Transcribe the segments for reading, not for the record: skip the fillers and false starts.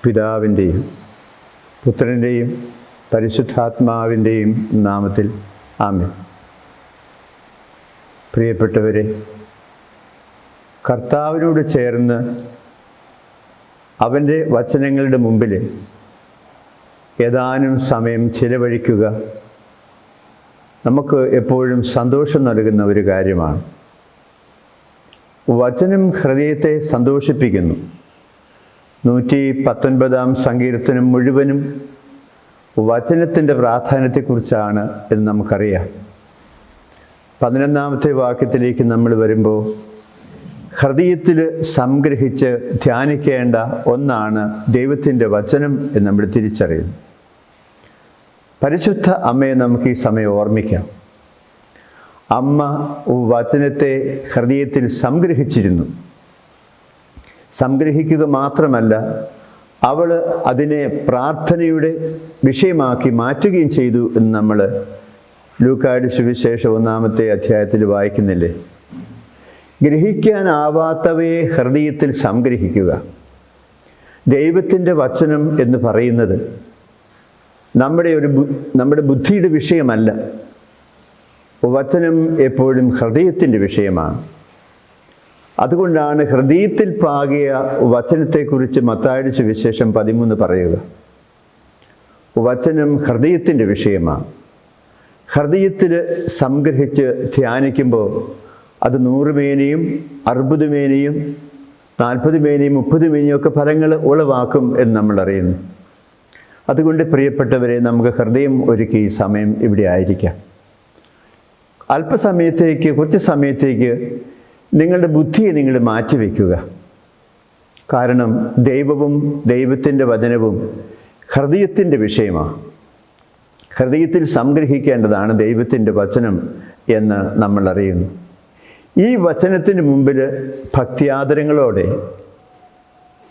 പിതാവിൻ്റെയും പുത്രൻ്റെയും പരിശുദ്ധാത്മാവിൻ്റെയും നാമത്തിൽ ആമേൻ. പ്രിയപ്പെട്ടവരെ, കർത്താവിനോട് ചേർന്ന് അവൻ്റെ വചനങ്ങളുടെ മുമ്പിൽ ഏതാനും സമയം ചിലവഴിക്കുക നമുക്ക് എപ്പോഴും സന്തോഷം നൽകുന്ന ഒരു കാര്യമാണ്. വചനം ഹൃദയത്തെ സന്തോഷിപ്പിക്കുന്നു. 119 സങ്കീർത്തനം മുഴുവനും വചനത്തിൻ്റെ പ്രാധാന്യത്തെക്കുറിച്ചാണ് എന്ന് നമുക്കറിയാം. 11-ാമത്തെ വാക്യത്തിലേക്ക് നമ്മൾ വരുമ്പോൾ ഹൃദയത്തിൽ സംഗ്രഹിച്ച് ധ്യാനിക്കേണ്ട ഒന്നാണ് ദൈവത്തിൻ്റെ വചനം എന്ന് നമ്മൾ തിരിച്ചറിയുന്നു. പരിശുദ്ധ അമ്മയെ നമുക്ക് ഈ സമയം ഓർമ്മിക്കാം. അമ്മ വചനത്തെ ഹൃദയത്തിൽ സംഗ്രഹിച്ചിരുന്നു. സംഗ്രഹിക്കുക മാത്രമല്ല, അവൾ അതിനെ പ്രാർത്ഥനയുടെ വിഷയമാക്കി മാറ്റുകയും ചെയ്തു എന്ന് നമ്മൾ ലൂക്കായുടെ സുവിശേഷം 1-ാമത്തെ അധ്യായത്തിൽ വായിക്കുന്നില്ലേ? ഗ്രഹിക്കാനാവാത്തവയെ ഹൃദയത്തിൽ സംഗ്രഹിക്കുക. ദൈവത്തിൻ്റെ വചനം എന്ന് പറയുന്നത് നമ്മുടെ ബുദ്ധിയുടെ വിഷയമല്ല. വചനം എപ്പോഴും ഹൃദയത്തിൻ്റെ വിഷയമാണ്. അതുകൊണ്ടാണ് ഹൃദയത്തിൽ പാകിയ വചനത്തെക്കുറിച്ച് മത്തായിയുടെ സുവിശേഷം 13 പറയുക. വചനം ഹൃദയത്തിൻ്റെ വിഷയമാണ്. ഹൃദയത്തിൽ സംഗ്രഹിച്ച് ധ്യാനിക്കുമ്പോൾ അത് 100 മേനിയും 60 മേനിയും 40 മേനിയും 30 മേനിയും ഒക്കെ ഫലങ്ങൾ ഉളവാക്കും എന്ന് നമ്മൾ അറിയുന്നു. അതുകൊണ്ട് പ്രിയപ്പെട്ടവരെ, നമുക്ക് ഹൃദയം ഒരുക്കി ഈ സമയം ഇവിടെ ആയിരിക്കാം. അല്പസമയത്തേക്ക്, കുറച്ച് സമയത്തേക്ക് നിങ്ങളുടെ ബുദ്ധിയെ നിങ്ങൾ മാറ്റിവെക്കുക. കാരണം ദൈവവും ദൈവത്തിൻ്റെ വചനവും ഹൃദയത്തിൻ്റെ വിഷയമാണ്. ഹൃദയത്തിൽ സംഗ്രഹിക്കേണ്ടതാണ് ദൈവത്തിൻ്റെ വചനം എന്ന് നമ്മൾ അറിയുന്നു. ഈ വചനത്തിന് മുമ്പിൽ ഭക്തിയാദരങ്ങളോടെ,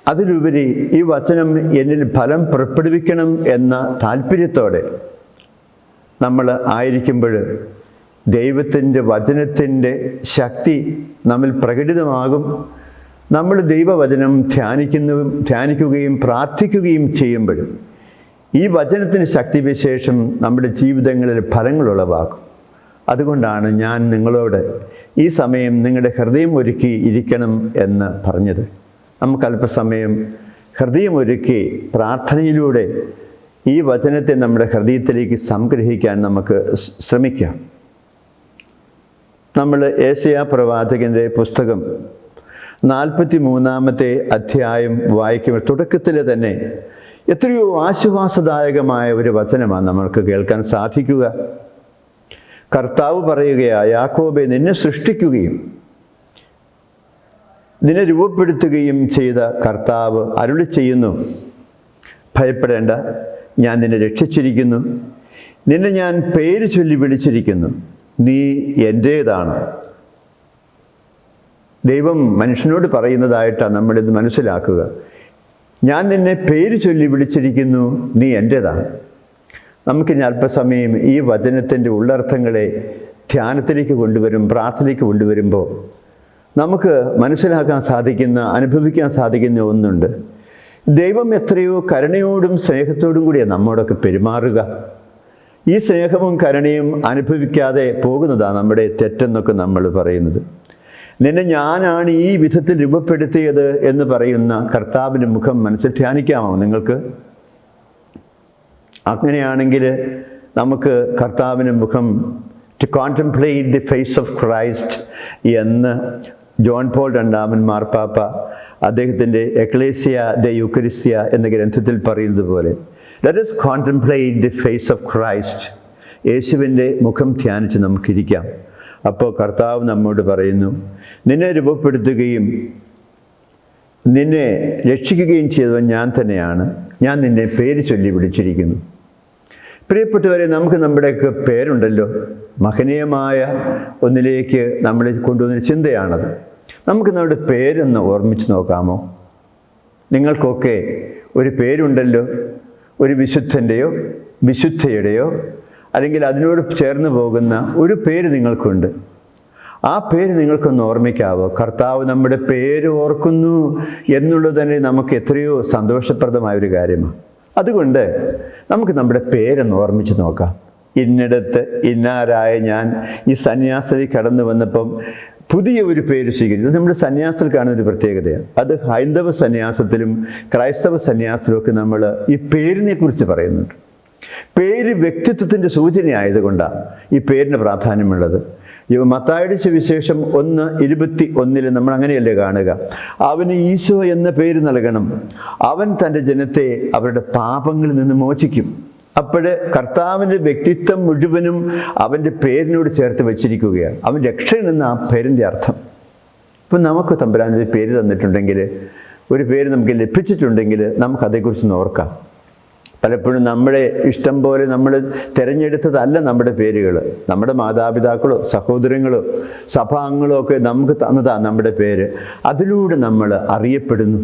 അതിലുപരി ഈ വചനം എന്നിൽ ഫലം പുറപ്പെടുവിക്കണം എന്ന താല്പര്യത്തോടെ നമ്മൾ ആയിരിക്കുമ്പോൾ ദൈവത്തിൻ്റെ വചനത്തിൻ്റെ ശക്തി നമ്മിൽ പ്രകടിതമാകും. നമ്മൾ ദൈവവചനം ധ്യാനിക്കുകയും പ്രാർത്ഥിക്കുകയും ചെയ്യുമ്പോൾ ഈ വചനത്തിൻ്റെ ശക്തിവിശേഷം നമ്മുടെ ജീവിതങ്ങളിൽ ഫലങ്ങൾ ഉളവാക്കും. അതുകൊണ്ടാണ് ഞാൻ നിങ്ങളോട് ഈ സമയം നിങ്ങളുടെ ഹൃദയം ഒരുക്കി ഇരിക്കണം എന്ന് പറഞ്ഞത്. നമുക്ക് അല്പസമയം ഹൃദയമൊരുക്കി പ്രാർത്ഥനയിലൂടെ ഈ വചനത്തെ നമ്മുടെ ഹൃദയത്തിലേക്ക് സംഗ്രഹിക്കാൻ നമുക്ക് ശ്രമിക്കാം. നമ്മൾ യേശയ്യാ പ്രവാചകൻ്റെ പുസ്തകം 43-ാമത്തെ അധ്യായം വായിക്കുമ്പോൾ തുടക്കത്തിൽ തന്നെ എത്രയോ ആശ്വാസദായകമായ ഒരു വചനമാണ് നമ്മൾക്ക് കേൾക്കാൻ സാധിക്കുക. കർത്താവ് പറയുകയാ, യാക്കോബേ, നിന്നെ സൃഷ്ടിക്കുകയും നിന്നെ രൂപപ്പെടുത്തുകയും ചെയ്ത കർത്താവ് അരുളി ചെയ്യുന്നു, ഭയപ്പെടേണ്ട, ഞാൻ നിന്നെ രക്ഷിച്ചിരിക്കുന്നു, നിന്നെ ഞാൻ പേര് ചൊല്ലി വിളിച്ചിരിക്കുന്നു, നീ എൻ്റേതാണ്. ദൈവം മനുഷ്യനോട് പറയുന്നതായിട്ടാണ് നമ്മളിത് മനസ്സിലാക്കുക. ഞാൻ നിന്നെ പേര് ചൊല്ലി വിളിച്ചിരിക്കുന്നു, നീ എൻ്റേതാണ്. നമുക്കിനി അല്പസമയം ഈ വചനത്തിൻ്റെ ഉള്ളർത്ഥങ്ങളെ ധ്യാനത്തിലേക്ക് പ്രാർത്ഥനയിലേക്ക് കൊണ്ടുവരുമ്പോൾ നമുക്ക് മനസ്സിലാക്കാൻ സാധിക്കുന്ന, അനുഭവിക്കാൻ സാധിക്കുന്ന ഒന്നുണ്ട്. ദൈവം എത്രയോ കരുണയോടും സ്നേഹത്തോടും കൂടിയാണ് നമ്മോടൊക്കെ പെരുമാറുക. ഈ സ്നേഹവും കരുണയും അനുഭവിക്കാതെ പോകുന്നതാണ് നമ്മുടെ തെറ്റെന്നൊക്കെ നമ്മൾ പറയുന്നത്. നിന്നെ ഞാനാണ് ഈ വിധത്തിൽ രൂപപ്പെടുത്തിയത് എന്ന് പറയുന്ന കർത്താവിൻ്റെ മുഖം മനസ്സിൽ ധ്യാനിക്കാമോ നിങ്ങൾക്ക്? അങ്ങനെയാണെങ്കിൽ നമുക്ക് കർത്താവിൻ്റെ മുഖം, to contemplate the face of Christ എന്ന് ജോൺ പോൾ II മാർപ്പാപ്പ അദ്ദേഹത്തിൻ്റെ എക്ലേസിയ ദ യൂക്കറിസ്ത്യ എന്ന ഗ്രന്ഥത്തിൽ പറയുന്നത് പോലെ, let us contemplate the face of Christ. യേശുവിൻ്റെ മുഖം ധ്യാനിച്ച് നമുക്കിരിക്കാം. അപ്പോൾ കർത്താവ് നമ്മോട് പറയുന്നു, നിന്നെ രൂപപ്പെടുത്തുകയും നിന്നെ രക്ഷിക്കുകയും ചെയ്തവൻ ഞാൻ തന്നെയാണ്, ഞാൻ നിന്നെ പേര് ചൊല്ലി വിളിച്ചിരിക്കുന്നു. പ്രിയപ്പെട്ടവരെ, നമുക്ക് നമ്മുടെയൊക്കെ പേരുണ്ടല്ലോ. മഹനീയമായ ഒന്നിലേക്ക് നമ്മളെ കൊണ്ടുവന്നൊരു ചിന്തയാണത്. നമുക്ക് നമ്മുടെ പേരൊന്ന് ഓർമ്മിച്ച് നോക്കാമോ? നിങ്ങൾക്കൊക്കെ ഒരു പേരുണ്ടല്ലോ. ഒരു വിശുദ്ധൻ്റെയോ വിശുദ്ധയുടെയോ അല്ലെങ്കിൽ അതിനോട് ചേർന്ന് പോകുന്ന ഒരു പേര് നിങ്ങൾക്കുണ്ട്. ആ പേര് നിങ്ങൾക്കൊന്ന് ഓർമ്മിക്കാവോ? കർത്താവ് നമ്മുടെ പേര് ഓർക്കുന്നു എന്നുള്ളത് തന്നെ നമുക്ക് എത്രയോ സന്തോഷപ്രദമായൊരു കാര്യമാണ്. അതുകൊണ്ട് നമുക്ക് നമ്മുടെ പേരൊന്ന് ഓർമ്മിച്ച് നോക്കാം. ഇന്നിടത്ത് ഇന്നാരായ ഞാൻ ഈ സന്യാസത്തിൽ കടന്നു വന്നപ്പം പുതിയ ഒരു പേര് സ്വീകരിച്ചു. നമ്മുടെ സന്യാസത്തിൽ കാണുന്ന ഒരു പ്രത്യേകതയാണ്. അത് ഹൈന്ദവ സന്യാസത്തിലും ക്രൈസ്തവ സന്യാസത്തിലും ഒക്കെ നമ്മൾ ഈ പേരിനെ കുറിച്ച് പറയുന്നുണ്ട്. പേര് വ്യക്തിത്വത്തിൻ്റെ സൂചനയായതുകൊണ്ടാണ് ഈ പേരിന് പ്രാധാന്യമുള്ളത്. മത്തായിയുടെ സുവിശേഷം 1:21 നമ്മൾ അങ്ങനെയല്ലേ കാണുക? അവന് ഈശോ എന്ന പേര് നൽകണം, അവൻ തൻ്റെ ജനത്തെ അവരുടെ പാപങ്ങളിൽ നിന്ന് മോചിക്കും. അപ്പോൾ കർത്താവിൻ്റെ വ്യക്തിത്വം മുഴുവനും അവൻ്റെ പേരിനോട് ചേർത്ത് വച്ചിരിക്കുകയാണ്. അവൻ രക്ഷകൻ എന്ന ആ പേരിൻ്റെ അർത്ഥം. ഇപ്പം നമുക്ക് തമ്പുരാൻ ഒരു പേര് തന്നിട്ടുണ്ടെങ്കിൽ, ഒരു പേര് നമുക്ക് ലഭിച്ചിട്ടുണ്ടെങ്കിൽ നമുക്കതേക്കുറിച്ച് ഓർക്കാം. പലപ്പോഴും നമ്മുടെ ഇഷ്ടം പോലെ നമ്മൾ തിരഞ്ഞെടുത്തതല്ല നമ്മുടെ പേരുകൾ. നമ്മുടെ മാതാപിതാക്കളോ സഹോദരങ്ങളോ സഭാംഗങ്ങളോ ഒക്കെ നമുക്ക് തന്നതാണ് നമ്മുടെ പേര്. അതിലൂടെ നമ്മൾ അറിയപ്പെടുന്നു,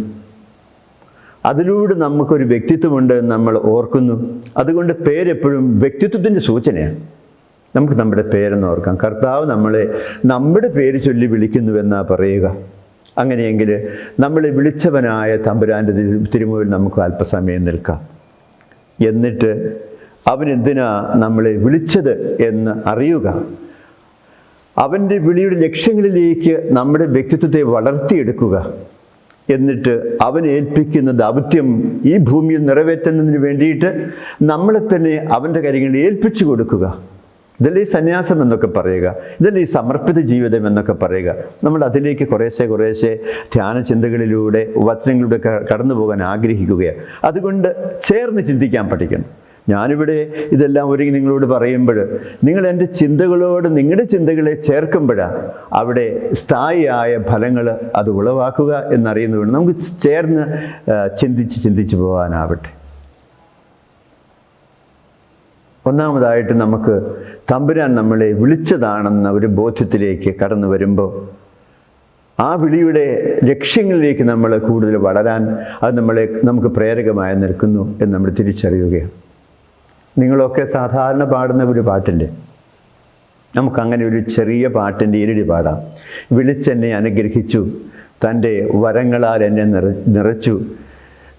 അതിലൂടെ നമുക്കൊരു വ്യക്തിത്വമുണ്ട് നമ്മൾ ഓർക്കുന്നു. അതുകൊണ്ട് പേരെപ്പോഴും വ്യക്തിത്വത്തിൻ്റെ സൂചനയാണ്. നമുക്ക് നമ്മുടെ പേരെന്ന് ഓർക്കാം. കർത്താവ് നമ്മളെ നമ്മുടെ പേര് ചൊല്ലി വിളിക്കുന്നുവെന്നാ പറയുക. അങ്ങനെയെങ്കിൽ നമ്മളെ വിളിച്ചവനായ തമ്പുരാൻ്റെ തിരുമുമ്പിൽ നമുക്ക് അല്പസമയം നിൽക്കാം. എന്നിട്ട് അവനെന്തിനാ നമ്മളെ വിളിച്ചത് എന്ന് അറിയുക. അവൻ്റെ വിളിയുടെ ലക്ഷ്യങ്ങളിലേക്ക് നമ്മുടെ വ്യക്തിത്വത്തെ വളർത്തിയെടുക്കുക. എന്നിട്ട് അവൻ ഏൽപ്പിക്കുന്ന ദൗത്യം ഈ ഭൂമിയിൽ നിറവേറ്റുന്നതിന് വേണ്ടിയിട്ട് നമ്മളെ തന്നെ അവൻ്റെ കാര്യങ്ങളിൽ ഏൽപ്പിച്ചു കൊടുക്കുക. ഇതല്ലേ ഈ സന്യാസം എന്നൊക്കെ പറയുക, ഇതല്ലേ ഈ സമർപ്പിത ജീവിതം എന്നൊക്കെ പറയുക. നമ്മൾ അതിലേക്ക് കുറേശ്ശെ ധ്യാന ചിന്തകളിലൂടെ വചനങ്ങളിലൂടെ കടന്നു പോകാൻ ആഗ്രഹിക്കുകയാണ്. അതുകൊണ്ട് ചേർന്ന് ചിന്തിക്കാൻ പഠിക്കണം. ഞാനിവിടെ ഇതെല്ലാം ഒരുങ്ങി നിങ്ങളോട് പറയുമ്പോൾ നിങ്ങൾ എൻ്റെ ചിന്തകളോട് നിങ്ങളുടെ ചിന്തകളെ ചേർക്കുമ്പോഴാണ് അവിടെ സ്ഥായിയായ ഫലങ്ങൾ അത് ഉളവാക്കുക എന്നറിയുന്നതുകൊണ്ട് നമുക്ക് ചേർന്ന് ചിന്തിച്ച് പോകാനാവട്ടെ. ഒന്നാമതായിട്ട് നമുക്ക് തമ്പുരാൻ നമ്മളെ വിളിച്ചതാണെന്ന ഒരു ബോധ്യത്തിലേക്ക് കടന്നു വരുമ്പോൾ ആ വിളിയുടെ ലക്ഷ്യങ്ങളിലേക്ക് നമ്മൾ കൂടുതൽ വളരാൻ അത് നമുക്ക് പ്രേരകമായി നിൽക്കുന്നു എന്ന് നമ്മൾ തിരിച്ചറിയുകയാണ്. നിങ്ങളൊക്കെ സാധാരണ പാടുന്ന ഒരു പാട്ടില്ലേ, നമുക്കങ്ങനെ ഒരു ചെറിയ പാട്ടിൻ്റെ ഇരടി പാടാം. വിളിച്ചെന്നെ അനുഗ്രഹിച്ചു, തൻ്റെ വരങ്ങളാൽ എന്നെ നിറച്ചു,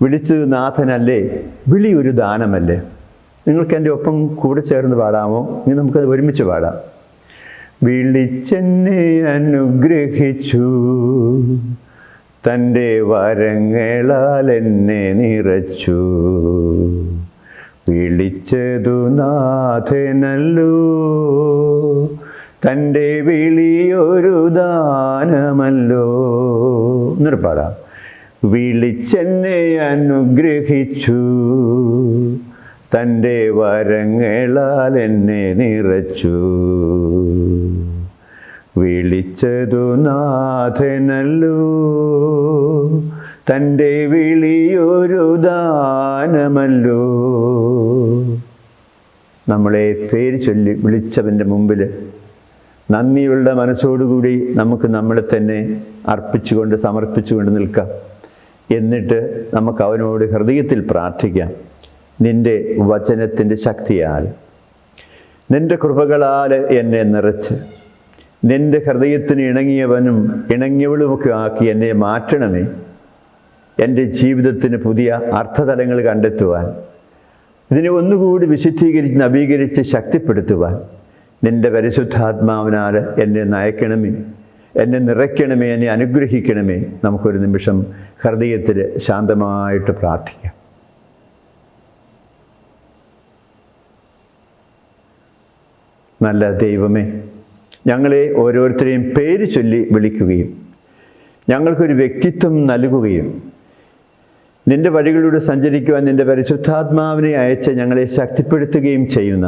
വിളിച്ചത് നാഥനല്ലേ, വിളി ഒരു ദാനമല്ലേ. നിങ്ങൾക്ക് എൻ്റെ ഒപ്പം കൂടെ ചേർന്ന് പാടാമോ? ഇനി നമുക്കത് ഒരുമിച്ച് പാടാം. വിളിച്ചെന്നെ അനുഗ്രഹിച്ചു, തൻ്റെ വരങ്ങളാൽ എന്നെ നിറച്ചു, വിളിച്ചതു നാഥനല്ലോ, തൻ്റെ വിളിയൊരു ദാനമല്ലോ. എന്നൊരു പാടാം. വിളിച്ചെന്നെ അനുഗ്രഹിച്ചു, തൻ്റെ വരങ്ങളാൽ എന്നെ നിറച്ചു, വിളിച്ചതു നാഥനല്ലോ, തൻ്റെ വിളിയൊരു ദാനമല്ലോ. നമ്മളെ പേര് ചൊല്ലി വിളിച്ചവൻ്റെ മുമ്പിൽ നന്ദിയുള്ള മനസ്സോടുകൂടി നമുക്ക് നമ്മളെ തന്നെ അർപ്പിച്ചുകൊണ്ട് സമർപ്പിച്ചുകൊണ്ട് നിൽക്കാം. എന്നിട്ട് നമുക്ക് അവനോട് ഹൃദയത്തിൽ പ്രാർത്ഥിക്കാം. നിൻ്റെ വചനത്തിൻ്റെ ശക്തിയാൽ, നിൻ്റെ കൃപകളാൽ എന്നെ നിറച്ച്, നിൻ്റെ ഹൃദയത്തിന് ഇണങ്ങിയവനും ഇണങ്ങിയവളുമൊക്കെ ആക്കി എന്നെ മാറ്റണമേ. എൻ്റെ ജീവിതത്തിന് പുതിയ അർത്ഥതലങ്ങൾ കണ്ടെത്തുവാൻ, ഇതിനെ ഒന്നുകൂടി വിശുദ്ധീകരിച്ച് നവീകരിച്ച് ശക്തിപ്പെടുത്തുവാൻ നിൻ്റെ പരിശുദ്ധാത്മാവിനാൽ എന്നെ നയിക്കണമേ, എന്നെ നിറയ്ക്കണമേ, എന്നെ അനുഗ്രഹിക്കണമേ. നമുക്കൊരു നിമിഷം ഹൃദയത്തിൽ ശാന്തമായിട്ട് പ്രാർത്ഥിക്കാം. നല്ല ദൈവമേ, ഞങ്ങളെ ഓരോരുത്തരെയും പേര് ചൊല്ലി വിളിക്കുകയും ഞങ്ങൾക്കൊരു വ്യക്തിത്വം നൽകുകയും നിൻ്റെ വഴികളിലൂടെ സഞ്ചരിക്കുവാൻ നിൻ്റെ പരിശുദ്ധാത്മാവിനെ അയച്ച് ഞങ്ങളെ ശക്തിപ്പെടുത്തുകയും ചെയ്യുന്ന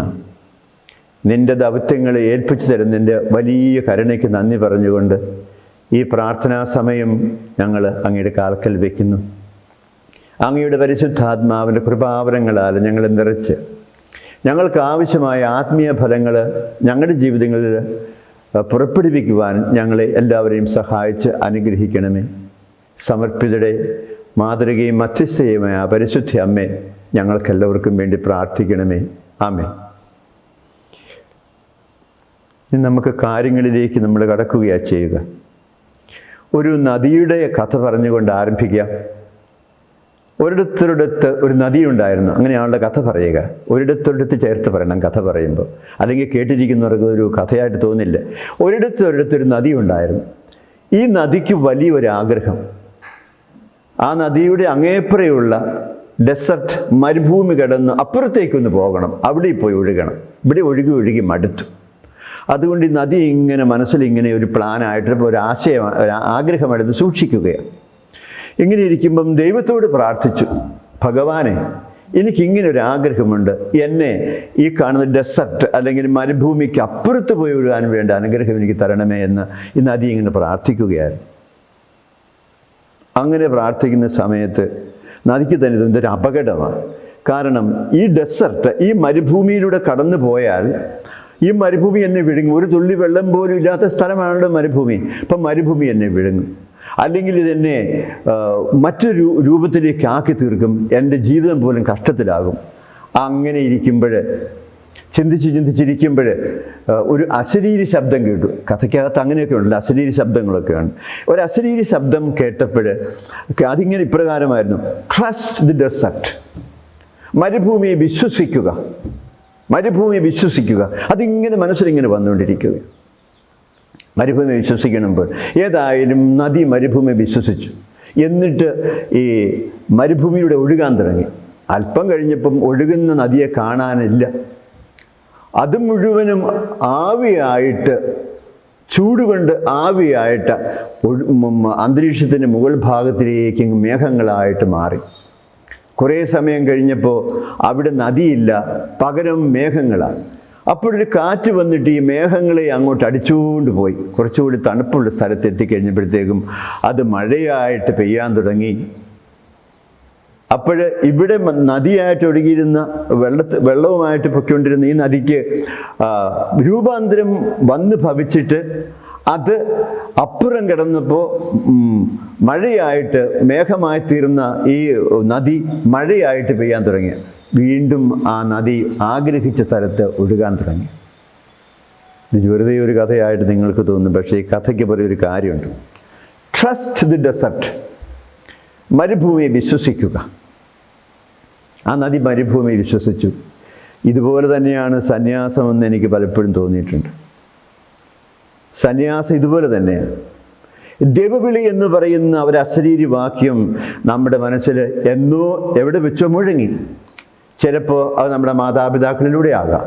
നിൻ്റെ ദൗത്യങ്ങളെ ഏൽപ്പിച്ചു തരുന്ന നിൻ്റെ വലിയ കരുണയ്ക്ക് നന്ദി പറഞ്ഞുകൊണ്ട് ഈ പ്രാർത്ഥനാ സമയം ഞങ്ങൾ അങ്ങയുടെ കാൽക്കൽ വയ്ക്കുന്നു. അങ്ങയുടെ പരിശുദ്ധാത്മാവിൻ്റെ കൃപാവരങ്ങളാൽ ഞങ്ങളെ നിറച്ച് ഞങ്ങൾക്ക് ആവശ്യമായ ആത്മീയ ഫലങ്ങൾ ഞങ്ങളുടെ ജീവിതങ്ങളിൽ പുറപ്പെടുവിക്കുവാൻ ഞങ്ങളെ എല്ലാവരെയും സഹായിച്ച് അനുഗ്രഹിക്കണമേ. സമർപ്പിതയുടെ മാതൃകയും മധ്യസ്ഥയുമായ പരിശുദ്ധ അമ്മേ, ഞങ്ങൾക്കെല്ലാവർക്കും വേണ്ടി പ്രാർത്ഥിക്കണമേ. ആമേൻ. ഇനി നമുക്ക് കാര്യങ്ങളിലേക്ക് നമ്മൾ കടക്കുകയാണ് ചെയ്യുക. ഒരു നദിയുടെ കഥ പറഞ്ഞുകൊണ്ട് ആരംഭിക്കാം. ഒരിടത്തൊരിടത്ത് ഒരു നദിയുണ്ടായിരുന്നു, അങ്ങനെയാളുടെ കഥ പറയുക. ഒരിടത്തൊരിടത്ത് ചേർത്ത് പറയണം കഥ പറയുമ്പോൾ, അല്ലെങ്കിൽ കേട്ടിരിക്കുന്നവർക്ക് ഒരു കഥയായിട്ട് തോന്നില്ല. ഒരിടത്തൊരിടത്തൊരു നദി ഉണ്ടായിരുന്നു. ഈ നദിക്ക് വലിയൊരാഗ്രഹം, ആ നദിയുടെ അങ്ങേപ്പുറയുള്ള ഡെസർട്ട് മരുഭൂമി കടന്ന് അപ്പുറത്തേക്കൊന്ന് പോകണം, അവിടെ പോയി ഒഴുകണം. ഇവിടെ ഒഴുകി ഒഴുകി മടുത്തു. അതുകൊണ്ട് ഈ നദി ഇങ്ങനെ മനസ്സിലിങ്ങനെ ഒരു പ്ലാനായിട്ട് ഒരു ആശയം, ഒരു ആഗ്രഹമെടുത്ത് സൂക്ഷിക്കുകയാണ്. ഇങ്ങനെ ഇരിക്കുമ്പം ദൈവത്തോട് പ്രാർത്ഥിച്ചു, ഭഗവാനെ, എനിക്കിങ്ങനെ ഒരു ആഗ്രഹമുണ്ട്, എന്നെ ഈ കാണുന്ന ഡെസർട്ട് അല്ലെങ്കിൽ മരുഭൂമിക്ക് അപ്പുറത്ത് പോയി ഒഴുകാൻ വേണ്ട അനുഗ്രഹം എനിക്ക് തരണമേ എന്ന് ഈ നദി ഇങ്ങനെ പ്രാർത്ഥിക്കുകയായിരുന്നു. അങ്ങനെ പ്രാർത്ഥിക്കുന്ന സമയത്ത് നദിക്ക് തന്നെ ഇതൊരു അപകടമാണ്. കാരണം ഈ ഡെസർട്ട്, ഈ മരുഭൂമിയിലൂടെ കടന്നു പോയാൽ ഈ മരുഭൂമി എന്നെ വിഴുങ്ങും. ഒരു തുള്ളി വെള്ളം പോലും ഇല്ലാത്ത സ്ഥലമാണല്ലോ മരുഭൂമി. അപ്പം മരുഭൂമി എന്നെ വിഴുങ്ങും, അല്ലെങ്കിൽ ഇതെന്നെ മറ്റൊരു രൂപത്തിലേക്ക് ആക്കി തീർക്കും, എൻ്റെ ജീവിതം പോലും കഷ്ടത്തിലാകും. അങ്ങനെ ഇരിക്കുമ്പോൾ, ചിന്തിച്ചിരിക്കുമ്പോൾ ഒരു അശരീരി ശബ്ദം കേട്ടു. കഥയ്ക്കകത്ത് അങ്ങനെയൊക്കെ ഉണ്ടല്ലോ, അശരീരി ശബ്ദങ്ങളൊക്കെയാണ്. ഒരു അശരീരി ശബ്ദം കേട്ടപ്പോൾ അതിങ്ങനെ ഇപ്രകാരമായിരുന്നു: ട്രസ്റ്റ് ദി ഡെസർട്ട്. മരുഭൂമിയെ വിശ്വസിക്കുക, മരുഭൂമിയെ വിശ്വസിക്കുക. അതിങ്ങനെ മനസ്സിലിങ്ങനെ വന്നുകൊണ്ടിരിക്കുക. മരുഭൂമിയെ വിശ്വസിക്കണമ്പോൾ ഏതായാലും നദി മരുഭൂമിയെ വിശ്വസിച്ചു. എന്നിട്ട് ഈ മരുഭൂമിയുടെ ഒഴുകാൻ തുടങ്ങി. അല്പം കഴിഞ്ഞപ്പം ഒഴുകുന്ന നദിയെ കാണാനില്ല. അത് മുഴുവനും ആവിയായിട്ട്, ചൂടുകൊണ്ട് ആവിയായിട്ട് അന്തരീക്ഷത്തിൻ്റെ മുകൾ ഭാഗത്തിലേക്ക് മേഘങ്ങളായിട്ട് മാറി. കുറേ സമയം കഴിഞ്ഞപ്പോൾ അവിടെ നദിയില്ല, പകരം മേഘങ്ങളാണ്. അപ്പോഴൊരു കാറ്റ് വന്നിട്ട് ഈ മേഘങ്ങളെ അങ്ങോട്ട് അടിച്ചുകൊണ്ട് പോയി. കുറച്ചുകൂടി തണുപ്പുള്ള സ്ഥലത്ത് എത്തിക്കഴിഞ്ഞപ്പോഴത്തേക്കും അത് മഴയായിട്ട് പെയ്യാൻ തുടങ്ങി. അപ്പോൾ ഇവിടെ നദിയായിട്ട് ഒഴുകിയിരുന്ന വെള്ളവുമായിട്ട് പൊയ്ക്കൊണ്ടിരുന്ന ഈ നദിക്ക് രൂപാന്തരം വന്ന് ഭവിച്ചിട്ട് അത് അപ്പുറം കിടന്നപ്പോൾ മഴയായിട്ട്, മേഘമായി തീർന്ന ഈ നദി മഴയായിട്ട് പെയ്യാൻ തുടങ്ങി. വീണ്ടും ആ നദി ആഗ്രഹിച്ച സ്ഥലത്ത് ഒഴുകാൻ തുടങ്ങി. ഇത് വെറുതെ ഒരു കഥയായിട്ട് നിങ്ങൾക്ക് തോന്നും, പക്ഷേ ഈ കഥയ്ക്ക് പറയൊരു കാര്യമുണ്ട്. Trust the desert. മരുഭൂമിയെ വിശ്വസിക്കുക. ആ നദി മരുഭൂമിയെ വിശ്വസിച്ചു. ഇതുപോലെ തന്നെയാണ് സന്യാസമെന്ന് എനിക്ക് പലപ്പോഴും തോന്നിയിട്ടുണ്ട്. സന്യാസം ഇതുപോലെ തന്നെയാണ്. ദൈവവിളി എന്ന് പറയുന്ന ഒരു അശരീരി വാക്യം നമ്മുടെ മനസ്സിൽ എന്നോ എവിടെ വെച്ചോ മുഴങ്ങി. ചിലപ്പോൾ അത് നമ്മുടെ മാതാപിതാക്കളിലൂടെ ആകാം,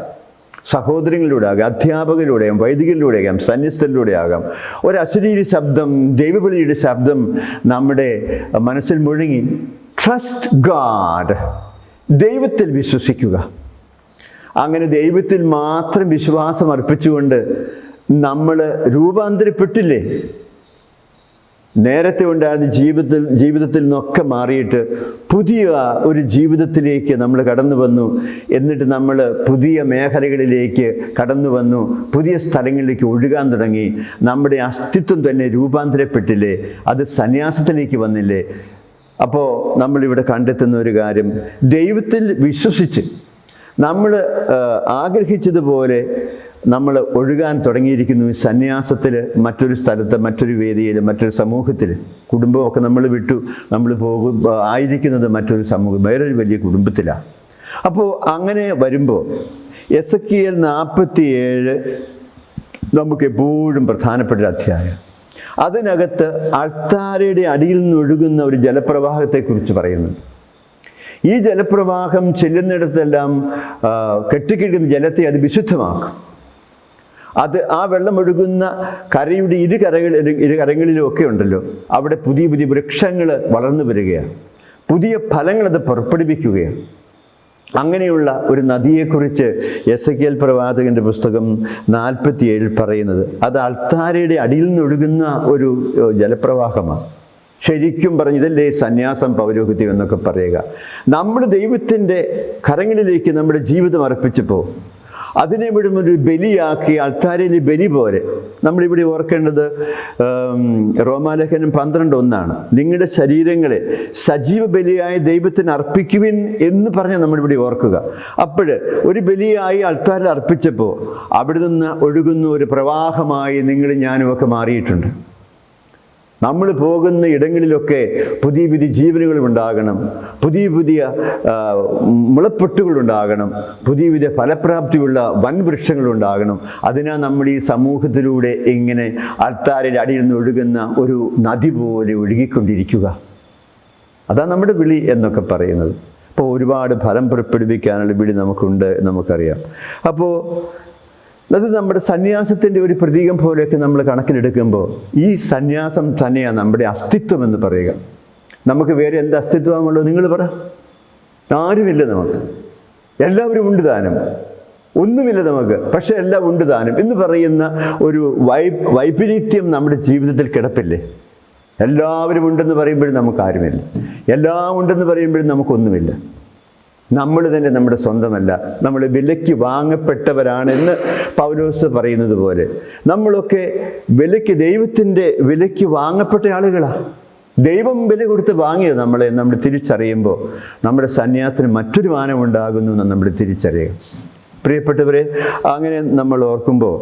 സഹോദരങ്ങളിലൂടെ ആകാം, അധ്യാപകരിലൂടെയാകാം, വൈദികരിലൂടെ ആകാം, സന്യസ്തരിലൂടെ ആകാം. ഒരു അശരീരി ശബ്ദം, ദൈവവിളിയുടെ ശബ്ദം നമ്മുടെ മനസ്സിൽ മുഴങ്ങി. Trust God. ദൈവത്തിൽ വിശ്വസിക്കുക. അങ്ങനെ ദൈവത്തിൽ മാത്രം വിശ്വാസം അർപ്പിച്ചുകൊണ്ട് നമ്മൾ രൂപാന്തരപ്പെട്ടില്ലേ? നേരത്തെ ഉണ്ടായിരുന്ന ജീവിതത്തിൽ നിന്നൊക്കെ മാറിയിട്ട് പുതിയ ഒരു ജീവിതത്തിലേക്ക് നമ്മൾ കടന്നു വന്നു. എന്നിട്ട് നമ്മൾ പുതിയ മേഖലകളിലേക്ക് കടന്നു വന്നു, പുതിയ സ്ഥലങ്ങളിലേക്ക് ഒഴുകാൻ തുടങ്ങി. നമ്മുടെ അസ്തിത്വം തന്നെ രൂപാന്തരപ്പെട്ടില്ലേ? അത് സന്യാസത്തിലേക്ക് വന്നില്ലേ? അപ്പോൾ നമ്മളിവിടെ കണ്ടെത്തുന്ന ഒരു കാര്യം, ദൈവത്തിൽ വിശ്വസിച്ച് നമ്മൾ ആഗ്രഹിച്ചതുപോലെ നമ്മൾ ഒഴുകാൻ തുടങ്ങിയിരിക്കുന്നു. സന്യാസത്തിൽ, മറ്റൊരു സ്ഥലത്ത്, മറ്റൊരു വേദിയിൽ, മറ്റൊരു സമൂഹത്തിൽ. കുടുംബമൊക്കെ നമ്മൾ വിട്ടു, നമ്മൾ ആയിരിക്കുന്നത് മറ്റൊരു സമൂഹം, വേറൊരു വലിയ കുടുംബത്തിലാണ്. അപ്പോൾ അങ്ങനെ വരുമ്പോൾ എസെക്കിയേൽ 47 നമുക്ക് എപ്പോഴും പ്രധാനപ്പെട്ട ഒരു അധ്യായം. അതിനകത്ത് അൾത്താരയുടെ അടിയിൽ നിന്നൊഴുകുന്ന ഒരു ജലപ്രവാഹത്തെക്കുറിച്ച് പറയുന്നുണ്ട്. ഈ ജലപ്രവാഹം ചെല്ലുന്നിടത്തെല്ലാം കെട്ടിക്കിടക്കുന്ന ജലത്തെ അത് വിശുദ്ധമാക്കും. അത് ആ വെള്ളം ഒഴുകുന്ന കരയുടെ ഇരുകരങ്ങളിലും ഒക്കെ ഉണ്ടല്ലോ, അവിടെ പുതിയ പുതിയ വൃക്ഷങ്ങൾ വളർന്നു വരികയാണ്, പുതിയ ഫലങ്ങൾ അത് പുറപ്പെടുവിക്കുകയാണ്. അങ്ങനെയുള്ള ഒരു നദിയെക്കുറിച്ച് എസെക്കിയേൽ പ്രവാചകൻ്റെ പുസ്തകം 47 പറയുന്നത്. അത് അൾത്താരയുടെ അടിയിൽ നിന്നൊഴുകുന്ന ഒരു ജലപ്രവാഹമാണ്. ശരിക്കും പറഞ്ഞ് ഇതല്ലേ സന്യാസം, പൗരോഹിത്യം എന്നൊക്കെ പറയുക. നമ്മൾ ദൈവത്തിൻ്റെ കരങ്ങളിലേക്ക് നമ്മുടെ ജീവിതം അർപ്പിച്ചപ്പോൾ അതിനെ വിടും ഒരു ബലിയാക്കി, അൾത്താരയിൽ ബലി പോലെ. നമ്മളിവിടെ ഓർക്കേണ്ടത് റോമാലേഖനം 12:1 നിങ്ങളുടെ ശരീരങ്ങളെ സജീവ ബലിയായി ദൈവത്തിന് അർപ്പിക്കുവിൻ എന്ന് പറഞ്ഞ് നമ്മളിവിടെ ഓർക്കുക. അപ്പോൾ ഒരു ബലിയായി അൾത്താരിൽ അർപ്പിച്ചപ്പോൾ അവിടെ നിന്ന് ഒഴുകുന്ന ഒരു പ്രവാഹമായി നിങ്ങളും ഞാനുമൊക്കെ മാറിയിട്ടുണ്ട്. നമ്മൾ പോകുന്ന ഇടങ്ങളിലൊക്കെ പുതിയ പുതിയ ജീവനുകൾ ഉണ്ടാകണം, പുതിയ പുതിയ മുളപ്പൊട്ടുകളുണ്ടാകണം, പുതിയ പുതിയ ഫലപ്രാപ്തിയുള്ള വൻവൃക്ഷങ്ങൾ ഉണ്ടാകണം. അതിനാ നമ്മൾ ഈ സമൂഹത്തിലൂടെ ഇങ്ങനെ അൾത്താരിൻ്റെ അടിയിൽ നിന്ന് ഒഴുകുന്ന ഒരു നദി പോലെ ഒഴുകിക്കൊണ്ടിരിക്കുക. അതാണ് നമ്മുടെ വിളി എന്നൊക്കെ പറയുന്നത്. അപ്പോൾ ഒരുപാട് ഫലം പുറപ്പെടുവിക്കാനുള്ള വിളി നമുക്കുണ്ട്, നമുക്കറിയാം. അപ്പോൾ അത് നമ്മുടെ സന്യാസത്തിൻ്റെ ഒരു പ്രതീകം പോലെയൊക്കെ നമ്മൾ കണക്കിലെടുക്കുമ്പോൾ ഈ സന്യാസം തന്നെയാണ് നമ്മുടെ അസ്തിത്വം എന്ന് പറയുക. നമുക്ക് വേറെ എന്ത് അസ്തിത്വമാണുള്ളൂ? നിങ്ങൾ പറ. ആരുമില്ല നമുക്ക്. എല്ലാവരും ഉണ്ട് താനും. ഒന്നുമില്ല നമുക്ക്, പക്ഷെ എല്ലാം ഉണ്ട് താനും എന്ന് പറയുന്ന ഒരു വൈപരീത്യം നമ്മുടെ ജീവിതത്തിൽ കിടപ്പില്ലേ? എല്ലാവരും ഉണ്ടെന്ന് പറയുമ്പോഴും നമുക്കാരുമില്ല, എല്ലാം ഉണ്ടെന്ന് പറയുമ്പോഴും നമുക്കൊന്നുമില്ല. നമ്മൾ തന്നെ നമ്മുടെ സ്വന്തമല്ല, നമ്മൾ വിലയ്ക്ക് വാങ്ങപ്പെട്ടവരാണെന്ന് പൗലോസ് പറയുന്നത് പോലെ നമ്മളൊക്കെ ദൈവത്തിൻ്റെ വിലയ്ക്ക് വാങ്ങപ്പെട്ട ആളുകളാണ്. ദൈവം വില കൊടുത്ത് വാങ്ങിയത് നമ്മളെ. നമ്മൾ തിരിച്ചറിയുമ്പോൾ നമ്മുടെ സന്യാസത്തിന് മറ്റൊരു മാനം ഉണ്ടാകുന്നു എന്ന് നമ്മൾ തിരിച്ചറിയുക. പ്രിയപ്പെട്ടവരെ, അങ്ങനെ നമ്മൾ ഓർക്കുമ്പോൾ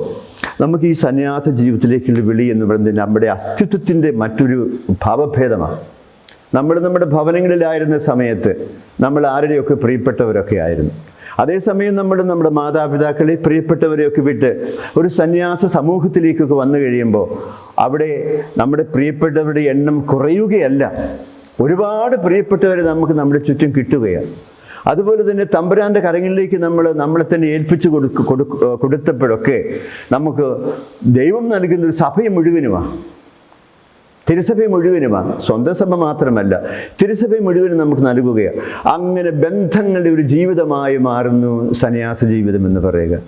നമുക്ക് ഈ സന്യാസ ജീവിതത്തിലേക്കുള്ള വിളി എന്ന് പറയുന്നത് നമ്മുടെ അസ്തിത്വത്തിൻ്റെ മറ്റൊരു ഭാവഭേദമാണ്. നമ്മുടെ ഭവനങ്ങളിലായിരുന്ന സമയത്ത് നമ്മൾ ആരുടെയൊക്കെ പ്രിയപ്പെട്ടവരൊക്കെ ആയിരുന്നു. അതേസമയം നമ്മുടെ മാതാപിതാക്കളെ, പ്രിയപ്പെട്ടവരെയൊക്കെ വിട്ട് ഒരു സന്യാസ സമൂഹത്തിലേക്കൊക്കെ വന്നു കഴിയുമ്പോൾ അവിടെ നമ്മുടെ പ്രിയപ്പെട്ടവരുടെ എണ്ണം കുറയുകയല്ല, ഒരുപാട് പ്രിയപ്പെട്ടവരെ നമുക്ക് നമ്മുടെ ചുറ്റും കിട്ടുകയാണ്. അതുപോലെ തന്നെ തമ്പുരാൻ്റെ കരങ്ങളിലേക്ക് നമ്മളെ തന്നെ ഏൽപ്പിച്ചു കൊടുത്തപ്പോഴൊക്കെ നമുക്ക് ദൈവം നൽകുന്നൊരു സഭയെ മുഴുവനുമാണ്, തിരുസഭയെ മുഴുവനുമാണ്. സ്വന്തം സഭ മാത്രമല്ല, തിരുസഭയെ മുഴുവനും നമുക്ക് നൽകുകയാണ്. അങ്ങനെ ബന്ധങ്ങളുടെ ഒരു ജീവിതമായി മാറുന്നു സന്യാസ ജീവിതം എന്ന് പറയുക.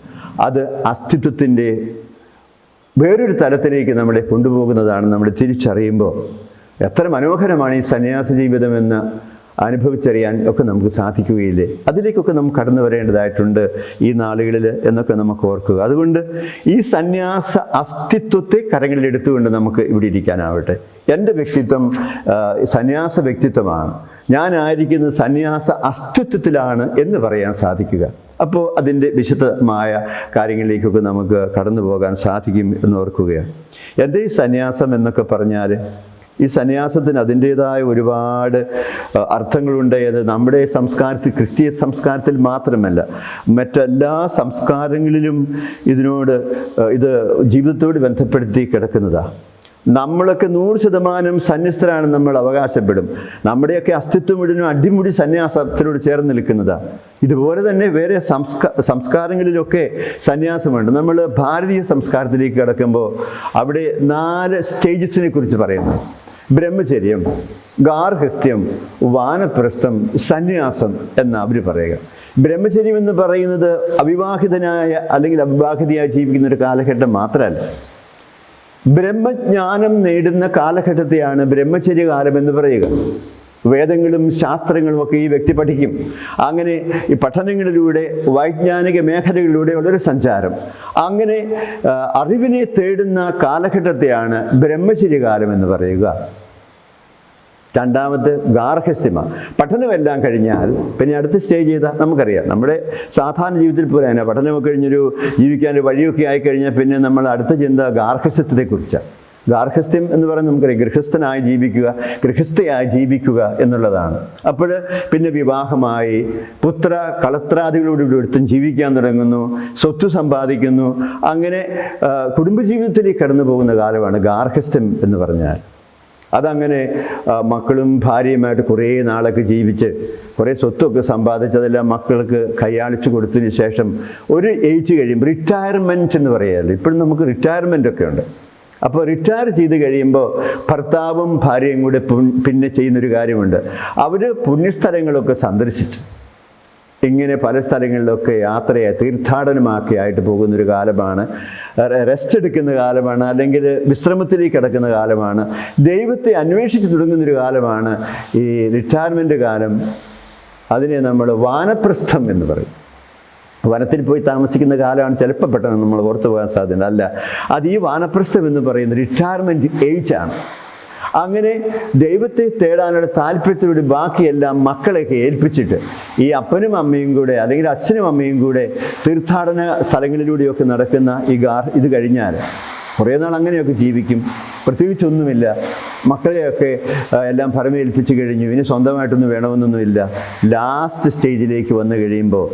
അത് അസ്തിത്വത്തിൻ്റെ വേറൊരു തലത്തിലേക്ക് നമ്മളെ കൊണ്ടുപോകുന്നതാണ്. നമ്മൾ തിരിച്ചറിയുമ്പോൾ എത്ര മനോഹരമാണ് ഈ സന്യാസ ജീവിതമെന്ന് അനുഭവിച്ചറിയാൻ ഒക്കെ നമുക്ക് സാധിക്കുകയില്ലേ? അതിലേക്കൊക്കെ നമുക്ക് കടന്നു വരേണ്ടതായിട്ടുണ്ട് ഈ നാളുകളിൽ എന്നൊക്കെ നമുക്ക് ഓർക്കുക. അതുകൊണ്ട് ഈ സന്യാസ അസ്തിത്വത്തെ കരങ്ങളിലെടുത്തുകൊണ്ട് നമുക്ക് ഇവിടെ ഇരിക്കാനാവട്ടെ. എൻ്റെ വ്യക്തിത്വം സന്യാസ വ്യക്തിത്വമാണ്, ഞാനായിരിക്കുന്നത് സന്യാസ അസ്തിത്വത്തിലാണ് എന്ന് പറയാൻ സാധിക്കുക. അപ്പോൾ അതിൻ്റെ വിശദമായ കാര്യങ്ങളിലേക്കൊക്കെ നമുക്ക് കടന്നു പോകാൻ സാധിക്കും എന്ന് ഓർക്കുകയാണ്. എൻ്റെ ഈ സന്യാസം എന്നൊക്കെ പറഞ്ഞാൽ ഈ സന്യാസത്തിന് അതിൻ്റേതായ ഒരുപാട് അർത്ഥങ്ങളുണ്ട്. അത് നമ്മുടെ സംസ്കാരത്തിൽ, ക്രിസ്തീയ സംസ്കാരത്തിൽ മാത്രമല്ല, മറ്റെല്ലാ സംസ്കാരങ്ങളിലും ഇത് ജീവിതത്തോട് ബന്ധപ്പെടുത്തി കിടക്കുന്നതാണ്. നമ്മളൊക്കെ 100% സന്യസ്തരാണെന്ന് നമ്മൾ അവകാശപ്പെടും. നമ്മുടെയൊക്കെ അസ്തിത്വം മുഴുവനും അടിമുടി സന്യാസത്തിനോട് ചേർന്ന് നിൽക്കുന്നതാണ്. ഇതുപോലെ തന്നെ വേറെ സംസ്കാരങ്ങളിലൊക്കെ സന്യാസമുണ്ട്. നമ്മൾ ഭാരതീയ സംസ്കാരത്തിലേക്ക് കിടക്കുമ്പോൾ അവിടെ 4 സ്റ്റേജസിനെ കുറിച്ച് പറയുന്നു: ബ്രഹ്മചര്യം, ഗാർഹസ്ഥ്യം, വാനപ്രസ്ഥം, സന്യാസം എന്ന് അവർ പറയുക. ബ്രഹ്മചര്യം എന്ന് പറയുന്നത് അവിവാഹിതനായ അല്ലെങ്കിൽ അവിവാഹിതയായി ജീവിക്കുന്ന ഒരു കാലഘട്ടം മാത്രമല്ല, ബ്രഹ്മജ്ഞാനം നേടുന്ന കാലഘട്ടത്തെയാണ് ബ്രഹ്മചര്യകാലം എന്ന് പറയുക. വേദങ്ങളും ശാസ്ത്രങ്ങളും ഒക്കെ ഈ വ്യക്തി പഠിക്കും. അങ്ങനെ ഈ പഠനങ്ങളിലൂടെ, വൈജ്ഞാനിക മേഖലകളിലൂടെ ഉള്ളൊരു സഞ്ചാരം, അങ്ങനെ അറിവിനെ തേടുന്ന കാലഘട്ടത്തെയാണ് ബ്രഹ്മചര്യകാലം എന്ന് പറയുക. രണ്ടാമത് ഗാർഹസ്ഥ്യമാണ്. പഠനമെല്ലാം കഴിഞ്ഞാൽ പിന്നെ അടുത്ത സ്റ്റേജ് ചെയ്താൽ നമുക്കറിയാം, നമ്മുടെ സാധാരണ ജീവിതത്തിൽ പോലെ തന്നെ പഠനമൊക്കെ കഴിഞ്ഞൊരു ജീവിക്കാൻ വഴിയൊക്കെ ആയിക്കഴിഞ്ഞാൽ പിന്നെ നമ്മൾ അടുത്ത ചിന്ത ഗാർഹസ്ഥ്യത്തെക്കുറിച്ചാണ്. ഗാർഹസ്ഥ്യം എന്ന് പറയുന്നത് നമുക്കറിയാം, ഗൃഹസ്ഥനായി ജീവിക്കുക, ഗൃഹസ്ഥയായി ജീവിക്കുക എന്നുള്ളതാണ്. അപ്പോൾ പിന്നെ വിവാഹമായി പുത്ര കളത്രാദികളോടുകൂടി ഒരുത്തും ജീവിക്കാൻ തുടങ്ങുന്നു, സ്വത്ത് സമ്പാദിക്കുന്നു. അങ്ങനെ കുടുംബജീവിതത്തിലേക്ക് കടന്നു പോകുന്ന കാലമാണ് ഗാർഹസ്ഥ്യം എന്ന് പറഞ്ഞാൽ. അതങ്ങനെ മക്കളും ഭാര്യയുമായിട്ട് കുറേ നാളൊക്കെ ജീവിച്ച് കുറേ സ്വത്തൊക്കെ സമ്പാദിച്ചതെല്ലാം മക്കൾക്ക് കൈയാളിച്ച് കൊടുത്തതിന് ശേഷം ഒരു ഏജ് കഴിയുമ്പോൾ റിട്ടയർമെൻറ്റ് എന്ന് പറയാമല്ലോ. ഇപ്പോഴും നമുക്ക് റിട്ടയർമെൻ്റ് ഒക്കെ ഉണ്ട്. അപ്പോൾ റിട്ടയർ ചെയ്ത് കഴിയുമ്പോൾ ഭർത്താവും ഭാര്യയും കൂടെ പിന്നെ ചെയ്യുന്നൊരു കാര്യമുണ്ട്. അവർ പുണ്യസ്ഥലങ്ങളൊക്കെ സന്ദർശിച്ചു ഇങ്ങനെ പല സ്ഥലങ്ങളിലൊക്കെ യാത്രയായി തീർത്ഥാടനമാക്കി ആയിട്ട് പോകുന്നൊരു കാലമാണ്, റെസ്റ്റ് എടുക്കുന്ന കാലമാണ്, അല്ലെങ്കിൽ വിശ്രമത്തിലേക്ക് കിടക്കുന്ന കാലമാണ്, ദൈവത്തെ അന്വേഷിച്ച് തുടങ്ങുന്നൊരു കാലമാണ് ഈ റിട്ടയർമെൻറ്റ് കാലം. അതിനെ നമ്മൾ വാനപ്രസ്ഥം എന്ന് പറയും. വനത്തിൽ പോയി താമസിക്കുന്ന കാലമാണ് ചിലപ്പോൾ പെട്ടെന്ന് നമ്മൾ ഓർത്തു പോകാൻ സാധ്യത. അല്ല, അത് ഈ വാനപ്രസ്ഥം എന്ന് പറയുന്ന റിട്ടയർമെൻറ്റ് ഏജാണ്. അങ്ങനെ ദൈവത്തെ തേടാനുള്ള താല്പര്യത്തോട് ബാക്കിയെല്ലാം മക്കളെയൊക്കെ ഏൽപ്പിച്ചിട്ട് ഈ അപ്പനും അമ്മയും കൂടെ അല്ലെങ്കിൽ അച്ഛനും അമ്മയും കൂടെ തീർത്ഥാടന സ്ഥലങ്ങളിലൂടെയൊക്കെ നടക്കുന്ന ഇത് കഴിഞ്ഞാൽ കുറേ നാൾ അങ്ങനെയൊക്കെ ജീവിക്കും. പ്രത്യേകിച്ചൊന്നുമില്ല. മക്കളെയൊക്കെ എല്ലാം ഭരമേൽപ്പിച്ച് കഴിഞ്ഞു. ഇനി സ്വന്തമായിട്ടൊന്നും വേണമെന്നൊന്നുമില്ല. ലാസ്റ്റ് സ്റ്റേജിലേക്ക് വന്നു കഴിയുമ്പോൾ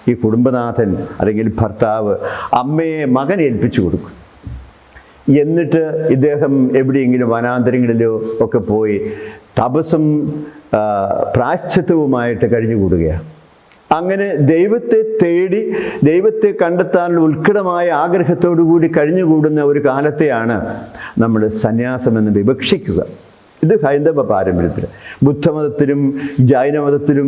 ഈ കുടുംബനാഥൻ അല്ലെങ്കിൽ ഭർത്താവ് അമ്മയെ മകൻ ഏൽപ്പിച്ചു കൊടുക്കും. എന്നിട്ട് ഇദ്ദേഹം എവിടെയെങ്കിലും വനാന്തരങ്ങളിലോ ഒക്കെ പോയി തപസ്സും പ്രായശ്ചിത്തവുമായിട്ട് കഴിഞ്ഞുകൂടുകയാണ്. അങ്ങനെ ദൈവത്തെ തേടി ദൈവത്തെ കണ്ടെത്താനുള്ള ഉത്കടമായ ആഗ്രഹത്തോടു കൂടി കഴിഞ്ഞുകൂടുന്ന ഒരു കാലത്തെയാണ് നമ്മൾ സന്യാസമെന്ന് വിവക്ഷിക്കുക. ഇത് ഹൈന്ദവ പാരമ്പര്യത്തിൽ, ബുദ്ധമതത്തിലും ജൈനമതത്തിലും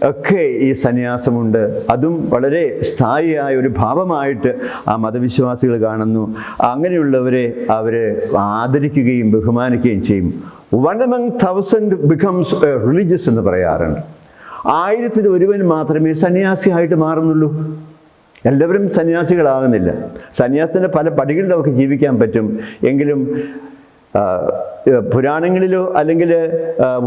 ഒക്കെ ഈ സന്യാസമുണ്ട്. അതും വളരെ സ്ഥായിയായ ഒരു ഭാവമായിട്ട് ആ മതവിശ്വാസികൾ കാണുന്നു. അങ്ങനെയുള്ളവരെ അവർ ആദരിക്കുകയും ബഹുമാനിക്കുകയും ചെയ്യും. 1 among 1000 becomes religious എന്ന് പറയാറുണ്ട്. 1000-ൽ ഒരുവൻ മാത്രമേ സന്യാസിയായിട്ട് മാറുന്നുള്ളൂ. എല്ലാവരും സന്യാസികളാകുന്നില്ല. സന്യാസത്തിൻ്റെ പല പടികളിൽ നമുക്ക് ജീവിക്കാൻ പറ്റും. എങ്കിലും പുരാണങ്ങളിലോ അല്ലെങ്കിൽ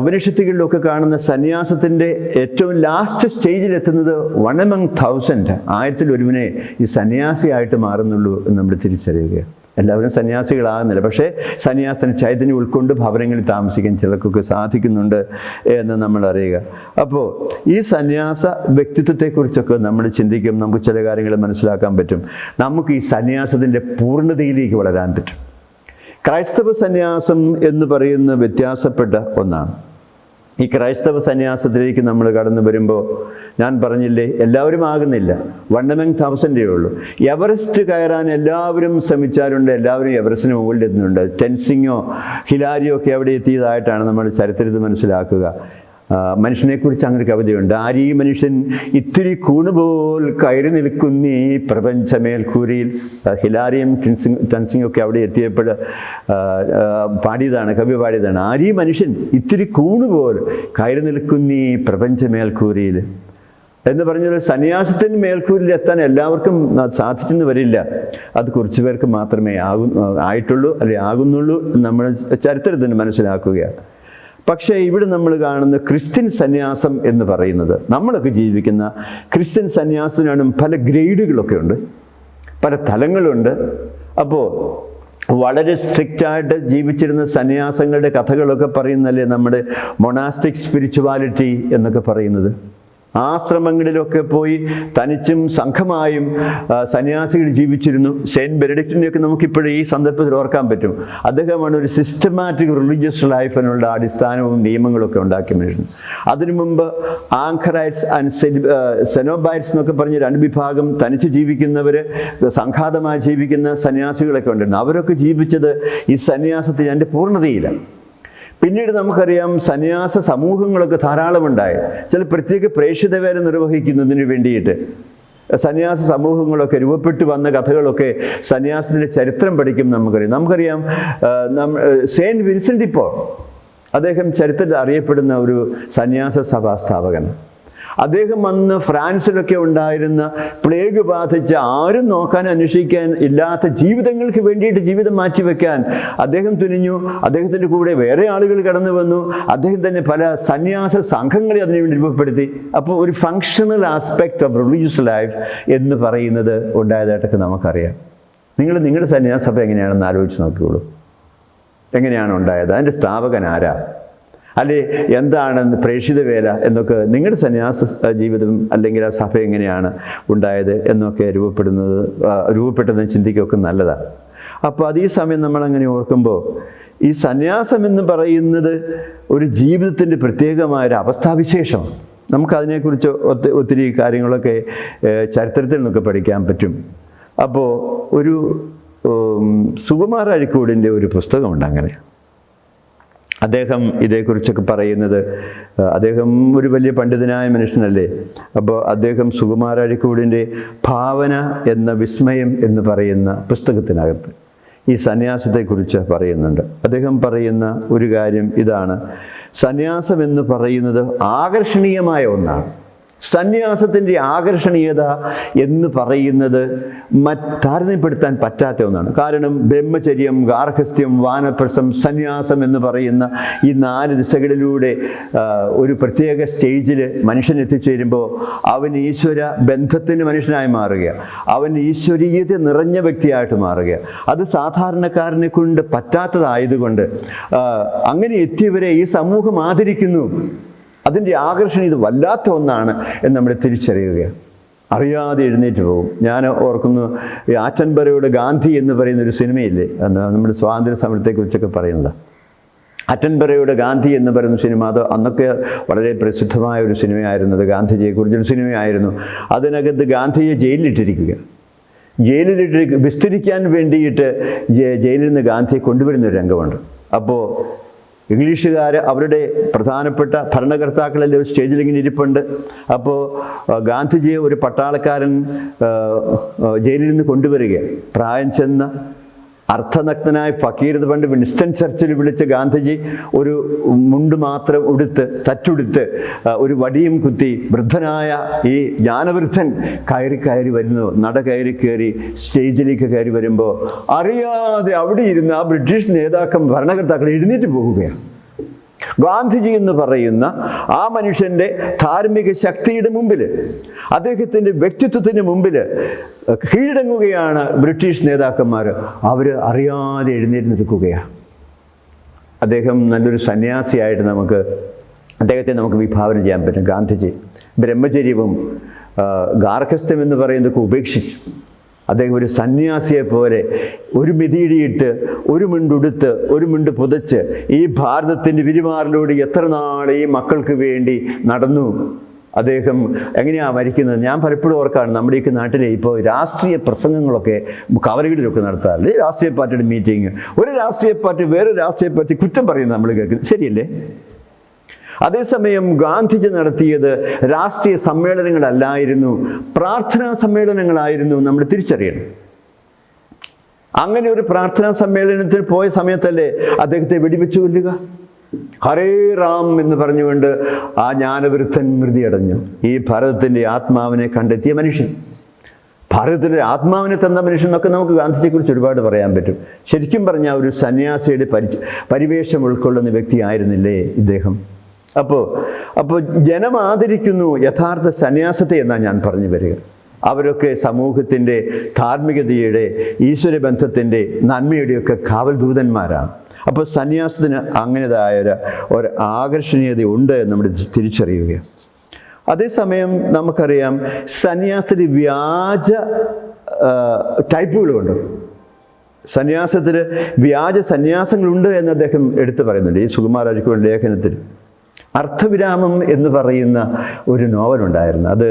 ഉപനിഷത്തുകളിലോ ഒക്കെ കാണുന്ന സന്യാസത്തിൻ്റെ ഏറ്റവും ലാസ്റ്റ് സ്റ്റേജിലെത്തുന്നത് 1 among 1000, 1000-ൽ ഒരുവനെ ഈ സന്യാസിയായിട്ട് മാറുന്നുള്ളൂ എന്ന് നമ്മൾ തിരിച്ചറിയുക. എല്ലാവരും സന്യാസികളാകുന്നില്ല. പക്ഷേ സന്യാസത്തിന് ചൈതന്യം ഉൾക്കൊണ്ട് ഭവനങ്ങളിൽ താമസിക്കാൻ ചിലർക്കൊക്കെ സാധിക്കുന്നുണ്ട് എന്ന് നമ്മൾ അറിയുക. അപ്പോൾ ഈ സന്യാസ വ്യക്തിത്വത്തെക്കുറിച്ചൊക്കെ നമ്മൾ ചിന്തിക്കും. നമുക്ക് ചില കാര്യങ്ങൾ മനസ്സിലാക്കാൻ പറ്റും. നമുക്ക് ഈ സന്യാസത്തിൻ്റെ പൂർണ്ണതയിലേക്ക് വളരാൻ പറ്റും. ക്രൈസ്തവ സന്യാസം എന്ന് പറയുന്ന വ്യത്യാസപ്പെട്ട ഒന്നാണ്. ഈ ക്രൈസ്തവ സന്യാസത്തിലേക്ക് നമ്മൾ കടന്നു വരുമ്പോൾ ഞാൻ പറഞ്ഞില്ലേ, എല്ലാവരും ആകുന്നില്ല. 1 among 1000 ഉള്ളൂ. എവറസ്റ്റ് കയറാൻ എല്ലാവരും ശ്രമിച്ചാലുണ്ട്. എല്ലാവരും എവറസ്റ്റിന് മുകളിൽ എത്തുന്നുണ്ട്. ടെൻസിങ്ങോ ഹിലാരിയോ ഒക്കെ അവിടെ എത്തിയതായിട്ടാണ് നമ്മൾ ചരിത്രത്തിൽ മനസ്സിലാക്കുക. മനുഷ്യനെക്കുറിച്ച് അങ്ങനെ കവിതയുണ്ട്. ആരീ മനുഷ്യൻ ഇത്തിരി കൂണുപോൽ കയറി നിൽക്കുന്ന ഈ പ്രപഞ്ചമേൽക്കൂരയിൽ. ഹിലാരിയും ടെൻസിങ്ങും ഒക്കെ അവിടെ എത്തിയപ്പോൾ പാടിയതാണ്, കവി പാടിയതാണ്. ആരീ മനുഷ്യൻ ഇത്തിരി കൂണുപോൽ കയറി നിൽക്കുന്ന ഈ പ്രപഞ്ചമേൽക്കൂരയിൽ എന്ന് പറഞ്ഞാൽ സന്യാസത്തിന് മേൽക്കൂരിൽ എത്താൻ എല്ലാവർക്കും സാധിച്ചെന്ന് വരില്ല. അത് കുറച്ച് പേർക്ക് മാത്രമേ ആയിട്ടുള്ളൂ അല്ലെങ്കിൽ ആകുന്നുള്ളൂ നമ്മൾ ചരിത്രത്തിന് മനസ്സിലാക്കുകയാണ്. പക്ഷേ ഇവിടെ നമ്മൾ കാണുന്ന ക്രിസ്ത്യൻ സന്യാസം എന്ന് പറയുന്നത്, നമ്മളൊക്കെ ജീവിക്കുന്ന ക്രിസ്ത്യൻ സന്യാസത്തിനാണ് പല ഗ്രേഡുകളൊക്കെ ഉണ്ട്, പല തലങ്ങളുണ്ട്. അപ്പോൾ വളരെ സ്ട്രിക്റ്റായിട്ട് ജീവിച്ചിരുന്ന സന്യാസങ്ങളുടെ കഥകളൊക്കെ പറയുന്നതല്ലേ നമ്മുടെ മൊണാസ്റ്റിക് സ്പിരിച്വാലിറ്റി എന്നൊക്കെ പറയുന്നത്. ആശ്രമങ്ങളിലൊക്കെ പോയി തനിച്ചും സംഘമായും സന്യാസികൾ ജീവിച്ചിരുന്നു. സെയിൻറ്റ് ബെനഡിക്റ്റിനെയൊക്കെ നമുക്കിപ്പോഴും ഈ സന്ദർഭത്തിൽ ഓർക്കാൻ പറ്റും. അദ്ദേഹമാണ് ഒരു സിസ്റ്റമാറ്റിക് റിലീജിയസ് ലൈഫിനുള്ള അടിസ്ഥാനവും നിയമങ്ങളൊക്കെ ഉണ്ടാക്കി മനുഷ്യൻ. അതിനു മുമ്പ് ആങ്കറൈറ്റ്സ് ആൻഡ് സെനോബൈറ്റ്സ് എന്നൊക്കെ പറഞ്ഞ് 2 വിഭാഗം തനിച്ച് ജീവിക്കുന്നവർ, സംഘാതമായി ജീവിക്കുന്ന സന്യാസികളൊക്കെ ഉണ്ടായിരുന്നു. അവരൊക്കെ ജീവിച്ചത് ഈ സന്യാസത്തിൽ അതിൻ്റെ പൂർണ്ണതയിലാണ്. പിന്നീട് നമുക്കറിയാം സന്യാസ സമൂഹങ്ങളൊക്കെ ധാരാളമുണ്ടായി. ചില പ്രത്യേക പ്രേക്ഷിത വേല നിർവഹിക്കുന്നതിന് വേണ്ടിയിട്ട് സന്യാസ സമൂഹങ്ങളൊക്കെ രൂപപ്പെട്ടു വന്ന കഥകളൊക്കെ സന്യാസത്തിൻ്റെ ചരിത്രം പഠിക്കും. നമുക്കറിയാം സെയിൻറ്റ് വിൻസെൻ്റ് ഇപ്പോൾ അദ്ദേഹം ചരിത്രത്തിൽ അറിയപ്പെടുന്ന ഒരു സന്യാസ സഭാ സ്ഥാപകൻ. അദ്ദേഹം അന്ന് ഫ്രാൻസിലൊക്കെ ഉണ്ടായിരുന്ന പ്ലേഗ് ബാധിച്ച ആരും നോക്കാൻ അന്വേഷിക്കാൻ ഇല്ലാത്ത ജീവിതങ്ങൾക്ക് വേണ്ടിയിട്ട് ജീവിതം മാറ്റിവെക്കാൻ അദ്ദേഹം തുനിഞ്ഞു. അദ്ദേഹത്തിൻ്റെ കൂടെ വേറെ ആളുകൾ കടന്നു വന്നു. അദ്ദേഹം തന്നെ പല സന്യാസ സംഘങ്ങളെ അതിനുവേണ്ടി രൂപപ്പെടുത്തി. അപ്പോൾ ഒരു functional aspect of religious life എന്ന് പറയുന്നത് ഉണ്ടായതായിട്ടൊക്കെ നമുക്കറിയാം. നിങ്ങളുടെ സന്യാസഭ എങ്ങനെയാണെന്ന് ആലോചിച്ച് നോക്കിയോളൂ. എങ്ങനെയാണ് ഉണ്ടായത്? അതിൻ്റെ സ്ഥാപകൻ ആരാ? അല്ലെ എന്താണ് പ്രേക്ഷിത വേല എന്നൊക്കെ, നിങ്ങളുടെ സന്യാസ ജീവിതം അല്ലെങ്കിൽ ആ സഭ എങ്ങനെയാണ് ഉണ്ടായത് എന്നൊക്കെ രൂപപ്പെട്ടതെന്ന് ചിന്തിക്കുകയൊക്കെ നല്ലതാണ്. അപ്പോൾ അതേ സമയം നമ്മളങ്ങനെ ഓർക്കുമ്പോൾ ഈ സന്യാസം എന്ന് പറയുന്നത് ഒരു ജീവിതത്തിൻ്റെ പ്രത്യേകമായൊരു അവസ്ഥാവിശേഷമാണ്. നമുക്കതിനെക്കുറിച്ച് ഒത്തിരി കാര്യങ്ങളൊക്കെ ചരിത്രത്തിൽ നിന്നൊക്കെ പഠിക്കാൻ പറ്റും. അപ്പോൾ ഒരു സുകുമാർ അഴീക്കോടിൻ്റെ ഒരു പുസ്തകമുണ്ട്. അങ്ങനെ അദ്ദേഹം ഇതേക്കുറിച്ചൊക്കെ പറയുന്നത്, അദ്ദേഹം ഒരു വലിയ പണ്ഡിതനായ മനുഷ്യനല്ലേ. അപ്പോൾ അദ്ദേഹം സുകുമാർ അഴീക്കോടിൻ്റെ ഭാവന എന്ന വിസ്മയം എന്ന് പറയുന്ന പുസ്തകത്തിനകത്ത് ഈ സന്യാസത്തെക്കുറിച്ച് പറയുന്നുണ്ട്. അദ്ദേഹം പറയുന്ന ഒരു കാര്യം ഇതാണ്: സന്യാസം എന്ന് പറയുന്നത് ആകർഷണീയമായ ഒന്നാണ്. സന്യാസത്തിൻ്റെ ആകർഷണീയത എന്ന് പറയുന്നത് താരതമ്യപ്പെടുത്താൻ പറ്റാത്ത ഒന്നാണ്. കാരണം ബ്രഹ്മചര്യം, ഗാർഹസ്ഥ്യം, വാനപ്രസ്ഥം, സന്യാസം എന്ന് പറയുന്ന ഈ 4 ദിശകളിലൂടെ ഒരു പ്രത്യേക സ്റ്റേജിൽ മനുഷ്യൻ എത്തിച്ചേരുമ്പോൾ അവൻ ഈശ്വര ബന്ധത്തിന് മനുഷ്യനായി മാറുക, അവൻ ഈശ്വരീയത നിറഞ്ഞ വ്യക്തിയായിട്ട് മാറുക. അത് സാധാരണക്കാരനെ കൊണ്ട് പറ്റാത്തതായതുകൊണ്ട് അങ്ങനെ എത്തിയവരെ ഈ സമൂഹം ആദരിക്കുന്നു. അതിൻ്റെ ആകർഷണം ഇത് വല്ലാത്ത ഒന്നാണ് എന്ന് നമ്മൾ തിരിച്ചറിയുകയാണ്. അറിയാതെ എഴുന്നേറ്റ് പോകും. ഞാൻ ഓർക്കുന്നു, ഈ ആറ്റൻബറോയുടെ ഗാന്ധി എന്ന് പറയുന്ന ഒരു സിനിമയില്ലേ, നമ്മുടെ സ്വാതന്ത്ര്യ സമരത്തെക്കുറിച്ചൊക്കെ പറയുന്നതാണ്. ആറ്റൻബറോയുടെ ഗാന്ധി എന്ന് പറയുന്ന സിനിമ, അത് അന്നൊക്കെ വളരെ പ്രസിദ്ധമായ ഒരു സിനിമയായിരുന്നു. ഗാന്ധിജിയെക്കുറിച്ചൊരു സിനിമയായിരുന്നു. അതിനകത്ത് ഗാന്ധിജിയെ ജയിലിലിട്ടിരിക്കുക. വിസ്തരിക്കാൻ വേണ്ടിയിട്ട് ജയിലിൽ നിന്ന് ഗാന്ധിയെ കൊണ്ടുവരുന്നൊരു രംഗമുണ്ട്. അപ്പോൾ ഇംഗ്ലീഷുകാർ അവരുടെ പ്രധാനപ്പെട്ട ഭരണകർത്താക്കളെല്ലാം ഒരു സ്റ്റേജിൽ ഇങ്ങനെ ഇരിപ്പുണ്ട്. അപ്പോൾ ഗാന്ധിജിയെ ഒരു പട്ടാളക്കാരൻ ജയിലിൽ നിന്ന് കൊണ്ടുവരികയാണ്. പ്രായം ചെന്ന അർത്ഥനഗ്നനായ ഫക്കീർ, പണ്ട് വിൻസ്റ്റൺ ചർച്ചിൽ വിളിച്ച ഗാന്ധിജി ഒരു മുണ്ട് മാത്രം തറ്റുടുത്ത് ഒരു വടിയും കുത്തി വൃദ്ധനായ ഈ ജ്ഞാനവൃദ്ധൻ കയറി വരുന്നു. നട കയറി സ്റ്റേജിലേക്ക് കയറി വരുമ്പോൾ അറിയാതെ അവിടെ ഇരുന്ന് ആ ബ്രിട്ടീഷ് ഭരണകർത്താക്കൾ എഴുന്നേറ്റ് പോകുകയാണ്. ഗാന്ധിജി എന്ന് പറയുന്ന ആ മനുഷ്യൻ്റെ ധാർമ്മിക ശക്തിയുടെ മുമ്പിൽ, അദ്ദേഹത്തിൻ്റെ വ്യക്തിത്വത്തിന് മുമ്പിൽ കീഴടങ്ങുകയാണ് ബ്രിട്ടീഷ് നേതാക്കന്മാർ. അവർ അറിയാതെ എഴുന്നേറ്റ് നിൽക്കുകയാണ്. അദ്ദേഹം നല്ലൊരു സന്യാസിയായിട്ട് അദ്ദേഹത്തെ നമുക്ക് വിഭാവന ചെയ്യാൻ പറ്റും. ഗാന്ധിജി ബ്രഹ്മചര്യവും ഗാർഹസ്ഥ്യം എന്ന് പറയുന്നതൊക്കെ ഉപേക്ഷിച്ചു. അദ്ദേഹം ഒരു സന്യാസിയെ പോലെ ഒരു മിതിയിടിയിട്ട്, ഒരു മുണ്ടുടുത്ത്, ഒരു മുണ്ട് പുതച്ച് ഈ ഭാരതത്തിൻ്റെ വിരിമാറിലൂടെ എത്ര നാൾ ഈ മക്കൾക്ക് വേണ്ടി നടന്നു. അദ്ദേഹം എങ്ങനെയാണ് മരിക്കുന്നത്? ഞാൻ പലപ്പോഴും ഓർക്കാണ്, നമ്മുടെ ഈ നാട്ടിലെ ഇപ്പോൾ രാഷ്ട്രീയ പ്രസംഗങ്ങളൊക്കെ കവലകളിലൊക്കെ നടത്താറില്ല. രാഷ്ട്രീയ പാർട്ടിയുടെ മീറ്റിംഗ്, ഒരു രാഷ്ട്രീയ പാർട്ടി വേറൊരു രാഷ്ട്രീയ പാർട്ടി കുറ്റം പറയുന്നത് നമ്മൾ കേൾക്കുന്നത് ശരിയല്ലേ? അതേസമയം ഗാന്ധിജി നടത്തിയത് രാഷ്ട്രീയ സമ്മേളനങ്ങളല്ലായിരുന്നു, പ്രാർത്ഥനാ സമ്മേളനങ്ങളായിരുന്നു. നമ്മൾ തിരിച്ചറിയണം. അങ്ങനെ ഒരു പ്രാർത്ഥനാ സമ്മേളനത്തിൽ പോയ സമയത്തല്ലേ അദ്ദേഹത്തെ വെടിവെച്ചു കൊല്ലുക. ഹരേ റാം എന്ന് പറഞ്ഞുകൊണ്ട് ആ ജ്ഞാനവൃദ്ധൻ മൃതിയടഞ്ഞു. ഈ ഭാരതത്തിൻ്റെ ആത്മാവിനെ കണ്ടെത്തിയ മനുഷ്യൻ, ഭാരതത്തിൻ്റെ ആത്മാവിനെ തന്ന മനുഷ്യൻ എന്നൊക്കെ നമുക്ക് ഗാന്ധിജിയെക്കുറിച്ച് ഒരുപാട് പറയാൻ പറ്റും. ശരിക്കും പറഞ്ഞാൽ ഒരു സന്യാസിയുടെ പരിവേഷം ഉൾക്കൊള്ളുന്ന വ്യക്തിയായിരുന്നില്ലേ ഇദ്ദേഹം? അപ്പോൾ ജനം ആദരിക്കുന്നു യഥാർത്ഥ സന്യാസത്തെ എന്നാണ് ഞാൻ പറഞ്ഞു വരിക. അവരൊക്കെ സമൂഹത്തിൻ്റെ ധാർമ്മികതയുടെ, ഈശ്വരബന്ധത്തിൻ്റെ, നന്മയുടെയൊക്കെ കാവൽ ദൂതന്മാരാണ്. അപ്പോൾ സന്യാസത്തിന് അങ്ങനെതായ ഒരു ആകർഷണീയത ഉണ്ട് നമ്മൾ തിരിച്ചറിയുകയാണ്. അതേസമയം നമുക്കറിയാം സന്യാസത്തിൽ വ്യാജ ടൈപ്പുകളുണ്ട്. സന്യാസത്തിൽ വ്യാജ സന്യാസങ്ങളുണ്ട് എന്ന് അദ്ദേഹം എടുത്തു പറയുന്നുണ്ട് ഈ സുകുമാർ അഴീക്കോടിൻ്റെ ലേഖനത്തിൽ. അർത്ഥവിരാമം എന്ന് പറയുന്ന ഒരു നോവലുണ്ടായിരുന്നു. അത്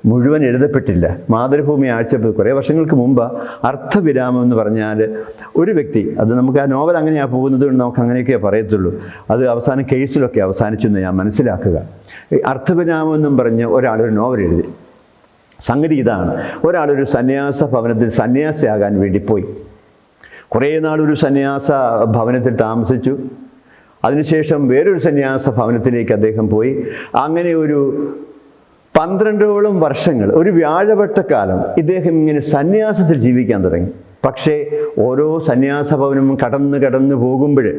മുഴുവൻ എഴുതപ്പെട്ടില്ല. മാതൃഭൂമി ആഴ്ച കുറേ വർഷങ്ങൾക്ക് മുമ്പ് അർത്ഥവിരാമം എന്ന് പറഞ്ഞാൽ ഒരു വ്യക്തി, അത് നമുക്ക് ആ നോവൽ അങ്ങനെയാണ് പോകുന്നത് കൊണ്ട് നമുക്ക് അങ്ങനെയൊക്കെ പറയത്തുള്ളൂ. അത് അവസാനം കേസിലൊക്കെ അവസാനിച്ചു എന്ന് ഞാൻ മനസ്സിലാക്കുക. അർത്ഥവിരാമം എന്നും പറഞ്ഞ് ഒരാളൊരു നോവൽ എഴുതി. സംഗതി ഇതാണ്: ഒരാളൊരു സന്യാസ ഭവനത്തിൽ സന്യാസിയാകാൻ വേണ്ടി പോയി. കുറേ നാളൊരു സന്യാസ ഭവനത്തിൽ താമസിച്ചു. അതിനുശേഷം വേറൊരു സന്യാസ ഭവനത്തിലേക്ക് അദ്ദേഹം പോയി. അങ്ങനെ ഒരു 12ഓളം വർഷങ്ങൾ, ഒരു വ്യാഴവട്ടക്കാലം ഇദ്ദേഹം ഇങ്ങനെ സന്യാസത്തിൽ ജീവിക്കാൻ തുടങ്ങി. പക്ഷേ ഓരോ സന്യാസ ഭവനവും കടന്ന് പോകുമ്പോൾ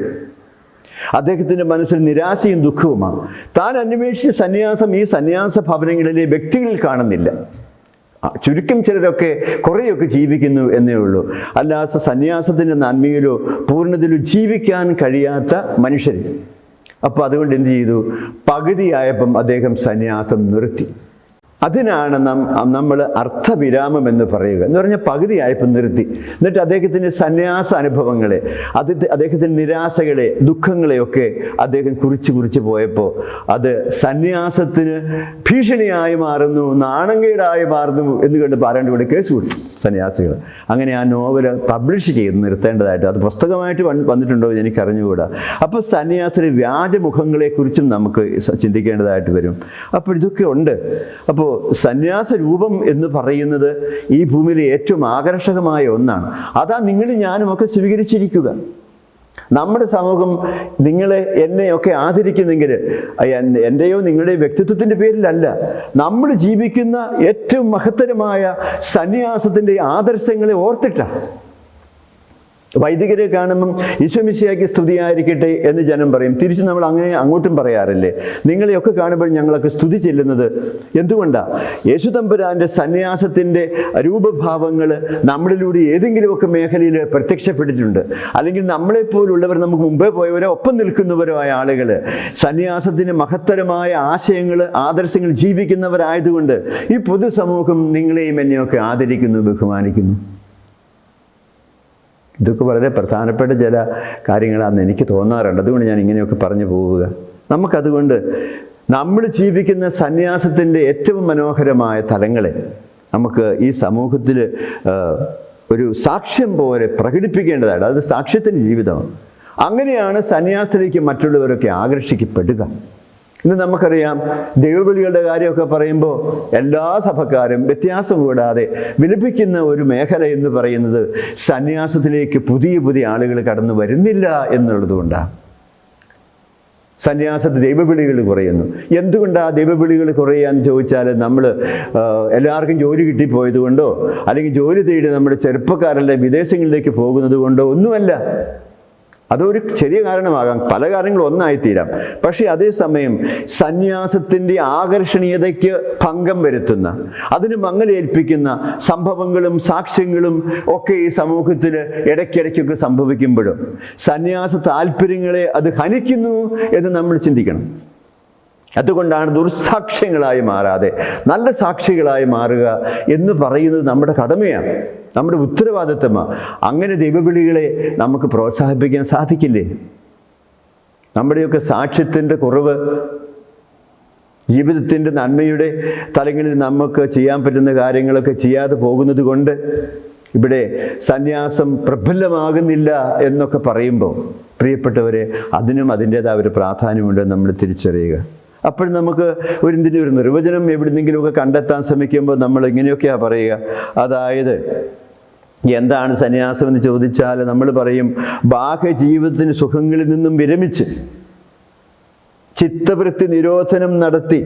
അദ്ദേഹത്തിൻ്റെ മനസ്സിൽ നിരാശയും ദുഃഖവുമാണ്. താൻ അന്വേഷിച്ച സന്യാസം ഈ സന്യാസ ഭവനങ്ങളിലെ വ്യക്തികളിൽ കാണുന്നില്ല. ചുരുക്കം ചിലരൊക്കെ കുറേയൊക്കെ ജീവിക്കുന്നു എന്നേ ഉള്ളൂ. അല്ലാതെ സന്യാസത്തിൻ്റെ നന്മയിലോ പൂർണ്ണതയിലോ ജീവിക്കാൻ കഴിയാത്ത മനുഷ്യർ. അപ്പോൾ അതുകൊണ്ട് എന്ത് ചെയ്തു? പകുതിയായപ്പം അദ്ദേഹം സന്യാസം നിർത്തി. അതിനാണ് നമ്മൾ അർത്ഥവിരാമം എന്ന് പറയുക. എന്ന് പറഞ്ഞാൽ പകുതിയായപ്പോൾ നിർത്തി. എന്നിട്ട് അദ്ദേഹത്തിൻ്റെ സന്യാസ അനുഭവങ്ങളെ, അദ്ദേഹത്തിൻ്റെ നിരാശകളെ, ദുഃഖങ്ങളെയൊക്കെ അദ്ദേഹം കുറിച്ച് പോയപ്പോൾ അത് സന്യാസത്തിന് ഭീഷണിയായി മാറുന്നു, നാണംകേടായി മാറുന്നു എന്ന് കണ്ട് പാരാണ്ട് കൂടെ കേസ് കൊടുത്തു സന്യാസികൾ. അങ്ങനെ ആ നോവൽ പബ്ലിഷ് ചെയ്ത് നിർത്തേണ്ടതായിട്ട്, അത് പുസ്തകമായിട്ട് വന്നിട്ടുണ്ടോ എന്ന് എനിക്ക് അറിഞ്ഞുകൂടാ. അപ്പോൾ സന്യാസിലെ വ്യാജമുഖങ്ങളെക്കുറിച്ചും നമുക്ക് ചിന്തിക്കേണ്ടതായിട്ട് വരും. അപ്പോൾ ഇതൊക്കെ ഉണ്ട്. അപ്പോൾ സന്യാസ രൂപം എന്ന് പറയുന്നത് ഈ ഭൂമിയിലെ ഏറ്റവും ആകർഷകമായ ഒന്നാണ്. അതാ നിങ്ങളും ഞാനും ഒക്കെ സ്വീകരിച്ചിരിക്കുക. നമ്മുടെ സമൂഹം നിങ്ങളെ എന്നെയൊക്കെ ആദരിക്കുന്നെങ്കിൽ എൻ്റെയോ നിങ്ങളുടെയോ വ്യക്തിത്വത്തിൻ്റെ പേരിലല്ല, നമ്മൾ ജീവിക്കുന്ന ഏറ്റവും മഹത്തരമായ സന്യാസത്തിൻ്റെ ആദർശങ്ങളെ ഓർത്തിട്ടാണ്. വൈദികരെ കാണുമ്പം ഈശോമിശിഹായ്ക്ക് സ്തുതിയായിരിക്കട്ടെ എന്ന് ജനം പറയും. തിരിച്ച് നമ്മൾ അങ്ങനെ അങ്ങോട്ടും പറയാറില്ലേ? നിങ്ങളെയൊക്കെ കാണുമ്പോൾ ഞങ്ങളൊക്കെ സ്തുതി ചെല്ലുന്നത് എന്തുകൊണ്ടാണ്? യേശു തമ്പുരാൻ്റെ സന്യാസത്തിൻ്റെ രൂപഭാവങ്ങൾ നമ്മളിലൂടെ ഏതെങ്കിലുമൊക്കെ മേഖലയിൽ പ്രത്യക്ഷപ്പെട്ടിട്ടുണ്ട്. അല്ലെങ്കിൽ നമ്മളെപ്പോലുള്ളവർ, നമുക്ക് മുമ്പേ പോയവരോ ഒപ്പം നിൽക്കുന്നവരോ ആയ ആളുകൾ സന്യാസത്തിന് മഹത്തരമായ ആശയങ്ങൾ, ആദർശങ്ങൾ ജീവിക്കുന്നവരായതുകൊണ്ട് ഈ പൊതുസമൂഹം നിങ്ങളെയും എന്നെയൊക്കെ ആദരിക്കുന്നു, ബഹുമാനിക്കുന്നു. ഇതൊക്കെ വളരെ പ്രധാനപ്പെട്ട ചില കാര്യങ്ങളാണെന്ന് എനിക്ക് തോന്നാറുണ്ട്. അതുകൊണ്ട് ഞാൻ ഇങ്ങനെയൊക്കെ പറഞ്ഞു പോവുക. നമുക്കതുകൊണ്ട് നമ്മൾ ജീവിക്കുന്ന സന്യാസത്തിൻ്റെ ഏറ്റവും മനോഹരമായ തലങ്ങളെ നമുക്ക് ഈ സമൂഹത്തിൽ ഒരു സാക്ഷ്യം പോലെ പ്രകടിപ്പിക്കേണ്ടതായിട്ട്, അത് സാക്ഷ്യത്തിൻ്റെ ജീവിതമാണ്. അങ്ങനെയാണ് സന്യാസത്തിലേക്ക് മറ്റുള്ളവരൊക്കെ ആകർഷിക്കപ്പെടുക. ഇന്ന് നമുക്കറിയാം, ദൈവവിളികളുടെ കാര്യമൊക്കെ പറയുമ്പോൾ എല്ലാ സഭക്കാരും വ്യത്യാസം കൂടാതെ വിലപിക്കുന്ന ഒരു മേഖല എന്ന് പറയുന്നത് സന്യാസത്തിലേക്ക് പുതിയ പുതിയ ആളുകൾ കടന്നു വരുന്നില്ല എന്നുള്ളതുകൊണ്ടാണ്. സന്യാസത്തിൽ ദൈവവിളികൾ കുറയുന്നു. എന്തുകൊണ്ടാണ് ദൈവവിളികൾ കുറയാന്ന് ചോദിച്ചാൽ, നമ്മൾ എല്ലാവർക്കും ജോലി കിട്ടിപ്പോയത് കൊണ്ടോ അല്ലെങ്കിൽ ജോലി തേടി നമ്മുടെ ചെറുപ്പക്കാരെല്ലാം വിദേശങ്ങളിലേക്ക് പോകുന്നത് കൊണ്ടോ ഒന്നുമല്ല. അതൊരു ചെറിയ കാരണമാകാം, പല കാരണങ്ങളും ഒന്നായിത്തീരാം. പക്ഷേ അതേസമയം സന്യാസത്തിൻ്റെ ആകർഷണീയതയ്ക്ക് ഭംഗം വരുത്തുന്ന, അതിന് മങ്ങലേൽപ്പിക്കുന്ന സംഭവങ്ങളും സാക്ഷ്യങ്ങളും ഒക്കെ ഈ സമൂഹത്തിൽ ഇടയ്ക്കിടയ്ക്കൊക്കെ സംഭവിക്കുമ്പോഴും സന്യാസ താല്പര്യങ്ങളെ അത് ഹനിക്കുന്നു എന്ന് നമ്മൾ ചിന്തിക്കണം. അതുകൊണ്ടാണ് ദുർസാക്ഷ്യങ്ങളായി മാറാതെ നല്ല സാക്ഷികളായി മാറുക എന്ന് പറയുന്നത് നമ്മുടെ കടമയാണ്, നമ്മുടെ ഉത്തരവാദിത്തമാണ്. അങ്ങനെ ദൈവവിളികളെ നമുക്ക് പ്രോത്സാഹിപ്പിക്കാൻ സാധിക്കില്ലേ? നമ്മുടെയൊക്കെ സാക്ഷ്യത്തിൻ്റെ കുറവ്, ജീവിതത്തിൻ്റെ നന്മയുടെ തലങ്ങളിൽ നമുക്ക് ചെയ്യാൻ പറ്റുന്ന കാര്യങ്ങളൊക്കെ ചെയ്യാതെ പോകുന്നത് കൊണ്ട് ഇവിടെ സന്യാസം പ്രബലമാകുന്നില്ല എന്നൊക്കെ പറയുമ്പോൾ, പ്രിയപ്പെട്ടവരെ, അതിനും അതിൻ്റേതായ ഒരു പ്രാധാന്യമുണ്ട് നമ്മൾ തിരിച്ചറിയുക. അപ്പോൾ നമുക്ക് ഒരു നിർവചനം എവിടെന്നെങ്കിലുമൊക്കെ കണ്ടെത്താൻ ശ്രമിക്കുമ്പോൾ നമ്മൾ ഇങ്ങനെയൊക്കെയാണ് പറയുക. അതായത് എന്താണ് സന്യാസം എന്ന് ചോദിച്ചാൽ നമ്മൾ പറയും, ബാഹ്യ ജീവിതത്തിന് സുഖങ്ങളിൽ നിന്നും വിരമിച്ച് ചിത്തവൃത്തി നിരോധനം നടത്തി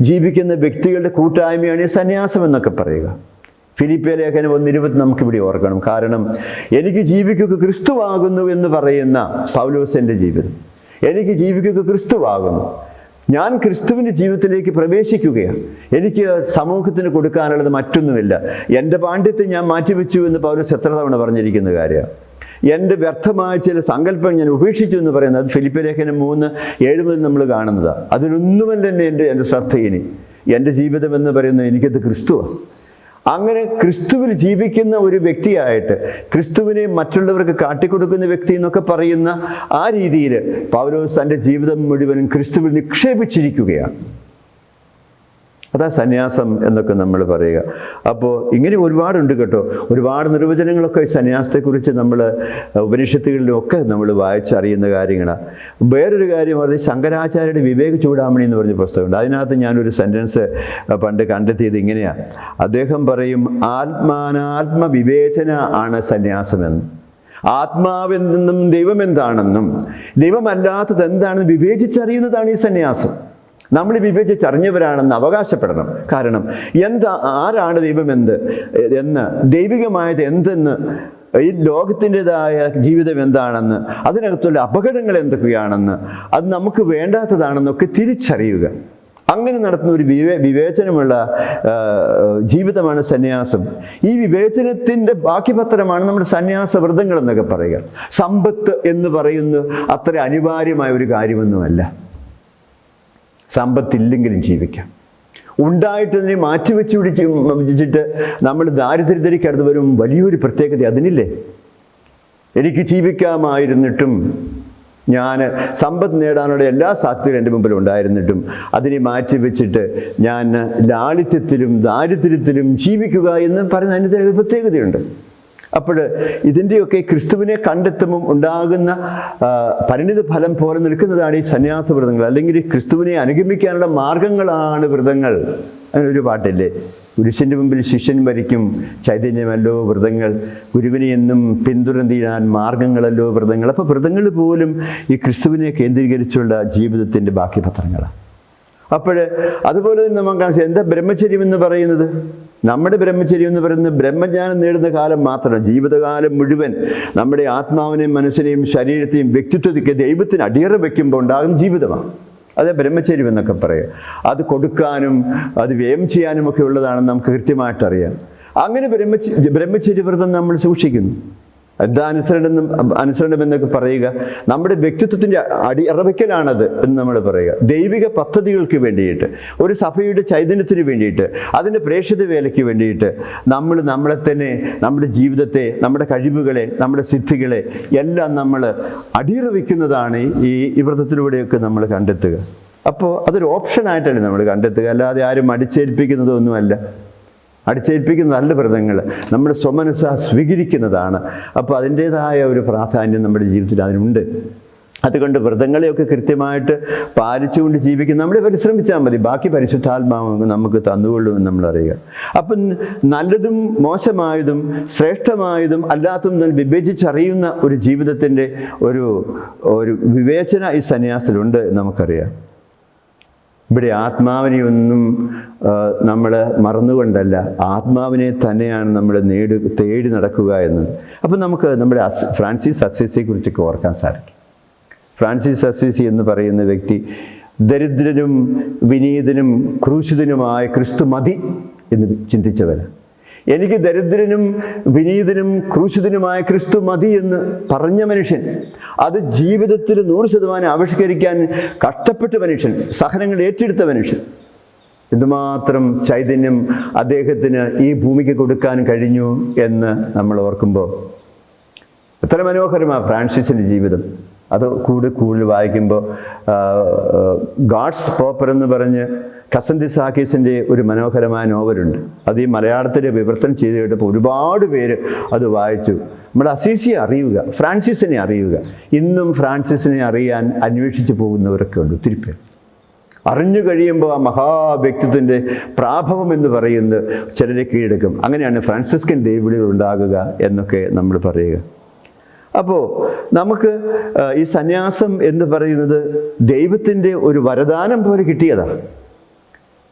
ജീവിക്കുന്ന വ്യക്തികളുടെ കൂട്ടായ്മയാണ് ഈ സന്യാസം എന്നൊക്കെ പറയുക. ഫിലിപ്പിയ ലേഖനം 1:20 നമുക്കിവിടെ ഓർക്കണം. കാരണം എനിക്ക് ജീവിക്കുക ക്രിസ്തുവാകുന്നു എന്ന് പറയുന്ന പൗലോസിൻ്റെ ജീവിതം, എനിക്ക് ജീവിക്കുക ക്രിസ്തുവാകുന്നു, ഞാൻ ക്രിസ്തുവിൻ്റെ ജീവിതത്തിലേക്ക് പ്രവേശിക്കുകയാണ്, എനിക്ക് സമൂഹത്തിന് കൊടുക്കാനുള്ളത് മറ്റൊന്നുമില്ല, എൻ്റെ പാണ്ഡിത്യം ഞാൻ മാറ്റിവെച്ചു എന്ന് പൗലോസ് എത്ര തവണ പറഞ്ഞിരിക്കുന്ന കാര്യമാണ്. എൻ്റെ വ്യർത്ഥമായ ചില സങ്കല്പം ഞാൻ ഉപേക്ഷിച്ചു എന്ന് പറയുന്നത് അത് ഫിലിപ്പിയ ലേഖനം 3:7 മുതൽ നമ്മൾ കാണുന്നതാണ്. അതിലൊന്നുമല്ല എൻ്റെ ശ്രദ്ധ. ഇനി എൻ്റെ ജീവിതം എന്ന് പറയുന്നത് എനിക്കത് ക്രിസ്തുവാണ്. അങ്ങനെ ക്രിസ്തുവിൽ ജീവിക്കുന്ന ഒരു വ്യക്തിയായിട്ട്, ക്രിസ്തുവിനെ മറ്റുള്ളവർക്ക് കാട്ടിക്കൊടുക്കുന്ന വ്യക്തി എന്നൊക്കെ പറയുന്ന ആ രീതിയിൽ പൗലോസ് തൻ്റെ ജീവിതം മുഴുവനും ക്രിസ്തുവിൽ നിക്ഷേപിച്ചിരിക്കുകയാണ്. അതാ സന്യാസം എന്നൊക്കെ നമ്മൾ പറയുക. അപ്പോൾ ഇങ്ങനെ ഒരുപാടുണ്ട് കേട്ടോ, ഒരുപാട് നിർവചനങ്ങളൊക്കെ സന്യാസത്തെക്കുറിച്ച് നമ്മൾ ഉപനിഷത്തുകളിലൊക്കെ നമ്മൾ വായിച്ചറിയുന്ന കാര്യങ്ങളാണ്. വേറൊരു കാര്യം പറഞ്ഞാൽ ശങ്കരാചാര്യരുടെ വിവേക ചൂടാമണി എന്ന് പറഞ്ഞ പുസ്തകമുണ്ട്. അതിനകത്ത് ഞാനൊരു സെൻറ്റൻസ് പണ്ട് കണ്ടെത്തിയത് ഇങ്ങനെയാണ്. അദ്ദേഹം പറയും, ആത്മാനാത്മവിവേചന ആണ് സന്യാസമെന്ന്. ആത്മാവെന്നും ദൈവം എന്താണെന്നും ദൈവമല്ലാത്തത് എന്താണെന്ന് വിവേചിച്ചറിയുന്നതാണ് ഈ സന്യാസം. നമ്മൾ വിവേചിച്ചറിഞ്ഞവരാണെന്ന് അവകാശപ്പെടണം. കാരണം ആരാണ് ദൈവമെന്ന് എന്ന്, ദൈവികമായത് എന്തെന്ന്, ഈ ലോകത്തിൻ്റെതായ ജീവിതം എന്താണെന്ന്, അതിനകത്തുള്ള അപകടങ്ങൾ എന്തൊക്കെയാണെന്ന്, അത് നമുക്ക് വേണ്ടാത്തതാണെന്നൊക്കെ തിരിച്ചറിയുക. അങ്ങനെ നടത്തുന്ന ഒരു വിവേചനമുള്ള ജീവിതമാണ് സന്യാസം. ഈ വിവേചനത്തിൻ്റെ ബാക്കിപത്രമാണ് നമ്മുടെ സന്യാസ വ്രതങ്ങൾ എന്നൊക്കെ പറയുക. സമ്പത്ത് എന്ന് പറയുന്നത് അത്ര അനിവാര്യമായ ഒരു കാര്യമൊന്നുമല്ല. സമ്പത്തില്ലെങ്കിലും ജീവിക്കാം. ഉണ്ടായിട്ടതിനെ മാറ്റിവെച്ചിട്ട് നമ്മൾ ദാരിദ്ര്യത്തിലേക്ക് കടന്നു വരും വലിയൊരു പ്രത്യേകത അതിനില്ലേ. എനിക്ക് ജീവിക്കാമായിരുന്നിട്ടും, ഞാൻ സമ്പത്ത് നേടാനുള്ള എല്ലാ സാധ്യതകളും എൻ്റെ മുമ്പിൽ ഉണ്ടായിരുന്നിട്ടും അതിനെ മാറ്റിവെച്ചിട്ട് ഞാൻ ലാളിത്യത്തിലും ദാരിദ്ര്യത്തിലും ജീവിക്കുക എന്ന് പറയുന്ന അതിൻ്റെ ഒരു പ്രത്യേകതയുണ്ട്. അപ്പോൾ ഇതിൻ്റെയൊക്കെ ക്രിസ്തുവിനെ കണ്ടെത്തുമ്പം ഉണ്ടാകുന്ന പരിണിത ഫലം പോലെ നിൽക്കുന്നതാണ് ഈ സന്യാസ വ്രതങ്ങൾ. അല്ലെങ്കിൽ ക്രിസ്തുവിനെ അനുഗമിക്കാനുള്ള മാർഗങ്ങളാണ് വ്രതങ്ങൾ അങ്ങനെ ഒരു പാട്ടില്ലേ, കുരിശിൻ്റെ മുമ്പിൽ ശിഷ്യൻ വരിക്കും ചൈതന്യമല്ലോ വ്രതങ്ങൾ, ഗുരുവിനെ എന്നും പിന്തുടർന്നിടാൻ മാർഗങ്ങളല്ലോ വ്രതങ്ങൾ. അപ്പോൾ വ്രതങ്ങൾ പോലും ഈ ക്രിസ്തുവിനെ കേന്ദ്രീകരിച്ചുള്ള ജീവിതത്തിൻ്റെ ബാക്കി പത്രങ്ങളാണ്. അപ്പോൾ അതുപോലെ തന്നെ നമുക്ക് എന്താ ബ്രഹ്മചര്യം എന്ന് പറയുന്നത്? നമ്മുടെ ബ്രഹ്മചര്യം എന്ന് പറയുന്നത് ബ്രഹ്മജ്ഞാനം നേടുന്ന കാലം മാത്രമല്ല, ജീവിതകാലം മുഴുവൻ നമ്മുടെ ആത്മാവിനെയും മനസ്സിനെയും ശരീരത്തെയും വ്യക്തിത്വത്തെ ദൈവത്തിന് അടിയറ വയ്ക്കുമ്പോൾ ഉണ്ടാകുന്ന ജീവിതമാണ്. അത് ബ്രഹ്മചര്യം എന്നൊക്കെ പറയും. അത് കൊടുക്കാനും അത് വ്യയം ചെയ്യാനും ഒക്കെ ഉള്ളതാണെന്ന് നമുക്ക് കൃത്യമായിട്ടറിയാം. അങ്ങനെ ബ്രഹ്മചര്യവ്രതം നമ്മൾ സൂക്ഷിക്കുന്നു. എന്താ അനുസരണം എന്നൊക്കെ പറയുക? നമ്മുടെ വ്യക്തിത്വത്തിൻ്റെ അടിയറവയ്ക്കലാണത് എന്ന് നമ്മൾ പറയുക. ദൈവിക പദ്ധതികൾക്ക് വേണ്ടിയിട്ട്, ഒരു സഭയുടെ ചൈതന്യത്തിന് വേണ്ടിയിട്ട്, അതിൻ്റെ പ്രേക്ഷിത വേലയ്ക്ക് വേണ്ടിയിട്ട് നമ്മളെ തന്നെ, നമ്മുടെ ജീവിതത്തെ, നമ്മുടെ കഴിവുകളെ, നമ്മുടെ സിദ്ധികളെ എല്ലാം നമ്മൾ അടിയറവയ്ക്കുന്നതാണ് ഈ വ്രതത്തിലൂടെയൊക്കെ നമ്മൾ കണ്ടെത്തുക. അപ്പോൾ അതൊരു ഓപ്ഷനായിട്ടല്ലേ നമ്മൾ കണ്ടെത്തുക, അല്ലാതെ ആരും അടിച്ചേൽപ്പിക്കുന്നതൊന്നുമല്ല. അടിച്ചേൽപ്പിക്കുന്ന നല്ല വ്രതങ്ങൾ നമ്മൾ സ്വമനസ്സ സ്വീകരിക്കുന്നതാണ്. അപ്പോൾ അതിൻ്റേതായ ഒരു പ്രാധാന്യം നമ്മുടെ ജീവിതത്തിൽ അതിനുണ്ട്. അതുകൊണ്ട് വ്രതങ്ങളെയൊക്കെ കൃത്യമായിട്ട് പാലിച്ചുകൊണ്ട് ജീവിക്കാൻ നമ്മൾ പരിശ്രമിച്ചാൽ മതി. ബാക്കി പരിശുദ്ധാത്മാവ് നമുക്ക് തന്നുകൊള്ളുമെന്ന് നമ്മൾ അറിയുക. അപ്പം നല്ലതും മോശമായതും ശ്രേഷ്ഠമായതും അല്ലാത്തതും വിവേചിച്ചറിയുന്ന ഒരു ജീവിതത്തിൻ്റെ ഒരു വിവേചന ഈ സന്യാസത്തിലുണ്ട് നമുക്കറിയാം. ഇവിടെ ആത്മാവിനെയൊന്നും നമ്മൾ മറന്നുകൊണ്ടല്ല, ആത്മാവിനെ തന്നെയാണ് നമ്മൾ തേടി നടക്കുക എന്നത്. അപ്പം നമുക്ക് നമ്മുടെ ഫ്രാൻസിസ് അസീസിയെക്കുറിച്ചൊക്കെ ഓർക്കാൻ സാധിക്കും. ഫ്രാൻസിസ് അസീസി എന്ന് പറയുന്ന വ്യക്തി ദരിദ്രനും വിനീതനും ക്രൂശിതനുമായ ക്രിസ്തു മതി എന്ന് ചിന്തിച്ചവനാണ്. എനിക്ക് ദരിദ്രനും വിനീതനും ക്രൂശിതനുമായ ക്രിസ്തു മതി എന്ന് പറഞ്ഞ മനുഷ്യൻ, അത് ജീവിതത്തിൽ 100% ആവിഷ്കരിക്കാൻ കഷ്ടപ്പെട്ട മനുഷ്യൻ, സഹനങ്ങൾ ഏറ്റെടുത്ത മനുഷ്യൻ. എന്തുമാത്രം ചൈതന്യം അദ്ദേഹത്തിന് ഈ ഭൂമിക്ക് കൊടുക്കാൻ കഴിഞ്ഞു എന്ന് നമ്മൾ ഓർക്കുമ്പോൾ എത്ര മനോഹരമാണ് ഫ്രാൻസിസിൻ്റെ ജീവിതം. അത് കൂടുതൽ വായിക്കുമ്പോൾ ഗാഡ്സ് പോപ്പർ എന്ന് പറഞ്ഞ് കസന്തി സാക്കീസിൻ്റെ ഒരു മനോഹരമായ നോവലുണ്ട്. അത് ഈ മലയാളത്തിൽ വിവർത്തനം ചെയ്ത് കേട്ടപ്പോൾ ഒരുപാട് പേര് അത് വായിച്ചു. നമ്മൾ അസീസിയെ അറിയുക, ഫ്രാൻസിസിനെ അറിയുക. ഇന്നും ഫ്രാൻസിസിനെ അറിയാൻ അന്വേഷിച്ച് പോകുന്നവരൊക്കെ ഉണ്ട് ഒത്തിരി പേർ. അറിഞ്ഞു കഴിയുമ്പോൾ ആ മഹാവ്യക്തിത്വത്തിൻ്റെ പ്രാഭവം എന്ന് പറയുന്നത് ചിലരെ കീഴടക്കും. അങ്ങനെയാണ് ഫ്രാൻസിസ്കൻ ദൈവവിളികൾ ഉണ്ടാകുക എന്നൊക്കെ നമ്മൾ പറയുക. അപ്പോൾ നമുക്ക് ഈ സന്യാസം എന്ന് പറയുന്നത് ദൈവത്തിൻ്റെ ഒരു വരദാനം പോലെ കിട്ടിയതാണ്.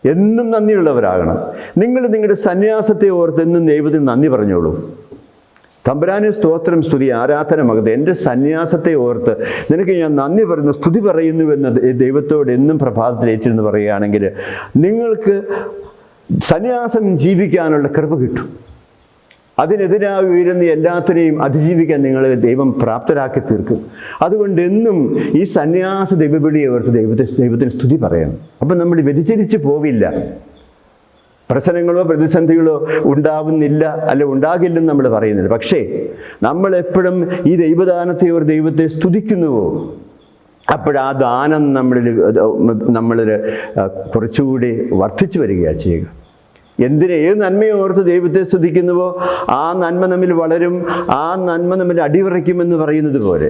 എന്നും നന്ദിയുള്ളവരാകണം. നിങ്ങൾ നിങ്ങളുടെ സന്യാസത്തെ ഓർത്ത് എന്നും ദൈവത്തിന് നന്ദി പറഞ്ഞോളൂ. തമ്പുരാനെ സ്തോത്രം, സ്തുതി, ആരാധന മകത്. എൻ്റെ സന്യാസത്തെ ഓർത്ത് നിനക്ക് ഞാൻ നന്ദി പറയുന്നു, സ്തുതി പറയുന്നുവെന്ന് ദൈവത്തോട് എന്നും പ്രഭാതത്തിൽ ഏറ്റിരുന്ന് പറയുകയാണെങ്കിൽ നിങ്ങൾക്ക് സന്യാസം ജീവിക്കാനുള്ള കൃപ കിട്ടും. അതിനെതിരായി ഉയരുന്ന എല്ലാത്തിനെയും അതിജീവിക്കാൻ നിങ്ങളെ ദൈവം പ്രാപ്തരാക്കി തീർക്കും. അതുകൊണ്ട് എന്നും ഈ സന്യാസ ദൈവവിളിയെ ഓർത്ത് ദൈവത്തിന് സ്തുതി പറയണം. അപ്പം നമ്മൾ വ്യതിചരിച്ച് പോവില്ല. പ്രശ്നങ്ങളോ പ്രതിസന്ധികളോ ഉണ്ടാവുന്നില്ല, അല്ല ഉണ്ടാകില്ലെന്ന് നമ്മൾ പറയുന്നില്ല. പക്ഷേ നമ്മളെപ്പോഴും ഈ ദൈവദാനത്തെ ഓർ ദൈവത്തെ സ്തുതിക്കുന്നുവോ, അപ്പോഴാ ദാനം നമ്മളിൽ കുറച്ചുകൂടി വർദ്ധിച്ചു വരികയാണ് ചെയ്യുക. ഏത് നന്മയെ ഓർത്ത് ദൈവത്തെ സ്തുതിക്കുന്നുവോ ആ നന്മ നമ്മിൽ വളരും, ആ നന്മ നമ്മിൽ അടിവറയ്ക്കുമെന്ന് പറയുന്നത് പോലെ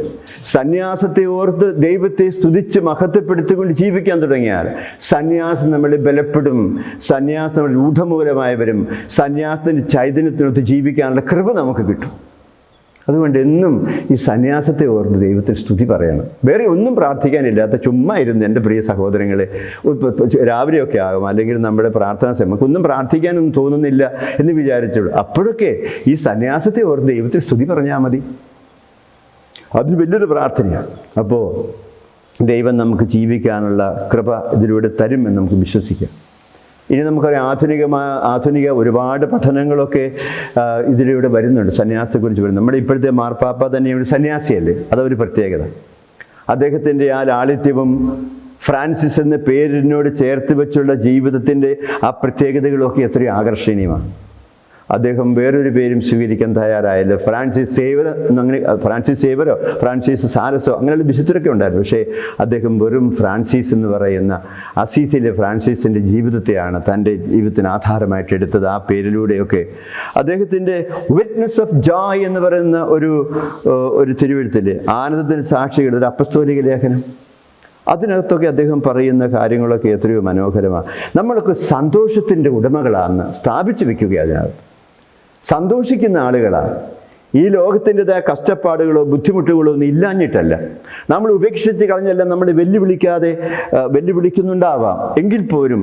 സന്യാസത്തെ ഓർത്ത് ദൈവത്തെ സ്തുതിച്ച് മഹത്വപ്പെടുത്തിക്കൊണ്ട് ജീവിക്കാൻ തുടങ്ങിയാൽ സന്യാസം നമ്മളിൽ ബലപ്പെടും, സന്യാസം നമ്മൾ രൂഢമൂലമായി വരും, സന്യാസത്തിൻ്റെ ചൈതന്യത്തിനൊത്ത് ജീവിക്കാനുള്ള കൃപ നമുക്ക് കിട്ടും. അതുകൊണ്ട് എന്നും ഈ സന്യാസത്തെ ഓർത്ത് ദൈവത്തിന് സ്തുതി പറയണം. വേറെ ഒന്നും പ്രാർത്ഥിക്കാനില്ലാത്ത ചുമ്മാ ഇരുന്ന് എൻ്റെ പ്രിയ സഹോദരങ്ങളെ, രാവിലെയൊക്കെ ആകും അല്ലെങ്കിൽ നമ്മുടെ പ്രാർത്ഥനാ സമയം നമുക്കൊന്നും പ്രാർത്ഥിക്കാനൊന്നും തോന്നുന്നില്ല എന്ന് വിചാരിച്ചുള്ളൂ. അപ്പോഴൊക്കെ ഈ സന്യാസത്തെ ഓർത്ത് ദൈവത്തിന് സ്തുതി പറഞ്ഞാൽ മതി. അതിന് വലിയൊരു പ്രാർത്ഥനയാണ്. അപ്പോൾ ദൈവം നമുക്ക് ജീവിക്കാനുള്ള കൃപ ഇതിലൂടെ തരുമെന്ന് നമുക്ക് വിശ്വസിക്കാം. ഇനി നമുക്കറിയാം ആധുനിക ഒരുപാട് പഠനങ്ങളൊക്കെ ഇതിലൂടെ വരുന്നുണ്ട്, സന്യാസത്തെക്കുറിച്ച് വരുന്നു. നമ്മുടെ ഇപ്പോഴത്തെ മാർപ്പാപ്പ തന്നെ ഒരു സന്യാസിയല്ലേ, അതൊരു പ്രത്യേകത. അദ്ദേഹത്തിൻ്റെ ആ ലാളിത്യവും ഫ്രാൻസിസ് എന്ന പേരിനോട് ചേർത്ത് വെച്ചുള്ള ജീവിതത്തിൻ്റെ ആ പ്രത്യേകതകളൊക്കെ എത്രയും ആകർഷണീയമാണ്. അദ്ദേഹം വേറൊരു പേരും സ്വീകരിക്കാൻ തയ്യാറായല്ലോ. ഫ്രാൻസിസ് സേവരോ ഫ്രാൻസിസ് സാലസോ അങ്ങനെയുള്ള വിശുദ്ധരൊക്കെ ഉണ്ടായിരുന്നു. പക്ഷേ അദ്ദേഹം വെറും ഫ്രാൻസിസ് എന്ന് പറയുന്ന അസീസിലെ ഫ്രാൻസിസിൻ്റെ ജീവിതത്തെയാണ് തൻ്റെ ജീവിതത്തിന് ആധാരമായിട്ട് എടുത്തത്. ആ പേരിലൂടെയൊക്കെ അദ്ദേഹത്തിൻ്റെ വിറ്റ്നസ് ഓഫ് ജോയ് എന്ന് പറയുന്ന ഒരു തിരുവെഴുത്തില് ആനന്ദത്തിന് സാക്ഷികൾ, ഒരു അപ്പസ്തോലിക ലേഖനം, അതിനകത്തൊക്കെ അദ്ദേഹം പറയുന്ന കാര്യങ്ങളൊക്കെ എത്രയോ മനോഹരമാണ്. നമ്മളൊക്കെ സന്തോഷത്തിൻ്റെ ഉടമകളാണെന്ന് സ്ഥാപിച്ചു വയ്ക്കുക. അതിനകത്ത് സന്തോഷിക്കുന്ന ആളുകളാണ്. ഈ ലോകത്തിൻ്റെതായ കഷ്ടപ്പാടുകളോ ബുദ്ധിമുട്ടുകളോ ഒന്നും ഇല്ലാഞ്ഞിട്ടല്ല, നമ്മൾ ഉപേക്ഷിച്ച് കളഞ്ഞല്ല, നമ്മൾ വെല്ലുവിളിക്കുന്നുണ്ടാവാം. എങ്കിൽ പോലും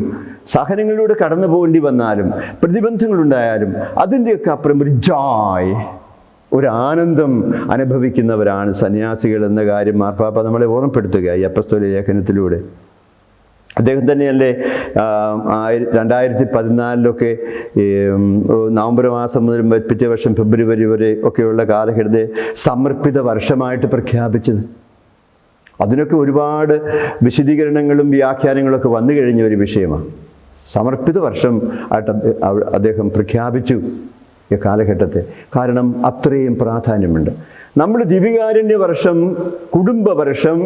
സഹനങ്ങളിലൂടെ കടന്നു പോകേണ്ടി വന്നാലും പ്രതിബന്ധങ്ങളുണ്ടായാലും അതിൻ്റെയൊക്കെ അപ്പുറം ഒരു ജോയ്, ഒരു ആനന്ദം അനുഭവിക്കുന്നവരാണ് സന്യാസികൾ എന്ന കാര്യം മാർപ്പാപ്പ നമ്മളെ ഓർമ്മപ്പെടുത്തുക ഈ അപ്പസ്തോലിക ലേഖനത്തിലൂടെ. അദ്ദേഹം തന്നെയല്ലേ 2014 നവംബർ മാസം മുതൽ പിറ്റേ വർഷം ഫെബ്രുവരി വരെ ഒക്കെയുള്ള കാലഘട്ടത്തെ സമർപ്പിത വർഷമായിട്ട് പ്രഖ്യാപിച്ചത്. അതിനൊക്കെ ഒരുപാട് വിശദീകരണങ്ങളും വ്യാഖ്യാനങ്ങളൊക്കെ വന്നു കഴിഞ്ഞ ഒരു വിഷയമാണ്. സമർപ്പിത വർഷം ആയിട്ട് അദ്ദേഹം പ്രഖ്യാപിച്ചു ഈ കാലഘട്ടത്തെ. കാരണം അത്രയും പ്രാധാന്യമുണ്ട്. നമ്മൾ ദിവികാരുണ്യ വർഷം, കുടുംബ വർഷം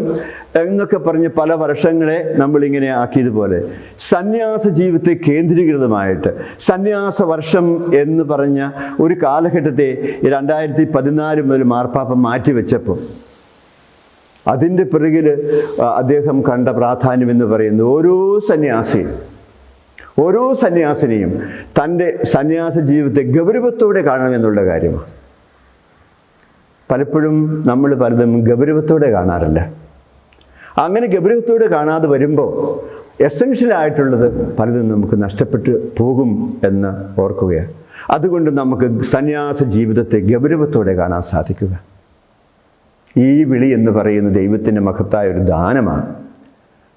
എന്നൊക്കെ പറഞ്ഞ് പല വർഷങ്ങളെ നമ്മളിങ്ങനെ ആക്കിയതുപോലെ സന്യാസ ജീവിതത്തെ കേന്ദ്രീകൃതമായിട്ട് സന്യാസ വർഷം എന്ന് പറഞ്ഞ ഒരു കാലഘട്ടത്തെ 2014 മുതൽ മാർപ്പാപ്പ മാറ്റിവെച്ചപ്പോൾ അതിൻ്റെ പിറകിൽ അദ്ദേഹം കണ്ട പ്രാധാന്യം എന്ന് പറയുന്നത് ഓരോ സന്യാസിനെയും തൻ്റെ സന്യാസ ജീവിതത്തെ ഗൗരവത്തോടെ കാണണമെന്നുള്ള കാര്യമാണ്. പലപ്പോഴും നമ്മൾ പലതും ഗൗരവത്തോടെ കാണാറില്ല. അങ്ങനെ ഗൗരവത്തോടെ കാണാതെ വരുമ്പോൾ എസെൻഷ്യലായിട്ടുള്ളത് പലതും നമുക്ക് നഷ്ടപ്പെട്ടു പോകും എന്ന് ഓർക്കുകയാണ്. അതുകൊണ്ട് നമുക്ക് സന്യാസ ജീവിതത്തെ ഗൗരവത്തോടെ കാണാൻ സാധിക്കുക. ഈ വിളി എന്ന് പറയുന്നത് ദൈവത്തിൻ്റെ മഹത്തായ ഒരു ദാനമാണ്,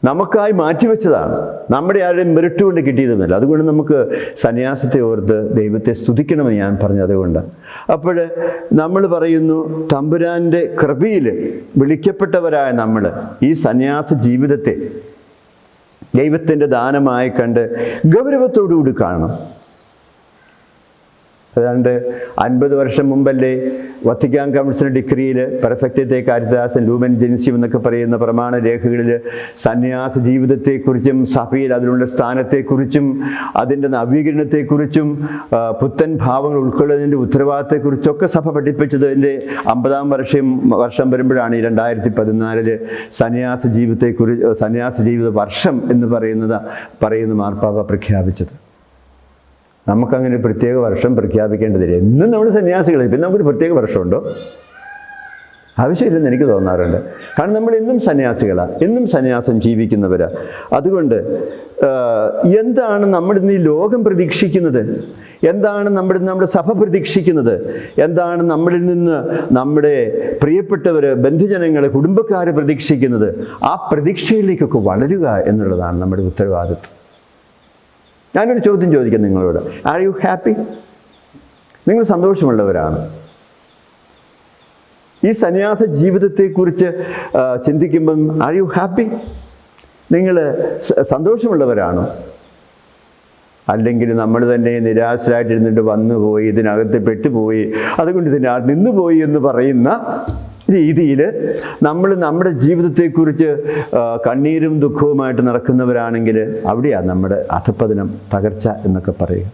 നമുക്കായി മാറ്റിവെച്ചതാണ്, നമ്മുടെ ആരുടെയും മെറിറ്റ് കൊണ്ട് കിട്ടിയതുമല്ല. അതുകൊണ്ട് നമുക്ക് സന്യാസത്തെ ഓർത്ത് ദൈവത്തെ സ്തുതിക്കണമെന്ന് ഞാൻ പറഞ്ഞത് അതുകൊണ്ട്. അപ്പോൾ നമ്മൾ പറയുന്നു, തമ്പുരാൻ്റെ കൃപയിൽ വിളിക്കപ്പെട്ടവരായ നമ്മൾ ഈ സന്യാസ ജീവിതത്തെ ദൈവത്തിൻ്റെ ദാനമായി കണ്ട് ഗൗരവത്തോടുകൂടി കാണണം. ഏതാണ്ട് 50 വർഷം മുമ്പല്ലേ വത്തിക്കാൻ കൗൺസിൽ ഡിക്രിയിൽ പെർഫെക്റ്റത്തെ കാരിത്താസ് ലൂമൻ ജെൻസിയം എന്നൊക്കെ പറയുന്ന പ്രമാണ രേഖകളിൽ സന്യാസ ജീവിതത്തെക്കുറിച്ചും സഭയിൽ അതിനുള്ള സ്ഥാനത്തെക്കുറിച്ചും അതിൻ്റെ നവീകരണത്തെക്കുറിച്ചും പുത്തൻ ഭാവങ്ങൾ ഉൾക്കൊള്ളുന്നതിൻ്റെ ഉത്തരവാദിത്തത്തെക്കുറിച്ചൊക്കെ സഭ പഠിപ്പിച്ചതിൻ്റെ 50-ാം വർഷം വരുമ്പോഴാണ് ഈ 2014 സന്യാസ ജീവിത വർഷം എന്ന് പറയുന്ന മാർപ്പാപ്പ പ്രഖ്യാപിച്ചത്. നമുക്കങ്ങനെ ഒരു പ്രത്യേക വർഷം പ്രഖ്യാപിക്കേണ്ടതില്ല. എന്നും നമ്മൾ സന്യാസികളെ, പിന്നെ നമുക്കൊരു പ്രത്യേക വർഷമുണ്ടോ? ആവശ്യമില്ലെന്ന് എനിക്ക് തോന്നാറുണ്ട്. കാരണം നമ്മൾ എന്നും സന്യാസികളാണ്, എന്നും സന്യാസം ജീവിക്കുന്നവരാണ്. അതുകൊണ്ട് എന്താണ് നമ്മളിന്ന് ഈ ലോകം പ്രതീക്ഷിക്കുന്നത്? എന്താണ് നമ്മുടെ സഭ പ്രതീക്ഷിക്കുന്നത്? എന്താണ് നമ്മളിൽ നിന്ന് നമ്മുടെ പ്രിയപ്പെട്ടവർ, ബന്ധുജനങ്ങൾ, കുടുംബക്കാർ പ്രതീക്ഷിക്കുന്നത്? ആ പ്രതീക്ഷയിലേക്കൊക്കെ വളരുക എന്നുള്ളതാണ് നമ്മുടെ ഉത്തരവാദിത്വം. ഞാനൊരു ചോദ്യം ചോദിക്കാം നിങ്ങളോട്. Are you happy? നിങ്ങൾ സന്തോഷമുള്ളവരാണ്? ഈ സന്യാസ ജീവിതത്തെക്കുറിച്ച് ചിന്തിക്കുമ്പം ആർ യു ഹാപ്പി? നിങ്ങൾ സന്തോഷമുള്ളവരാണോ? അല്ലെങ്കിൽ നമ്മൾ തന്നെ നിരാശരായിട്ടിരുന്നിട്ട് വന്നുപോയി, ഇതിനകത്ത് പെട്ടുപോയി, അതുകൊണ്ട് ഇതിന് നിന്നുപോയി എന്ന് പറയുന്ന രീതിയിൽ നമ്മൾ നമ്മുടെ ജീവിതത്തെക്കുറിച്ച് കണ്ണീരും ദുഃഖവുമായിട്ട് നടക്കുന്നവരാണെങ്കിൽ അവിടെയാണ് നമ്മുടെ അധപ്പതനം, തകർച്ച എന്നൊക്കെ പറയുക.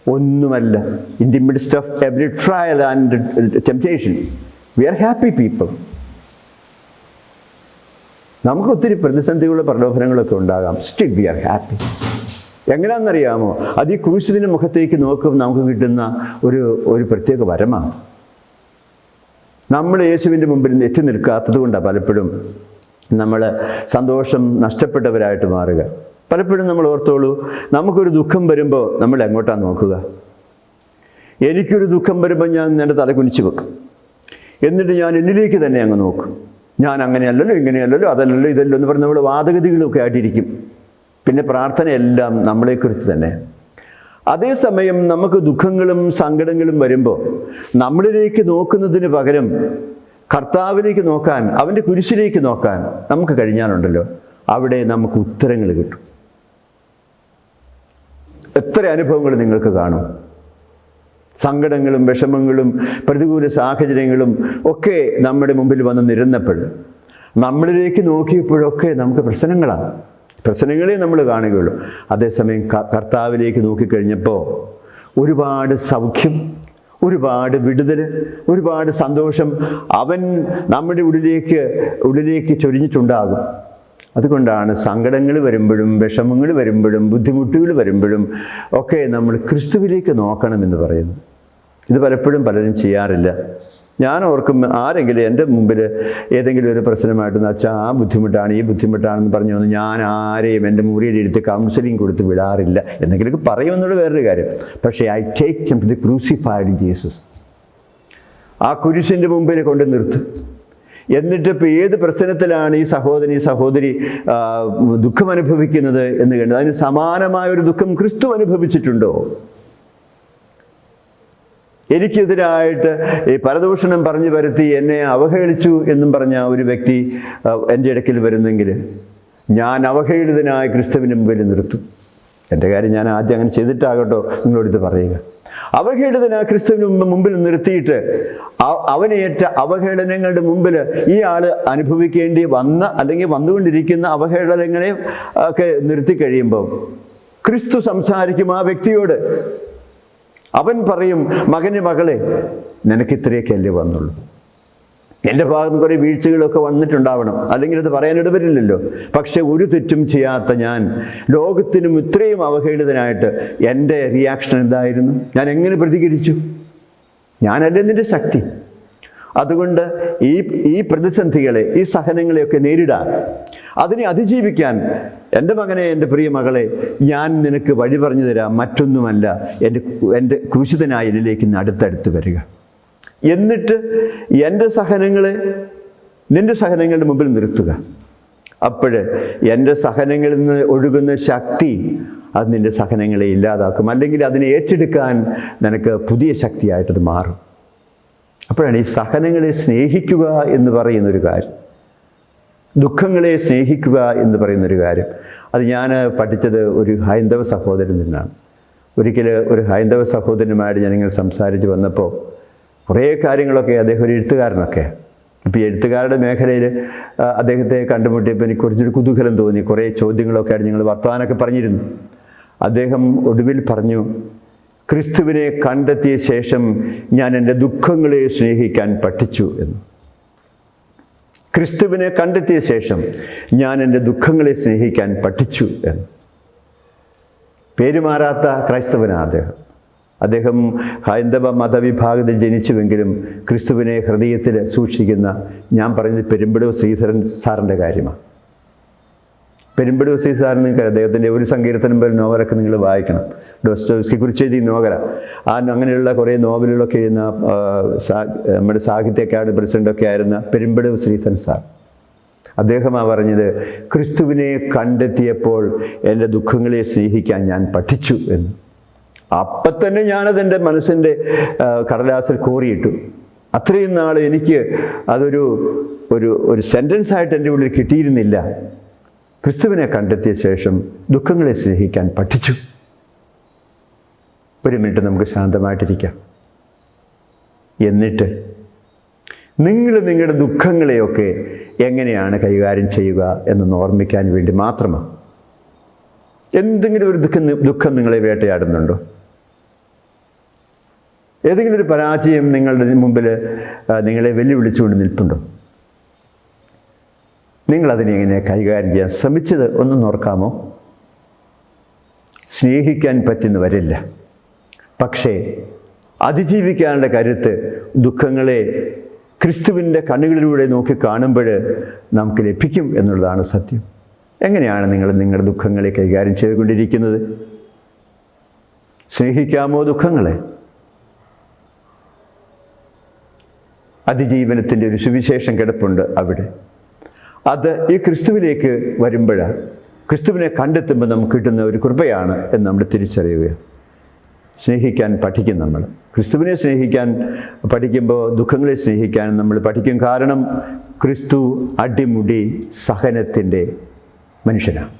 ഒന്നുമല്ല. In the midst of every trial and temptation we are happy people. നമുക്ക് ഒത്തിരി പ്രതിസന്ധികളും പ്രലോഭനങ്ങളൊക്കെ ഉണ്ടാകാം, സ്റ്റിൽ വി ആർ ഹാപ്പി. എങ്ങനെയാണെന്നറിയാമോ? അത് ഈ ക്രൂശിതിൻ്റെ മുഖത്തേക്ക് നോക്കുമ്പോൾ നമുക്ക് കിട്ടുന്ന ഒരു പ്രത്യേക വരമാണ്. നമ്മൾ യേശുവിൻ്റെ മുമ്പിൽ എത്തി നിൽക്കാത്തത് കൊണ്ടാണ് പലപ്പോഴും നമ്മൾ സന്തോഷം നഷ്ടപ്പെട്ടവരായിട്ട് മാറുക. പലപ്പോഴും നമ്മൾ ഓർത്തോളൂ, നമുക്കൊരു ദുഃഖം വരുമ്പോൾ നമ്മൾ എങ്ങോട്ടാണ് നോക്കുക? എനിക്കൊരു ദുഃഖം വരുമ്പോൾ ഞാൻ എൻ്റെ തല കുനിച്ച് വെക്കും. എന്നിട്ട് ഞാൻ എന്നിലേക്ക് തന്നെ അങ്ങ് നോക്കും. ഞാൻ അങ്ങനെയല്ലല്ലോ, ഇങ്ങനെയല്ലല്ലോ, അതല്ലല്ലോ, ഇതല്ലോ എന്ന് പറഞ്ഞ് നമ്മൾ വാദഗതികളൊക്കെ ആയിട്ടിരിക്കും. പിന്നെ പ്രാർത്ഥനയെല്ലാം നമ്മളെക്കുറിച്ച് തന്നെ. അതേസമയം നമുക്ക് ദുഃഖങ്ങളും സങ്കടങ്ങളും വരുമ്പോൾ നമ്മളിലേക്ക് നോക്കുന്നതിന് പകരം കർത്താവിലേക്ക് നോക്കാൻ, അവൻ്റെ കുരിശിലേക്ക് നോക്കാൻ നമുക്ക് കഴിഞ്ഞാലുണ്ടല്ലോ, അവിടെ നമുക്ക് ഉത്തരങ്ങൾ കിട്ടും. എത്ര അനുഭവങ്ങൾ നിങ്ങൾക്ക് കാണും. സങ്കടങ്ങളും വിഷമങ്ങളും പ്രതികൂല സാഹചര്യങ്ങളും ഒക്കെ നമ്മുടെ മുമ്പിൽ വന്ന് നിരന്നപ്പോൾ നമ്മളിലേക്ക് നോക്കിയപ്പോഴൊക്കെ നമുക്ക് പ്രശ്നങ്ങളെ നമ്മൾ കാണുകയുള്ളൂ. അതേസമയം കർത്താവിലേക്ക് നോക്കിക്കഴിഞ്ഞപ്പോൾ ഒരുപാട് സൗഖ്യം, ഒരുപാട് വിടുതൽ, ഒരുപാട് സന്തോഷം അവൻ നമ്മുടെ ഉള്ളിലേക്ക് ചൊരിഞ്ഞിട്ടുണ്ടാകും. അതുകൊണ്ടാണ് സങ്കടങ്ങൾ വരുമ്പോഴും വിഷമങ്ങൾ വരുമ്പോഴും ബുദ്ധിമുട്ടുകൾ വരുമ്പോഴും ഒക്കെ നമ്മൾ ക്രിസ്തുവിലേക്ക് നോക്കണമെന്ന് പറയുന്നു. ഇത് പലപ്പോഴും പലരും ചെയ്യാറില്ല. ഞാൻ ഓർക്കും, ആരെങ്കിലും എൻ്റെ മുമ്പിൽ ഏതെങ്കിലും ഒരു പ്രശ്നമായിട്ടൊന്ന് അച്ഛാ ആ ബുദ്ധിമുട്ടാണ് ഈ ബുദ്ധിമുട്ടാണെന്ന് പറഞ്ഞു വന്ന് ഞാൻ ആരെയും എൻ്റെ മുറിയിലിരുത്തി കൗൺസിലിംഗ് കൊടുത്ത് വിടാറില്ല. എന്തെങ്കിലുമൊക്കെ പറയുമെന്നുള്ള വേറൊരു കാര്യം. പക്ഷേ I take him to the crucified Jesus. ആ കുരിശിൻ്റെ മുമ്പിൽ കൊണ്ട് നിർത്തും. എന്നിട്ട് ഇപ്പോൾ ഏത് പ്രശ്നത്തിലാണ് ഈ സഹോദരി ദുഃഖം അനുഭവിക്കുന്നത് എന്ന് കണ്ടത്, അതിന് സമാനമായൊരു ദുഃഖം ക്രിസ്തു അനുഭവിച്ചിട്ടുണ്ടോ? എനിക്കെതിരായിട്ട് ഈ പരദൂഷണം പറഞ്ഞു വരുത്തി എന്നെ അവഹേളിച്ചു എന്നും പറഞ്ഞ ഒരു വ്യക്തി എൻ്റെ ഇടയ്ക്കിൽ വരുന്നെങ്കിൽ ഞാൻ അവഹേളിതനായ ക്രിസ്തുവിന് മുമ്പിൽ നിർത്തും. എൻ്റെ കാര്യം ഞാൻ ആദ്യം അങ്ങനെ ചെയ്തിട്ടാകട്ടോ നിങ്ങളോടിത് പറയുക. അവഹേളിതനായ ക്രിസ്തുവിന് മുമ്പിൽ നിർത്തിയിട്ട് അവനേറ്റ അവഹേളനങ്ങളുടെ മുമ്പിൽ ഈ ആൾ അനുഭവിക്കേണ്ടി വന്ന അല്ലെങ്കിൽ വന്നുകൊണ്ടിരിക്കുന്ന അവഹേളനങ്ങളെ ഒക്കെ നിർത്തി കഴിയുമ്പോൾ ക്രിസ്തു സംസാരിക്കും ആ വ്യക്തിയോട്. അവൻ പറയും, മകനെ മകളെ നിനക്ക് ഇത്രയൊക്കെയല്ലേ വന്നുള്ളൂ. എൻ്റെ ഭാഗത്ത് കുറേ വീഴ്ചകളൊക്കെ വന്നിട്ടുണ്ടാവണം, അല്ലെങ്കിൽ അത് പറയാനിടവരില്ലല്ലോ. പക്ഷെ ഒരു തെറ്റും ചെയ്യാത്ത ഞാൻ ലോകത്തിനും ഇത്രയും അവഹേളിതനായിട്ട് എൻ്റെ റിയാക്ഷൻ എന്തായിരുന്നു? ഞാൻ എങ്ങനെ പ്രതികരിച്ചു? ഞാനല്ലേ നിൻ്റെ ശക്തി. അതുകൊണ്ട് ഈ പ്രതിസന്ധികളെ, ഈ സഹനങ്ങളെയൊക്കെ നേരിടാൻ, അതിനെ അതിജീവിക്കാൻ എൻ്റെ മകനെ, എൻ്റെ പ്രിയ മകളെ, ഞാൻ നിനക്ക് വഴി പറഞ്ഞു തരാം. മറ്റൊന്നുമല്ല, എൻ്റെ ക്രൂശിതനായ എന്നിലേക്ക് അടുത്തടുത്ത് വരിക. എന്നിട്ട് എൻ്റെ സഹനങ്ങളെ നിൻ്റെ സഹനങ്ങളുടെ മുമ്പിൽ നിർത്തുക. അപ്പോൾ എൻ്റെ സഹനങ്ങളിൽ നിന്ന് ഒഴുകുന്ന ശക്തി അത് നിൻ്റെ സഹനങ്ങളെ ഇല്ലാതാക്കും. അല്ലെങ്കിൽ അതിനെ ഏറ്റെടുക്കാൻ നിനക്ക് പുതിയ ശക്തിയായിട്ടത് മാറും. അപ്പോഴാണ് ഈ സഹനങ്ങളെ സ്നേഹിക്കുക എന്ന് പറയുന്നൊരു കാര്യം, ദുഃഖങ്ങളെ സ്നേഹിക്കുക എന്ന് പറയുന്നൊരു കാര്യം. അത് ഞാൻ പഠിച്ചത് ഒരു ഹൈന്ദവ സഹോദരനിൽ നിന്നാണ്. ഒരിക്കൽ ഒരു ഹൈന്ദവ സഹോദരനുമായിട്ട് ഞാനിങ്ങനെ സംസാരിച്ച് വന്നപ്പോൾ കുറേ കാര്യങ്ങളൊക്കെ, അദ്ദേഹം ഒരു എഴുത്തുകാരനൊക്കെ. ഇപ്പോൾ ഈ എഴുത്തുകാരുടെ മേഖലയിൽ അദ്ദേഹത്തെ കണ്ടുമുട്ടിയപ്പോൾ എനിക്ക് കുറച്ചൊരു കുതൂഹലം തോന്നി. കുറേ ചോദ്യങ്ങളൊക്കെ ആയിട്ട് ഞങ്ങൾ വർത്തമാനമൊക്കെ പറഞ്ഞിരുന്നു. അദ്ദേഹം ഒടുവിൽ പറഞ്ഞു, ക്രിസ്തുവിനെ കണ്ടെത്തിയ ശേഷം ഞാൻ എൻ്റെ ദുഃഖങ്ങളെ സ്നേഹിക്കാൻ പഠിച്ചു എന്ന്. ക്രിസ്തുവിനെ കണ്ടെത്തിയ ശേഷം ഞാൻ എൻ്റെ ദുഃഖങ്ങളെ സ്നേഹിക്കാൻ പഠിച്ചു എന്ന്. പേരുമാറാത്ത ക്രൈസ്തവനാണ് അദ്ദേഹം ഹൈന്ദവ മതവിഭാഗത്തിൽ ജനിച്ചുവെങ്കിലും ക്രിസ്തുവിനെ ഹൃദയത്തിൽ സൂക്ഷിക്കുന്ന, ഞാൻ പറഞ്ഞത് പെരുമ്പടവ് ശ്രീധരൻ സാറിൻ്റെ കാര്യമാണ്. പെരുമ്പടവ് ശ്രീ സാറിന് നിങ്ങൾക്ക് അദ്ദേഹത്തിൻ്റെ ഒരു സങ്കീർത്തനം പോലെ നോവലൊക്കെ നിങ്ങൾ വായിക്കണം. ഡോസ്റ്റോവ്സ്കിയെ കുറിച്ച് എഴുതിയ നോവല. അങ്ങനെയുള്ള കുറേ നോവലുകളൊക്കെ എഴുതുന്ന നമ്മുടെ സാഹിത്യ അക്കാദമി പ്രസിഡൻ്റൊക്കെ ആയിരുന്ന പെരുമ്പടവ് ശ്രീധരൻ സാർ. അദ്ദേഹമാണ് പറഞ്ഞത്, ക്രിസ്തുവിനെ കണ്ടെത്തിയപ്പോൾ എൻ്റെ ദുഃഖങ്ങളെ സ്നേഹിക്കാൻ ഞാൻ പഠിച്ചു എന്ന്. അപ്പം തന്നെ ഞാനതെൻ്റെ മനസ്സിൻ്റെ കടലാസിൽ കോറിയിട്ടു. അത്രയും നാൾ എനിക്ക് അതൊരു ഒരു സെൻറ്റൻസായിട്ട് എൻ്റെ ഉള്ളിൽ കിട്ടിയിരുന്നില്ല. ക്രിസ്തുവിനെ കണ്ടെത്തിയ ശേഷം ദുഃഖങ്ങളെ സ്നേഹിക്കാൻ പഠിച്ചു. ഒരു മിനിറ്റ് നമുക്ക് ശാന്തമായിട്ടിരിക്കാം. എന്നിട്ട് നിങ്ങൾ നിങ്ങളുടെ ദുഃഖങ്ങളെയൊക്കെ എങ്ങനെയാണ് കൈകാര്യം ചെയ്യുക എന്നൊന്ന് ഓർമ്മിക്കാൻ വേണ്ടി മാത്രമാണ്. എന്തെങ്കിലും ഒരു ദുഃഖം നിങ്ങളെ വേട്ടയാടുന്നുണ്ടോ? ഏതെങ്കിലും ഒരു പരാജയം നിങ്ങളുടെ മുമ്പിൽ നിങ്ങളെ വെല്ലുവിളിച്ചുകൊണ്ട് നിൽപ്പുണ്ടോ? നിങ്ങളതിനെ എങ്ങനെ കൈകാര്യം ചെയ്യാൻ ശ്രമിച്ചത് ഒന്ന് നോർക്കാമോ? സ്നേഹിക്കാൻ പറ്റുന്ന വരില്ല, പക്ഷേ അതിജീവിക്കാനുള്ള കരുത്ത് ദുഃഖങ്ങളെ ക്രിസ്തുവിൻ്റെ കണ്ണുകളിലൂടെ നോക്കി കാണുമ്പോൾ നമുക്ക് ലഭിക്കും എന്നുള്ളതാണ് സത്യം. എങ്ങനെയാണ് നിങ്ങൾ നിങ്ങളുടെ ദുഃഖങ്ങളെ കൈകാര്യം ചെയ്തുകൊണ്ടിരിക്കുന്നത്? സ്നേഹിക്കാമോ ദുഃഖങ്ങളെ? അതിജീവനത്തിൻ്റെ ഒരു സുവിശേഷം കിടപ്പുണ്ട് അവിടെ. അത് ഈ ക്രിസ്തുവിലേക്ക് വരുമ്പോഴാണ്, ക്രിസ്തുവിനെ കണ്ടെത്തുമ്പോൾ നമുക്ക് കിട്ടുന്ന ഒരു കൃപയാണ് എന്ന് നമ്മൾ തിരിച്ചറിയുക. സ്നേഹിക്കാൻ പഠിക്കും നമ്മൾ. ക്രിസ്തുവിനെ സ്നേഹിക്കാൻ പഠിക്കുമ്പോൾ ദുഃഖങ്ങളെ സ്നേഹിക്കാൻ നമ്മൾ പഠിക്കും. കാരണം ക്രിസ്തു അടിമുടി സഹനത്തിൻ്റെ മനുഷ്യനാണ്.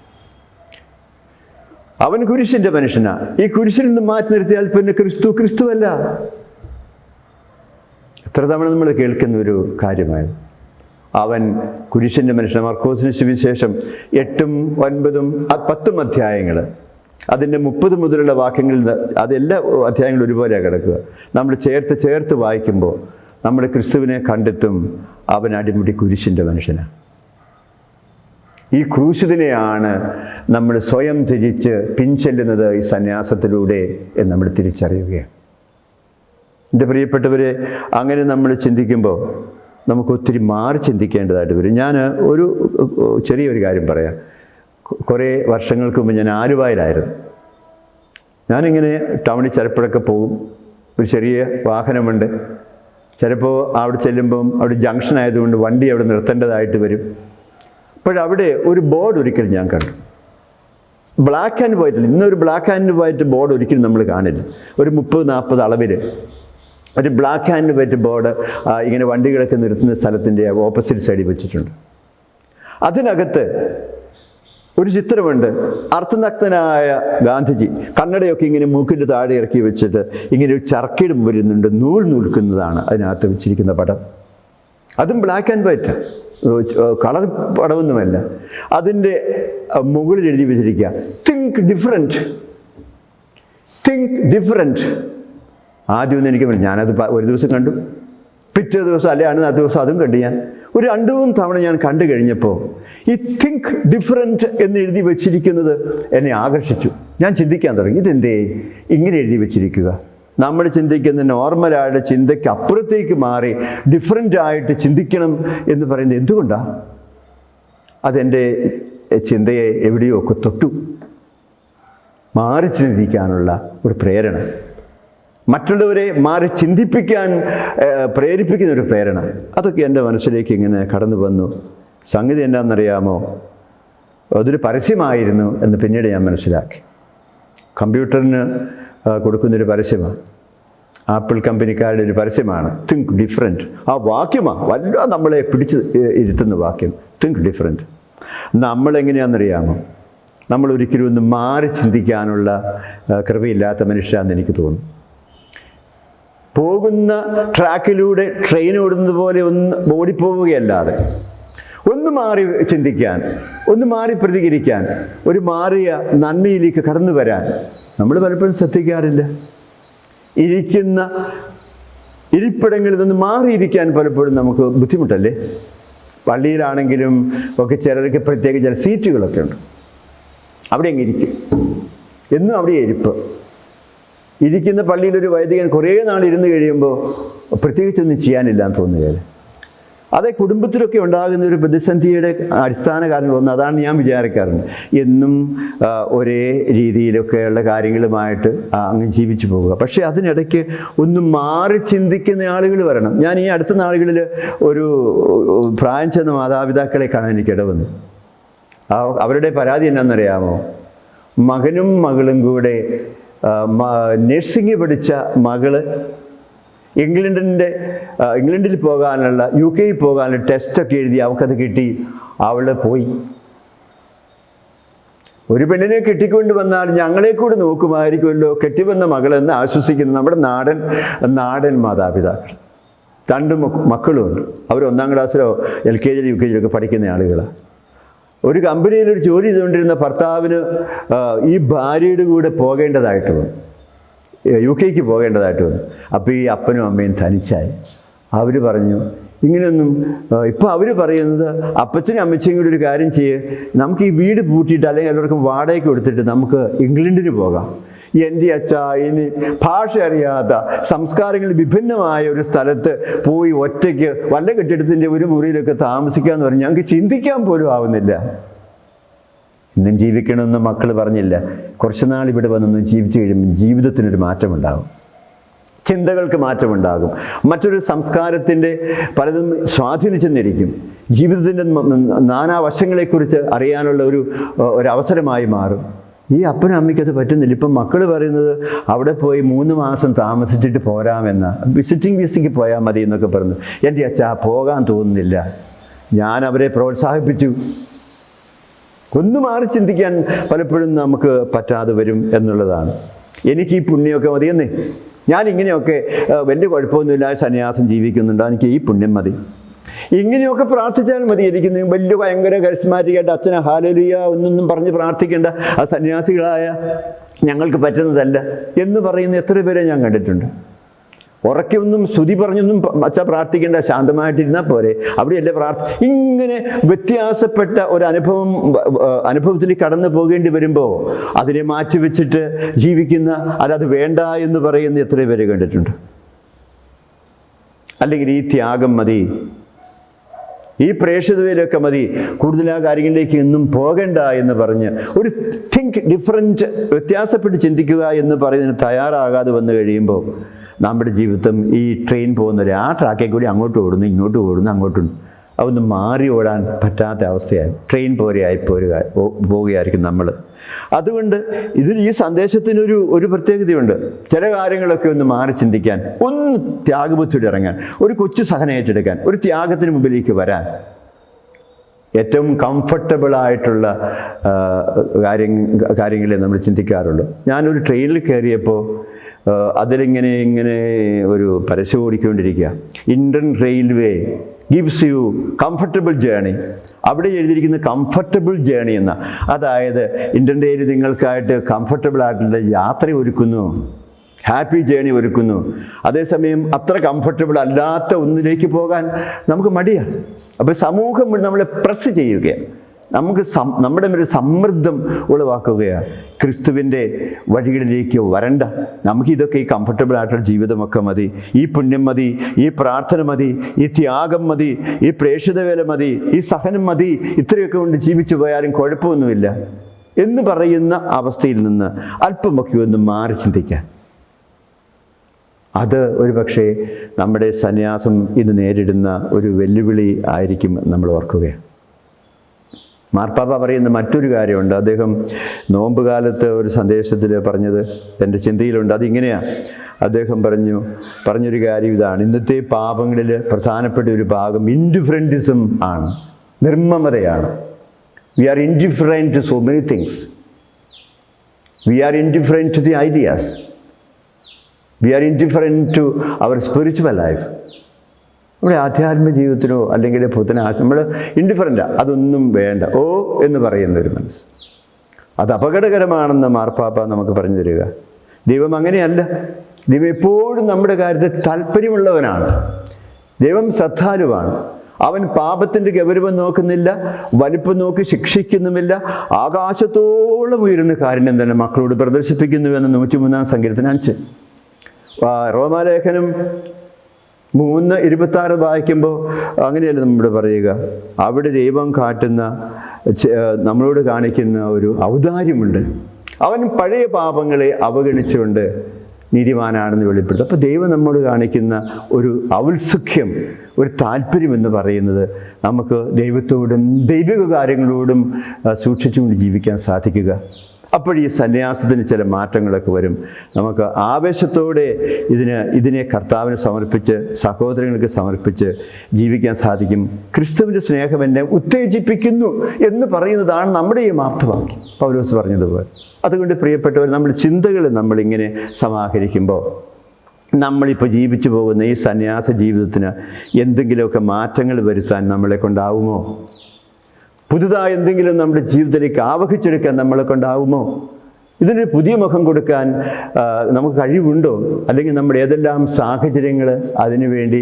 അവൻ കുരിശിൻ്റെ മനുഷ്യനാണ്. ഈ കുരിശിൽ നിന്ന് മാറ്റി നിർത്തിയാൽ പിന്നെ ക്രിസ്തുവല്ല. എത്ര തവണ നമ്മൾ കേൾക്കുന്ന ഒരു കാര്യമായിരുന്നു. അവൻ കുരിശിൻ്റെ മനുഷ്യൻ. മർക്കോസിന് സുവിശേഷം 8, 9, 10 അധ്യായങ്ങൾ, അതിൻ്റെ 30 മുതലുള്ള വാക്യങ്ങളിൽ, അതെല്ലാ അധ്യായങ്ങളും ഒരുപോലെയാണ് കിടക്കുക. നമ്മൾ ചേർത്ത് വായിക്കുമ്പോൾ നമ്മൾ ക്രിസ്തുവിനെ കണ്ടെത്തും. അവൻ അടിമുടി കുരിശിൻ്റെ മനുഷ്യനാണ്. ഈ ക്രൂശിതനെയാണ് നമ്മൾ സ്വയം ത്യജിച്ച് പിൻചെല്ലുന്നത് ഈ സന്യാസത്തിലൂടെ എന്ന് നമ്മൾ തിരിച്ചറിയുകയാണ്. എൻ്റെ പ്രിയപ്പെട്ടവരെ, അങ്ങനെ നമ്മൾ ചിന്തിക്കുമ്പോൾ നമുക്ക് ഒത്തിരി മാറി ചിന്തിക്കേണ്ടതായിട്ട് വരും. ഞാൻ ഒരു ചെറിയൊരു കാര്യം പറയാം. കുറേ വർഷങ്ങൾക്ക് മുമ്പ് ഞാൻ ആലുവയിലായിരുന്നു. ഞാനിങ്ങനെ ടൗണിൽ ചിലപ്പോഴൊക്കെ പോകും. ഒരു ചെറിയ വാഹനമുണ്ട്. ചിലപ്പോൾ അവിടെ ചെല്ലുമ്പം അവിടെ ജംഗ്ഷൻ ആയതുകൊണ്ട് വണ്ടി അവിടെ നിർത്തേണ്ടതായിട്ട് വരും. അപ്പോഴവിടെ ഒരു ബോർഡ് ഒരിക്കലും ഞാൻ കണ്ടു. ബ്ലാക്ക് ആൻഡ് വൈറ്റിൽ, ഇന്നൊരു ബ്ലാക്ക് ആൻഡ് വൈറ്റ് ബോർഡ് ഒരിക്കലും നമ്മൾ കാണില്ല. ഒരു 30-40 അളവിൽ ഒരു ബ്ലാക്ക് ആൻഡ് വൈറ്റ് ബോർഡ് ഇങ്ങനെ വണ്ടികളൊക്കെ നിർത്തുന്ന സ്ഥലത്തിൻ്റെ ഓപ്പോസിറ്റ് സൈഡിൽ വെച്ചിട്ടുണ്ട്. അതിനകത്ത് ഒരു ചിത്രമുണ്ട്. അർത്ഥനഗ്നനായ ഗാന്ധിജി കണ്ണടയൊക്കെ ഇങ്ങനെ മൂക്കിൻ്റെ താഴെ ഇറക്കി വെച്ചിട്ട് ഇങ്ങനെ ഒരു ചർക്കയുടെ വരുന്നുണ്ട്, നൂൽ നൂൽക്കുന്നതാണ് അതിനകത്ത് വെച്ചിരിക്കുന്ന പടം. അതും ബ്ലാക്ക് ആൻഡ് വൈറ്റ്, കളർ പടമൊന്നുമല്ല. അതിൻ്റെ മുകളിൽ എഴുതി വെച്ചിരിക്കുക, തിങ്ക് ഡിഫറൻറ്റ്, തിങ്ക് ഡിഫറൻറ്റ്. ആദ്യമൊന്നും എനിക്ക് ഞാനത് ഒരു ദിവസം കണ്ടു, പിറ്റേ ദിവസം അല്ലെ അടുത്ത ദിവസം അതും കണ്ടു. ഞാൻ ഒരു 2-3 തവണ ഞാൻ കണ്ടു കഴിഞ്ഞപ്പോൾ ഈ തിങ്ക് ഡിഫറൻറ്റ് എന്ന് എഴുതി വെച്ചിരിക്കുന്നത് എന്നെ ആകർഷിച്ചു. ഞാൻ ചിന്തിക്കാൻ തുടങ്ങി, ഇതെന്തേ ഇങ്ങനെ എഴുതി വെച്ചിരിക്കുക? നമ്മൾ ചിന്തിക്കുന്ന നോർമലായിട്ട് ചിന്തയ്ക്ക് അപ്പുറത്തേക്ക് മാറി ഡിഫറൻ്റ് ആയിട്ട് ചിന്തിക്കണം എന്ന് പറയുന്നത് എന്തുകൊണ്ടാണ്? അതെൻ്റെ ചിന്തയെ എവിടെയോ ഒക്കെ തൊട്ടു. മാറി ചിന്തിക്കാനുള്ള ഒരു പ്രേരണ, മറ്റുള്ളവരെ മാറി ചിന്തിപ്പിക്കാൻ പ്രേരിപ്പിക്കുന്ന ഒരു പ്രേരണ, അതൊക്കെ എൻ്റെ മനസ്സിലേക്ക് ഇങ്ങനെ കടന്നു വന്നു. സംഗതി എന്താണെന്നറിയാമോ? അതൊരു പരസ്യമായിരുന്നു എന്ന് പിന്നീട് ഞാൻ മനസ്സിലാക്കി. കമ്പ്യൂട്ടറിന് കൊടുക്കുന്നൊരു പരസ്യമാണ്, ആപ്പിൾ കമ്പനിക്കാരുടെ ഒരു പരസ്യമാണ്. Think different. ആ വാക്യമാണ് വല്ല നമ്മളെ പിടിച്ച് ഇരുത്തുന്ന വാക്യം, തിങ്ക് ഡിഫറൻറ്റ്. നമ്മളെങ്ങനെയാണെന്നറിയാമോ? നമ്മൾ ഒരിക്കലും ഒന്ന് മാറി ചിന്തിക്കാനുള്ള കൃപയില്ലാത്ത മനുഷ്യരാണെന്ന് എനിക്ക് തോന്നുന്നു. പോകുന്ന ട്രാക്കിലൂടെ ട്രെയിൻ ഓടുന്നത് പോലെ ഒന്ന് ഓടിപ്പോവുകയല്ലാതെ ഒന്ന് മാറി ചിന്തിക്കാൻ, ഒന്ന് മാറി പ്രതികരിക്കാൻ, ഒരു മാറിയ നന്മയിലേക്ക് കടന്നു വരാൻ നമ്മൾ പലപ്പോഴും ശ്രദ്ധിക്കാറില്ല. ഇരിക്കുന്ന ഇരിപ്പിടങ്ങളിൽ നിന്ന് മാറിയിരിക്കാൻ പലപ്പോഴും നമുക്ക് ബുദ്ധിമുട്ടല്ലേ? പള്ളിയിലാണെങ്കിലും ഒക്കെ ചിലർക്ക് പ്രത്യേക ചില സീറ്റുകളൊക്കെ ഉണ്ട്, അവിടെ അങ്ങ് ഇരിക്കും, എന്നും അവിടെ ഇരിപ്പ്. ഇരിക്കുന്ന പള്ളിയിലൊരു വൈദികൻ കുറേ നാൾ ഇരുന്ന് കഴിയുമ്പോൾ പ്രത്യേകിച്ചൊന്നും ചെയ്യാനില്ല എന്ന് തോന്നുകയില്ല. അതേ കുടുംബത്തിലൊക്കെ ഉണ്ടാകുന്ന ഒരു പ്രതിസന്ധിയുടെ അടിസ്ഥാന കാരണങ്ങളൊന്നും അതാണ് ഞാൻ വിചാരിക്കാറുണ്ട്. എന്നും ഒരേ രീതിയിലൊക്കെയുള്ള കാര്യങ്ങളുമായിട്ട് അങ്ങ് ജീവിച്ചു പോവുക. പക്ഷേ അതിനിടയ്ക്ക് ഒന്ന് മാറി ചിന്തിക്കുന്ന ആളുകൾ വരണം. ഞാൻ ഈ അടുത്ത നാളുകളിൽ ഒരു പ്രായം ചെന്ന മാതാപിതാക്കളെ കാണാൻ എനിക്കിട വന്നു. അവരുടെ പരാതി എന്നാണെന്നറിയാമോ? മകനും മകളും കൂടെ നഴ്സിംഗ് പഠിച്ച മകള് ഇംഗ്ലണ്ടിൽ പോകാനുള്ള UK പോകാനുള്ള ടെസ്റ്റൊക്കെ എഴുതി അവൾക്കത് കിട്ടി. അവൾ പോയി. ഒരു പെണ്ണിനെ കെട്ടിക്കൊണ്ട് വന്നാൽ ഞങ്ങളെ കൂടെ നോക്കുമായിരിക്കുമല്ലോ കെട്ടിവന്ന മകളെന്ന് ആശ്വസിക്കുന്ന നമ്മുടെ നാടൻ മാതാപിതാക്കൾ. 2 മക്കളുമുണ്ട്. അവർ 1ാം ക്ലാസ്സിലോ LKG UKG ഒക്കെ പഠിക്കുന്ന ആളുകളാണ്. ഒരു കമ്പനിയിൽ ഒരു ജോലി ചെയ്തുകൊണ്ടിരുന്ന ഭർത്താവിന് ഈ ഭാര്യയുടെ കൂടെ പോകേണ്ടതായിട്ട് വന്നു, UK പോകേണ്ടതായിട്ട് വന്നു. അപ്പോൾ ഈ അപ്പനും അമ്മയും തനിച്ചായി. അവർ പറഞ്ഞു ഇങ്ങനെയൊന്നും. ഇപ്പോൾ അവർ പറയുന്നത് അപ്പച്ചനും അമ്മച്ചയും കൂടി ഒരു കാര്യം ചെയ്യ്, നമുക്ക് ഈ വീട് പൂട്ടിയിട്ട് അല്ലെങ്കിൽ എല്ലാവർക്കും വാടകയ്ക്ക് കൊടുത്തിട്ട് നമുക്ക് ഇംഗ്ലണ്ടിന് പോകാം. എൻ്റെ അച്ഛാ, ഇനി ഭാഷ അറിയാത്ത സംസ്കാരങ്ങൾ വിഭിന്നമായ ഒരു സ്ഥലത്ത് പോയി ഒറ്റയ്ക്ക് വല്ല കെട്ടിടത്തിൻ്റെ ഒരു മുറിയിലൊക്കെ താമസിക്കാമെന്ന് പറഞ്ഞ് ഞങ്ങൾക്ക് ചിന്തിക്കാൻ പോലും ആവുന്നില്ല. ഇന്നും ജീവിക്കണമെന്ന് മക്കൾ പറഞ്ഞില്ല. കുറച്ച് നാൾ ഇവിടെ വന്നൊന്നും ജീവിച്ചു കഴിയുമ്പോൾ ജീവിതത്തിനൊരു മാറ്റമുണ്ടാകും, ചിന്തകൾക്ക് മാറ്റമുണ്ടാകും, മറ്റൊരു സംസ്കാരത്തിൻ്റെ പലതും സ്വാധീനിച്ചെന്നിരിക്കും. ജീവിതത്തിൻ്റെ നാനാവശങ്ങളെക്കുറിച്ച് അറിയാനുള്ള ഒരു അവസരമായി മാറും. ഈ അപ്പനും അമ്മയ്ക്ക് അത് പറ്റുന്നില്ല. ഇപ്പം മക്കൾ പറയുന്നത് അവിടെ പോയി 3 മാസം താമസിച്ചിട്ട് പോരാമെന്ന, വിസിറ്റിംഗ് വിസയ്ക്ക് പോയാൽ മതി എന്നൊക്കെ പറഞ്ഞു. എൻ്റെ അച്ഛാ പോകാൻ തോന്നുന്നില്ല. ഞാൻ അവരെ പ്രോത്സാഹിപ്പിച്ചു. ഒന്ന് മാറി ചിന്തിക്കാൻ പലപ്പോഴും നമുക്ക് പറ്റാതെ വരും എന്നുള്ളതാണ്. എനിക്ക് ഈ പുണ്യമൊക്കെ മതിയെന്നേ, ഞാൻ ഇങ്ങനെയൊക്കെ വലിയ കുഴപ്പമൊന്നുമില്ലാതെ സന്യാസം ജീവിക്കുന്നുണ്ട്, എനിക്ക് ഈ പുണ്യം മതി, ഇങ്ങനെയൊക്കെ പ്രാർത്ഥിച്ചാൽ മതി. എനിക്ക് വലിയ ഭയങ്കര കരിസ്മാറ്റിക്കായിട്ട് അച്ഛനെ ഹല്ലേലൂയ ഒന്നൊന്നും പറഞ്ഞ് പ്രാർത്ഥിക്കേണ്ട, ആ സന്യാസികളായ ഞങ്ങൾക്ക് പറ്റുന്നതല്ല എന്ന് പറയുന്ന എത്ര പേരെ ഞാൻ കണ്ടിട്ടുണ്ട്. ഉറക്കെയൊന്നും സ്തുതി പറഞ്ഞൊന്നും അച്ഛാ പ്രാർത്ഥിക്കേണ്ട, ശാന്തമായിട്ടിരുന്നാൽ പോരെ, അവിടെയല്ലേ ഇങ്ങനെ വ്യത്യാസപ്പെട്ട ഒരു അനുഭവത്തിൽ കടന്നു പോകേണ്ടി വരുമ്പോൾ അതിനെ മാറ്റിവെച്ചിട്ട് ജീവിക്കുന്ന, അത് വേണ്ട എന്ന് പറയുന്ന എത്രയോ പേരെ കണ്ടിട്ടുണ്ട്. അല്ലെങ്കിൽ ഈ ത്യാഗം മതി, ഈ പ്രേക്ഷിതയിലൊക്കെ മതി, കൂടുതൽ ആ കാര്യങ്ങളിലേക്ക് ഒന്നും പോകണ്ട എന്ന് പറഞ്ഞ് ഒരു തിങ്ക് ഡിഫറൻറ്റ്, വ്യത്യാസപ്പെട്ട് ചിന്തിക്കുക എന്ന് പറയുന്നതിന് തയ്യാറാകാതെ വന്നു കഴിയുമ്പോൾ നമ്മുടെ ജീവിതം ഈ ട്രെയിൻ പോകുന്നവരെ ആ ട്രാക്കിൽ കൂടി അങ്ങോട്ട് ഓടുന്നു, ഇങ്ങോട്ട് ഓടുന്നു, അങ്ങോട്ടും അതൊന്നും മാറി ഓടാൻ പറ്റാത്ത അവസ്ഥയായി ട്രെയിൻ പോലെയായി പോവുകയായിരിക്കും നമ്മൾ. അതുകൊണ്ട് ഈ സന്ദേശത്തിനൊരു പ്രത്യേകതയുണ്ട്. ചില കാര്യങ്ങളൊക്കെ ഒന്ന് മാറി ചിന്തിക്കാൻ, ഒന്ന് ത്യാഗബുദ്ധിയോടെ ഇറങ്ങാൻ, ഒരു കൊച്ചു സഹനം ഏറ്റെടുക്കാൻ, ഒരു ത്യാഗത്തിന് മുമ്പിലേക്ക് വരാൻ, ഏറ്റവും കംഫർട്ടബിളായിട്ടുള്ള കാര്യങ്ങളെ നമ്മൾ ചിന്തിക്കാറുള്ളൂ. ഞാനൊരു ട്രെയിനിൽ കയറിയപ്പോൾ അതിലിങ്ങനെ ഒരു പരസ്യം ഓടിക്കൊണ്ടിരിക്കുക, Indian railway gives you comfortable journey. അവിടെ എഴുതിയിരിക്കുന്ന കംഫർട്ടബിൾ ജേണി എന്ന, അതായത് ഇന്ത്യൻ റെയിൽ നിങ്ങൾക്കായിട്ട് കംഫർട്ടബിൾ ആയിട്ടുള്ള യാത്ര ഒരുക്കുന്നു, ഹാപ്പി ജേണി ഒരുക്കുന്നു. അതേസമയം അത്ര കംഫർട്ടബിൾ അല്ലാത്ത ഒന്നിലേക്ക് പോകാൻ നമുക്ക് മടിയാണ്. അപ്പോൾ സമൂഹം നമ്മളെ പ്രസ് ചെയ്യുകയാണ്, നമ്മുടെ മേൽ സമ്മർദ്ദം ഉളവാക്കുകയാണ്. ക്രിസ്തുവിൻ്റെ വഴികളിലേക്ക് വരണ്ട, നമുക്കിതൊക്കെ ഈ കംഫർട്ടബിൾ ആയിട്ടുള്ള ജീവിതമൊക്കെ മതി, ഈ പുണ്യം മതി, ഈ പ്രാർത്ഥന മതി, ഈ ത്യാഗം മതി, ഈ പ്രേക്ഷിത വേല മതി, ഈ സഹനം മതി, ഇത്രയൊക്കെ കൊണ്ട് ജീവിച്ചു പോയാലും കുഴപ്പമൊന്നുമില്ല എന്ന് പറയുന്ന അവസ്ഥയിൽ നിന്ന് അല്പമൊക്കെ ഒന്ന് മാറി ചിന്തിക്കാൻ. അത് ഒരുപക്ഷെ നമ്മുടെ സന്യാസം ഇന്ന് നേരിടുന്ന ഒരു വെല്ലുവിളി ആയിരിക്കും നമ്മൾ ഓർക്കുകയാണ്. മാർപ്പാപ്പ പറയുന്ന മറ്റൊരു കാര്യമുണ്ട്. അദ്ദേഹം നോമ്പ് കാലത്ത് ഒരു സന്ദേശത്തിൽ പറഞ്ഞത് എൻ്റെ ചിന്തയിലുണ്ട്. അതിങ്ങനെയാണ്. അദ്ദേഹം പറഞ്ഞൊരു കാര്യം ഇതാണ്: ഇന്നത്തെ പാപങ്ങളിൽ പ്രധാനപ്പെട്ട ഒരു ഭാഗം ഇൻഡിഫറൻറ്റിസം ആണ്, നിർമ്മമതയാണ്. We are indifferent to so many things. We are indifferent to the ideas. We are indifferent to our spiritual life. നമ്മുടെ ആധ്യാത്മിക ജീവിതത്തിനോ അല്ലെങ്കിൽ നമ്മൾ ഇൻഡിഫറൻറ്റാണ്, അതൊന്നും വേണ്ട എന്ന് പറയുന്ന ഒരു മനസ്സ്, അത് അപകടകരമാണെന്ന് മാർപ്പാപ്പ നമുക്ക് പറഞ്ഞു തരിക. ദൈവം അങ്ങനെയല്ല. ദൈവം എപ്പോഴും നമ്മുടെ കാര്യത്തിൽ താല്പര്യമുള്ളവനാണ്. ദൈവം ശ്രദ്ധാലുവാണ്. അവൻ പാപത്തിൻ്റെ ഗൗരവം നോക്കുന്നില്ല, വലിപ്പം നോക്കി ശിക്ഷിക്കുന്നുമില്ല. ആകാശത്തോളം ഉയരുന്ന കാരുണ്യം തന്നെ മക്കളോട് പ്രദർശിപ്പിക്കുന്നുവെന്ന് 103-ാം സങ്കീർത്തനം 5. റോമാലേഖനം 3:26 വായിക്കുമ്പോൾ അങ്ങനെയല്ല നമ്മൾ പറയുക. അവിടെ ദൈവം നമ്മളോട് കാണിക്കുന്ന ഒരു ഔദാര്യമുണ്ട്. അവൻ പഴയ പാപങ്ങളെ അവഗണിച്ചുകൊണ്ട് നീതിമാനാണെന്ന് വെളിപ്പെടുത്തും. അപ്പോൾ ദൈവം നമ്മോട് കാണിക്കുന്ന ഒരു ഔത്സുഖ്യം, ഒരു താല്പര്യം എന്ന് പറയുന്നത് നമുക്ക് ദൈവത്തോടും ദൈവിക കാര്യങ്ങളോടും സൂക്ഷിച്ചുകൊണ്ട് ജീവിക്കാൻ സാധിക്കുക. അപ്പോൾ ഈ സന്യാസത്തിന് ചില മാറ്റങ്ങളൊക്കെ വരും. നമുക്ക് ആവേശത്തോടെ ഇതിനെ കർത്താവിന് സമർപ്പിച്ച്, സഹോദരങ്ങൾക്ക് സമർപ്പിച്ച് ജീവിക്കാൻ സാധിക്കും. ക്രിസ്തുവിൻ്റെ സ്നേഹം എന്നെ ഉത്തേജിപ്പിക്കുന്നു എന്ന് പറയുന്നതാണ് നമ്മുടെ ഈ ആപ്തവാക്യം, പൗലോസ് പറഞ്ഞതുപോലെ. അതുകൊണ്ട് പ്രിയപ്പെട്ടവർ, നമ്മൾ ചിന്തകൾ നമ്മളിങ്ങനെ സമാഹരിക്കുമ്പോൾ നമ്മളിപ്പോൾ ജീവിച്ചു പോകുന്ന ഈ സന്യാസ ജീവിതത്തിന് എന്തെങ്കിലുമൊക്കെ മാറ്റങ്ങൾ വരുത്താൻ നമ്മളെ കൊണ്ടാവുമോ? പുതുതായി എന്തെങ്കിലും നമ്മുടെ ജീവിതത്തിലേക്ക് ആവഹിച്ചെടുക്കാൻ നമ്മളെ കൊണ്ടാവുമോ? ഇതിനൊരു പുതിയ മുഖം കൊടുക്കാൻ നമുക്ക് കഴിവുണ്ടോ? അല്ലെങ്കിൽ നമ്മുടെ ഏതെല്ലാം സാഹചര്യങ്ങൾ അതിനുവേണ്ടി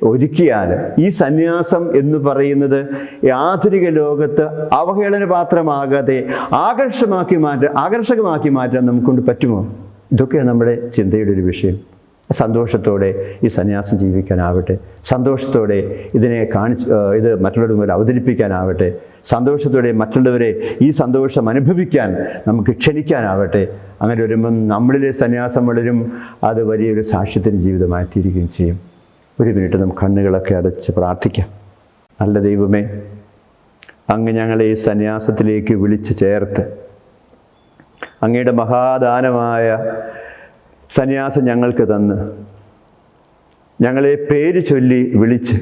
ഒരുക്കിയാൽ ഈ സന്യാസം എന്ന് പറയുന്നത് ആധുനിക ലോകത്ത് അവഹേളന പാത്രമാകാതെ ആകർഷകമാക്കി മാറ്റാൻ നമുക്കൊണ്ട് പറ്റുമോ? ഇതൊക്കെയാണ് നമ്മുടെ ചിന്തയുടെ ഒരു വിഷയം. സന്തോഷത്തോടെ ഈ സന്യാസം ജീവിക്കാനാവട്ടെ, സന്തോഷത്തോടെ ഇത് മറ്റുള്ളവരുടെ മുന്നിൽ അവതരിപ്പിക്കാനാവട്ടെ, സന്തോഷത്തോടെ മറ്റുള്ളവരെ ഈ സന്തോഷം അനുഭവിക്കാൻ നമുക്ക് ക്ഷണിക്കാനാവട്ടെ. അങ്ങനെ വരുമ്പം നമ്മളിലെ സന്യാസം വളരും, അത് വലിയൊരു സാക്ഷ്യത്തിൻ്റെ ജീവിതമായി തീരുകയും ചെയ്യും. ഒരു മിനിറ്റ് നമുക്ക് കണ്ണുകളൊക്കെ അടച്ച് പ്രാർത്ഥിക്കാം. നല്ല ദൈവമേ, അങ്ങ് ഞങ്ങളെ ഈ സന്യാസത്തിലേക്ക് വിളിച്ച് ചേർത്ത് അങ്ങയുടെ മഹാദാനമായ സന്യാസം ഞങ്ങൾക്ക് തന്ന് ഞങ്ങളെ പേര് ചൊല്ലി വിളിച്ച്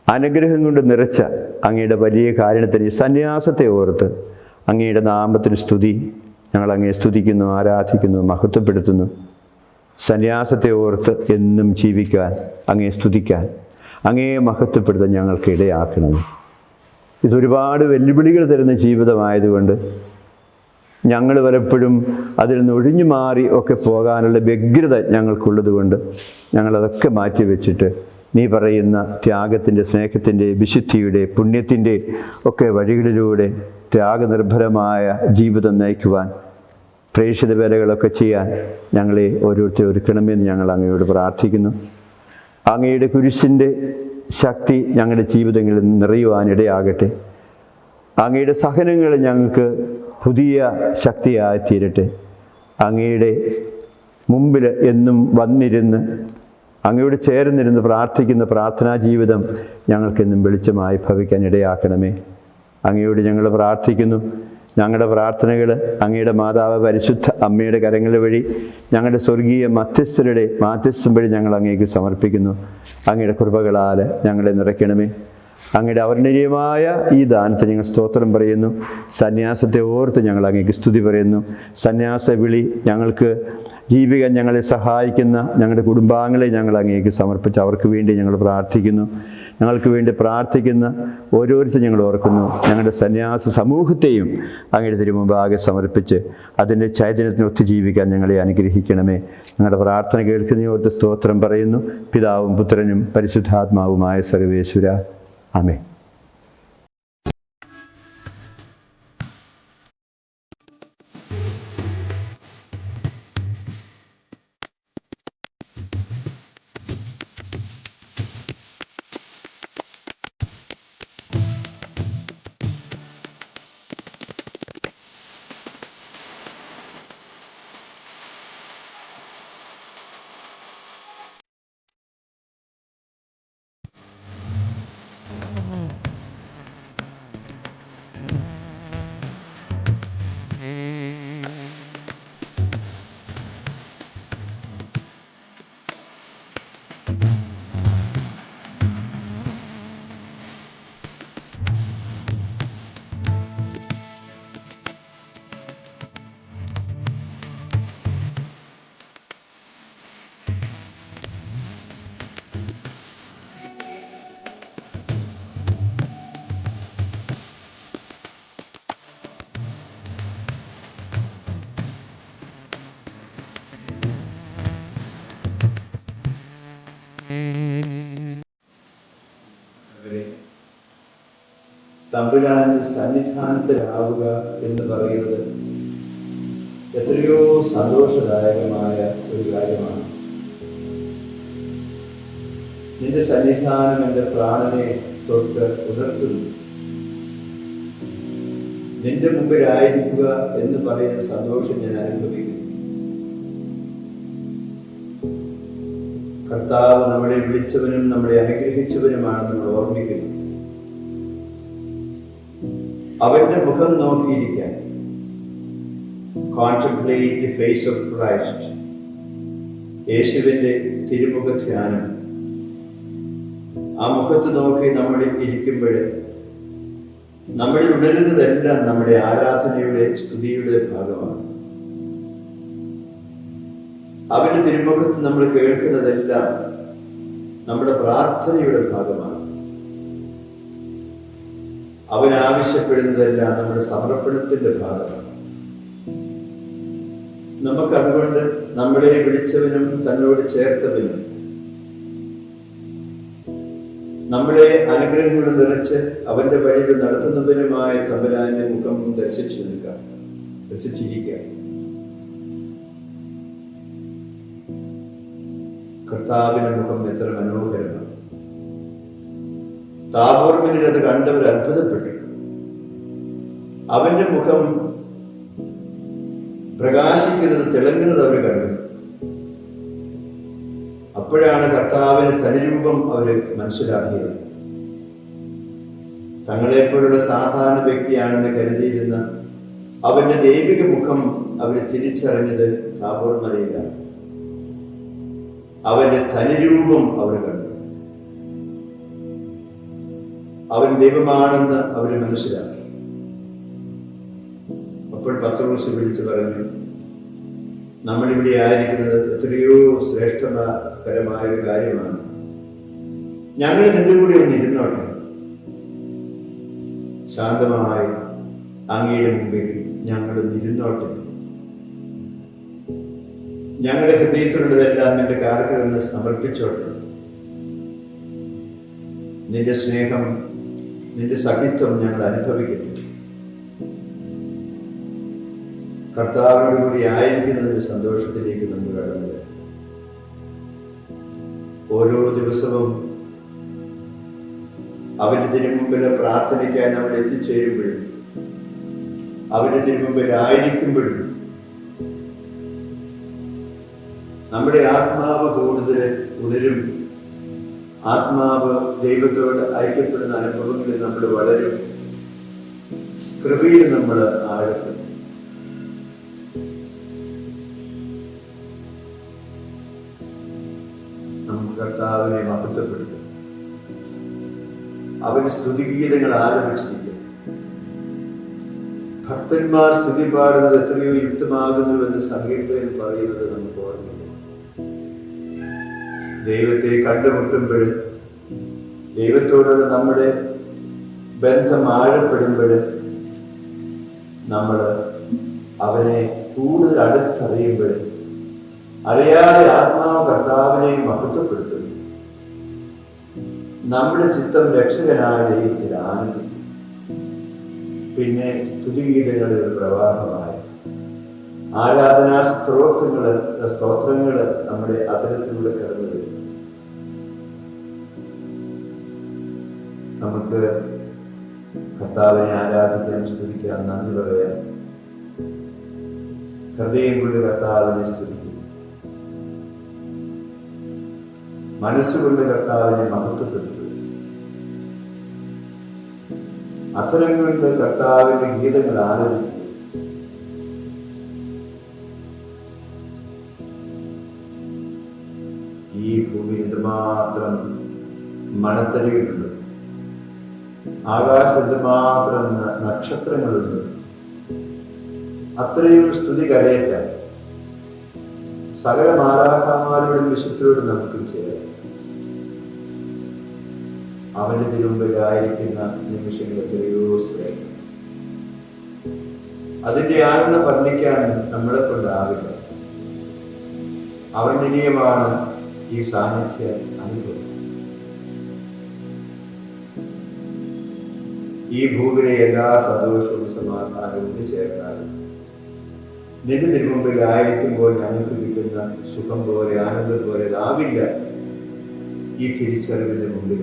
അനുഗ്രഹം കൊണ്ട് നിറച്ച അങ്ങയുടെ വലിയ കാരുണ്യത്തിന് ഈ സന്യാസത്തെ ഓർത്ത് അങ്ങയുടെ നാമത്തിന് സ്തുതി. ഞങ്ങൾ അങ്ങയെ സ്തുതിക്കുന്നു, ആരാധിക്കുന്നു, മഹത്വപ്പെടുത്തുന്നു. സന്യാസത്തെ ഓർത്ത് എന്നും ജീവിക്കാൻ, അങ്ങയെ സ്തുതിക്കാൻ, അങ്ങയെ മഹത്വപ്പെടുത്താൻ ഞങ്ങൾക്ക് ഇടയാക്കണം. ഇതൊരുപാട് വെല്ലുവിളികൾ തരുന്ന ജീവിതമായതുകൊണ്ട് ഞങ്ങൾ പലപ്പോഴും അതിൽ നിന്ന് ഒഴിഞ്ഞു മാറി ഒക്കെ പോകാനുള്ള വ്യഗ്രത ഞങ്ങൾക്കുള്ളത് കൊണ്ട് ഞങ്ങളതൊക്കെ മാറ്റി വെച്ചിട്ട് നീ പറയുന്ന ത്യാഗത്തിൻ്റെ, സ്നേഹത്തിൻ്റെ, വിശുദ്ധിയുടെ, പുണ്യത്തിൻ്റെ ഒക്കെ വഴികളിലൂടെ ത്യാഗനിർഭരമായ ജീവിതം നയിക്കുവാൻ, പ്രേക്ഷിത വേലകളൊക്കെ ചെയ്യാൻ ഞങ്ങളെ ഓരോരുത്തരെ ഒരുക്കണമെന്ന് ഞങ്ങൾ അങ്ങയോട് പ്രാർത്ഥിക്കുന്നു. അങ്ങയുടെ കുരിശിൻ്റെ ശക്തി ഞങ്ങളുടെ ജീവിതങ്ങളിൽ നിറയുവാനിടയാകട്ടെ. അങ്ങയുടെ സഹനങ്ങൾ ഞങ്ങൾക്ക് പുതിയ ശക്തിയായി തീരട്ടെ. അങ്ങയുടെ മുമ്പിൽ എന്നും വന്നിരുന്ന് അങ്ങയോട് ചേർന്നിരുന്ന് പ്രാർത്ഥിക്കുന്ന പ്രാർത്ഥനാ ജീവിതം ഞങ്ങൾക്കെന്നും വെളിച്ചമായി ഭവിക്കാൻ ഇടയാക്കണമേ. അങ്ങയോട് ഞങ്ങൾ പ്രാർത്ഥിക്കുന്നു. ഞങ്ങളുടെ പ്രാർത്ഥനകൾ അങ്ങയുടെ മാതാവ് പരിശുദ്ധ അമ്മയുടെ കരങ്ങൾ വഴി ഞങ്ങളുടെ സ്വർഗീയ മധ്യസ്ഥരുടെ മാധ്യസ്ഥം വഴി ഞങ്ങൾ അങ്ങേക്ക് സമർപ്പിക്കുന്നു. അങ്ങയുടെ കൃപകളാൽ ഞങ്ങളെ നിറയ്ക്കണമേ. അങ്ങയുടെ അവർണ്ണനീയമായ ഈ ദാനത്തെ ഞങ്ങൾ സ്തോത്രം പറയുന്നു. സന്യാസത്തെ ഓർത്ത് ഞങ്ങൾ അങ്ങേക്ക് സ്തുതി പറയുന്നു. സന്യാസ വിളി ഞങ്ങൾക്ക് ജീവിക്കാൻ ഞങ്ങളെ സഹായിക്കുന്ന ഞങ്ങളുടെ കുടുംബാംഗങ്ങളെ ഞങ്ങൾ അങ്ങേക്ക് സമർപ്പിച്ച് അവർക്ക് വേണ്ടി ഞങ്ങൾ പ്രാർത്ഥിക്കുന്നു. ഞങ്ങൾക്ക് വേണ്ടി പ്രാർത്ഥിക്കുന്ന ഓരോരുത്തരും ഞങ്ങൾ ഓർക്കുന്നു. ഞങ്ങളുടെ സന്യാസ സമൂഹത്തെയും അങ്ങയുടെ തിരുമുമ്പാകെ സമർപ്പിച്ച് അതിൻ്റെ ചൈതന്യത്തിന് ഒത്തു ജീവിക്കാൻ ഞങ്ങളെ അനുഗ്രഹിക്കണമേ. ഞങ്ങളുടെ പ്രാർത്ഥന കേൾക്കുന്ന ഓർത്ത് സ്തോത്രം പറയുന്നു. പിതാവും പുത്രനും പരിശുദ്ധാത്മാവുമായ സർവേശ്വര, ആമേൻ. തമ്പുരാന്റെ സന്നിധാനത്തിലാവുക എന്ന് പറയുന്നത് എത്രയോ സന്തോഷദായകമായ ഒരു കാര്യമാണ്. നിന്റെ സന്നിധാനം എൻ്റെ പ്രാണനെ തൊട്ട് ഉണർത്തുന്നു. നിന്റെ മുമ്പിലായിരിക്കുക എന്ന് പറയുന്ന സന്തോഷം ഞാൻ അനുഭവിക്കുന്നു. കർത്താവ് നമ്മളെ വിളിച്ചവനും നമ്മളെ അനുഗ്രഹിച്ചവനുമാണ് നമ്മൾ ഓർമ്മിക്കുന്നു. അവന്റെ മുഖം നോക്കിയിരിക്കാൻ, contemplate the face of Christ, യേശുവിൻ്റെ തിരുമുഖ ധ്യാനം. ആ മുഖത്ത് നോക്കി നമ്മൾ ഇരിക്കുമ്പോൾ നമ്മളിൽ ഉണരുന്നതെല്ലാം നമ്മുടെ ആരാധനയുടെ, സ്തുതിയുടെ ഭാഗമാണ്. അവന്റെ തിരുമുഖത്ത് നമ്മൾ കേൾക്കുന്നതെല്ലാം നമ്മുടെ പ്രാർത്ഥനയുടെ ഭാഗമാണ്. അവൻ ആവശ്യപ്പെടുന്നതെല്ലാം നമ്മുടെ സമർപ്പണത്തിന്റെ ഭാഗമാണ്. നമുക്കതുകൊണ്ട് നമ്മളെ വിളിച്ചവനും തന്നോട് ചേർത്തവനും നമ്മളെ അനുഗ്രഹങ്ങൾ നിറച്ച് അവന്റെ വഴിയിൽ നടത്തുന്നവനുമായ തമ്പുരാന്റെ മുഖം ദർശിച്ചിരിക്കാം. കർത്താവിന്റെ മുഖം എത്ര മനോഹരമാണ്. താബോർമിനിൽ അത് കണ്ടവർ അത്ഭുതപ്പെട്ടു. അവന്റെ മുഖം പ്രകാശിക്കുന്നത്, തിളങ്ങുന്നത് അവർ കണ്ടു. അപ്പോഴാണ് കർത്താവിന്റെ തനിരൂപം അവർ മനസ്സിലാക്കിയത്. തങ്ങളെപ്പോലുള്ള സാധാരണ വ്യക്തിയാണെന്ന് കരുതിയിരുന്ന അവന്റെ ദൈവിക മുഖം അവർ തിരിച്ചറിഞ്ഞത് താബോർ മലയിലാണ്. അവന്റെ തനിരൂപം അവർ കണ്ടു. അവൻ ദൈവമാണെന്ന് അവർ മനസ്സിലാക്കി. അപ്പോൾ പത്രോസ് വിളിച്ചു പറഞ്ഞു, നമ്മളിവിടെ ആയിരിക്കുന്നത് എത്രയോ ശ്രേഷ്ഠകരമായ ഒരു കാര്യമാണ്. ഞങ്ങൾ നിന്റെ കൂടെ ഒന്ന് ഇരുന്നോട്ടെ. ശാന്തമായി അങ്ങയുടെ മുമ്പിൽ ഞങ്ങളും ഇരുന്നോട്ടെ. ഞങ്ങളുടെ ഹൃദയത്തിലുള്ളതെല്ലാം നിന്റെ കാലത്തിൽ നിന്ന് സമർപ്പിച്ചോട്ടെ. നിന്റെ സ്നേഹം, നിന്റെ സഹിത്വം ഞങ്ങൾ അനുഭവിക്കട്ടെ. കർത്താവിനോടുകൂടി ആയിരിക്കുന്നതിന്റെ സന്തോഷത്തിലേക്ക് നമ്മൾ കടന്നു വരും. ഓരോ ദിവസവും അവന്റെ തിരുമുമ്പിൽ പ്രാർത്ഥനയ്ക്കായി നമ്മൾ എത്തിച്ചേരുമ്പോഴും അവന്റെ തിരുമുമ്പിൽ ആയിരിക്കുമ്പോഴും നമ്മുടെ ആത്മാവ് കൂടുതൽ ഉണരും. ആത്മാവ് ദൈവത്തോട് ഐക്യപ്പെടുന്ന അനുഭവങ്ങളിൽ നമ്മൾ വളരും. കൃപയിൽ നമ്മൾ ആഴപ്പെടും. നമുക്ക് കർത്താവിനെ മഹത്വപ്പെടുത്തും. അവന്റെ സ്തുതിഗീതങ്ങൾ ആലപിച്ചിരിക്കും. ഭക്തന്മാർ സ്തുതി പാടുന്നത് എത്രയോ യുക്തമാകുന്നുവെന്ന് സങ്കീർത്തകൻ പറയുന്നത് നമുക്ക് ഓർമ്മിക്കും. ദൈവത്തെ കണ്ടുമുട്ടുമ്പോൾ, ദൈവത്തോടുള്ള നമ്മുടെ ബന്ധം ആഴപ്പെടുമ്പോൾ നമ്മൾ അവനെ കൂടുതൽ അടുത്തറിയുമ്പോൾ അറിയാതെ ആത്മാവ് കർത്താവിനെ മഹത്വപ്പെടുത്തുന്നു. നമ്മുടെ ചിത്തം രക്ഷകനായ ദൈവത്തിൽ ആനന്ദിക്കും. പിന്നെ സ്തുതിഗീതങ്ങളുടെ ഒരു പ്രവാഹമായി ആരാധനാ സ്തോത്രങ്ങൾ നമ്മുടെ അതരത്തിലൂടെ കടന്നു വരും. നമുക്ക് കർത്താവിനെ ആരാധിക്കാൻ, സ്തുതിക്കാൻ, നന്ദി പറയാൻ ഹൃദയം കൊണ്ട് കർത്താവിനെ സ്തുതിക്കും. മനസ്സുകൊണ്ട് കർത്താവിനെ മഹത്വപ്പെടുത്തുക. അത്തരം കൊണ്ട് കർത്താവിന്റെ ഗീതങ്ങൾ ആലപിക്കുക. ഈ ഭൂമി എന്തുമാത്രം മണത്തരികളുണ്ട്, ആകാശത്ത് മാത്രം നക്ഷത്രങ്ങളുണ്ട്. അത്രയും സ്തുതി കരയേറ്റാൻ സകല മാലാഖമാരോടും വിശുദ്ധരോടും നമുക്ക് ചേരാം. അവന്റെ തിരുമുമ്പിലായിരിക്കുന്ന നിമിഷങ്ങൾ എത്രയോ ശ്രേഷ്ഠം. അതിന്റെ ആനന്ദം വർണ്ണിക്കാൻ നമ്മളെ കൊണ്ടാവില്ല. അവർണ്ണനീയമാണ് ഈ സാന്നിധ്യ അനുഭവം. ഈ ഭൂമിയിലെ എല്ലാ സന്തോഷവും സമാധാനവും ചേർന്നാലും നിന്റെ തിരുമുമ്പിലായിരിക്കുമ്പോൾ ഞങ്ങൾക്ക് കിട്ടുന്ന സുഖം പോലെ, ആനന്ദം പോലെ ആവില്ല. ഈ തിരിച്ചറിവിന്റെ മുമ്പിൽ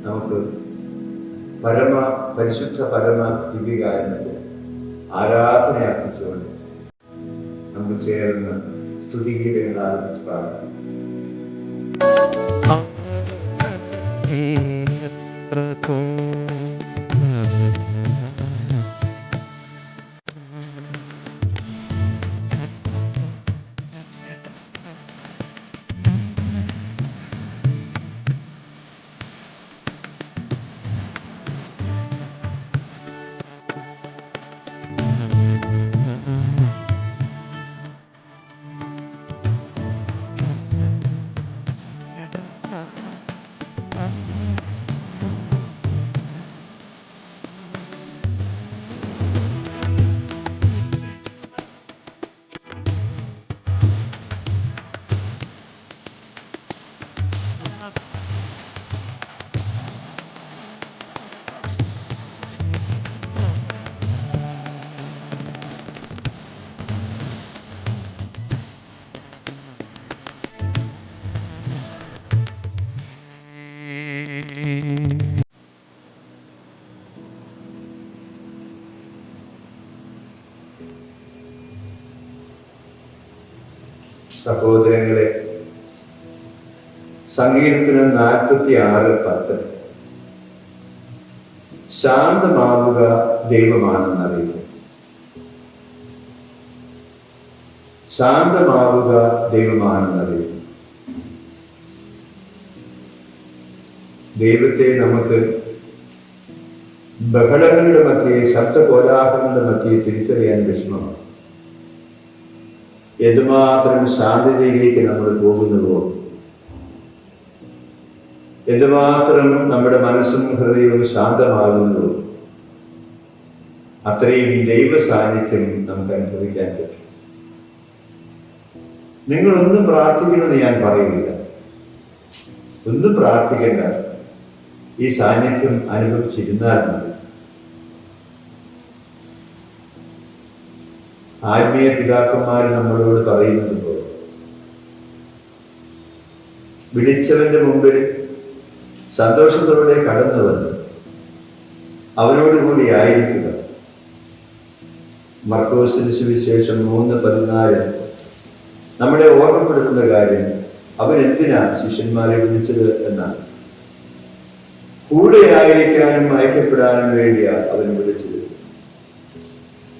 നമുക്ക് പരിശുദ്ധ പരമ ദിവ്യകാരണത്തിന് ആരാധന അർപ്പിച്ചുകൊണ്ട് നമുക്ക് ചേർന്ന് സ്തുതിഗീതങ്ങൾ ആരംഭിച്ച് പാടാം. സഹോദരങ്ങളെ, സങ്കീർത്തനം 46:10 ശാന്തമാവുക ദൈവമാണെന്നറിയുക. ശാന്തമാവുക ദൈവമാണെന്നറിയുക. ദൈവത്തെ നമുക്ക് ബഹളങ്ങളുടെ മധ്യേ, ശബ്ദകോലാഹലങ്ങളുടെ മധ്യേ തിരിച്ചറിയാൻ വിഷമമാണ്. എന്തുമാത്രം ശാന്തതയിലേക്ക് നമ്മൾ പോകുന്നുവോ, എന്തുമാത്രം നമ്മുടെ മനസ്സും ഹൃദയവും ശാന്തമാകുന്നുവോ, അത്രയും ദൈവ സാന്നിധ്യം നമുക്ക് അനുഭവിക്കാൻ പറ്റും. നിങ്ങളൊന്നും പ്രാർത്ഥിക്കണമെന്ന് ഞാൻ പറയുന്നില്ല, ഒന്നും പ്രാർത്ഥിക്കേണ്ട, ഈ സാന്നിധ്യം അനുഭവിച്ചിരുന്നാൽ മതി. ആത്മീയ പിതാക്കന്മാർ നമ്മളോട് പറയുന്നത് പോലെ വിളിച്ചവന്റെ മുമ്പിൽ സന്തോഷത്തോടെ കടന്നു വന്ന് അവനോടുകൂടി ആയിരിക്കുക. മർക്കോസിന് സുവിശേഷം 3:14 നമ്മളെ ഓർമ്മപ്പെടുത്തുന്ന കാര്യം, അവൻ എന്തിനാ ശിഷ്യന്മാരെ വിളിച്ചത് എന്നാണ്. കൂടെ ആയിരിക്കാനും അയക്കപ്പെടാനും വേണ്ടിയാണ് അവൻ വിളിച്ചത്.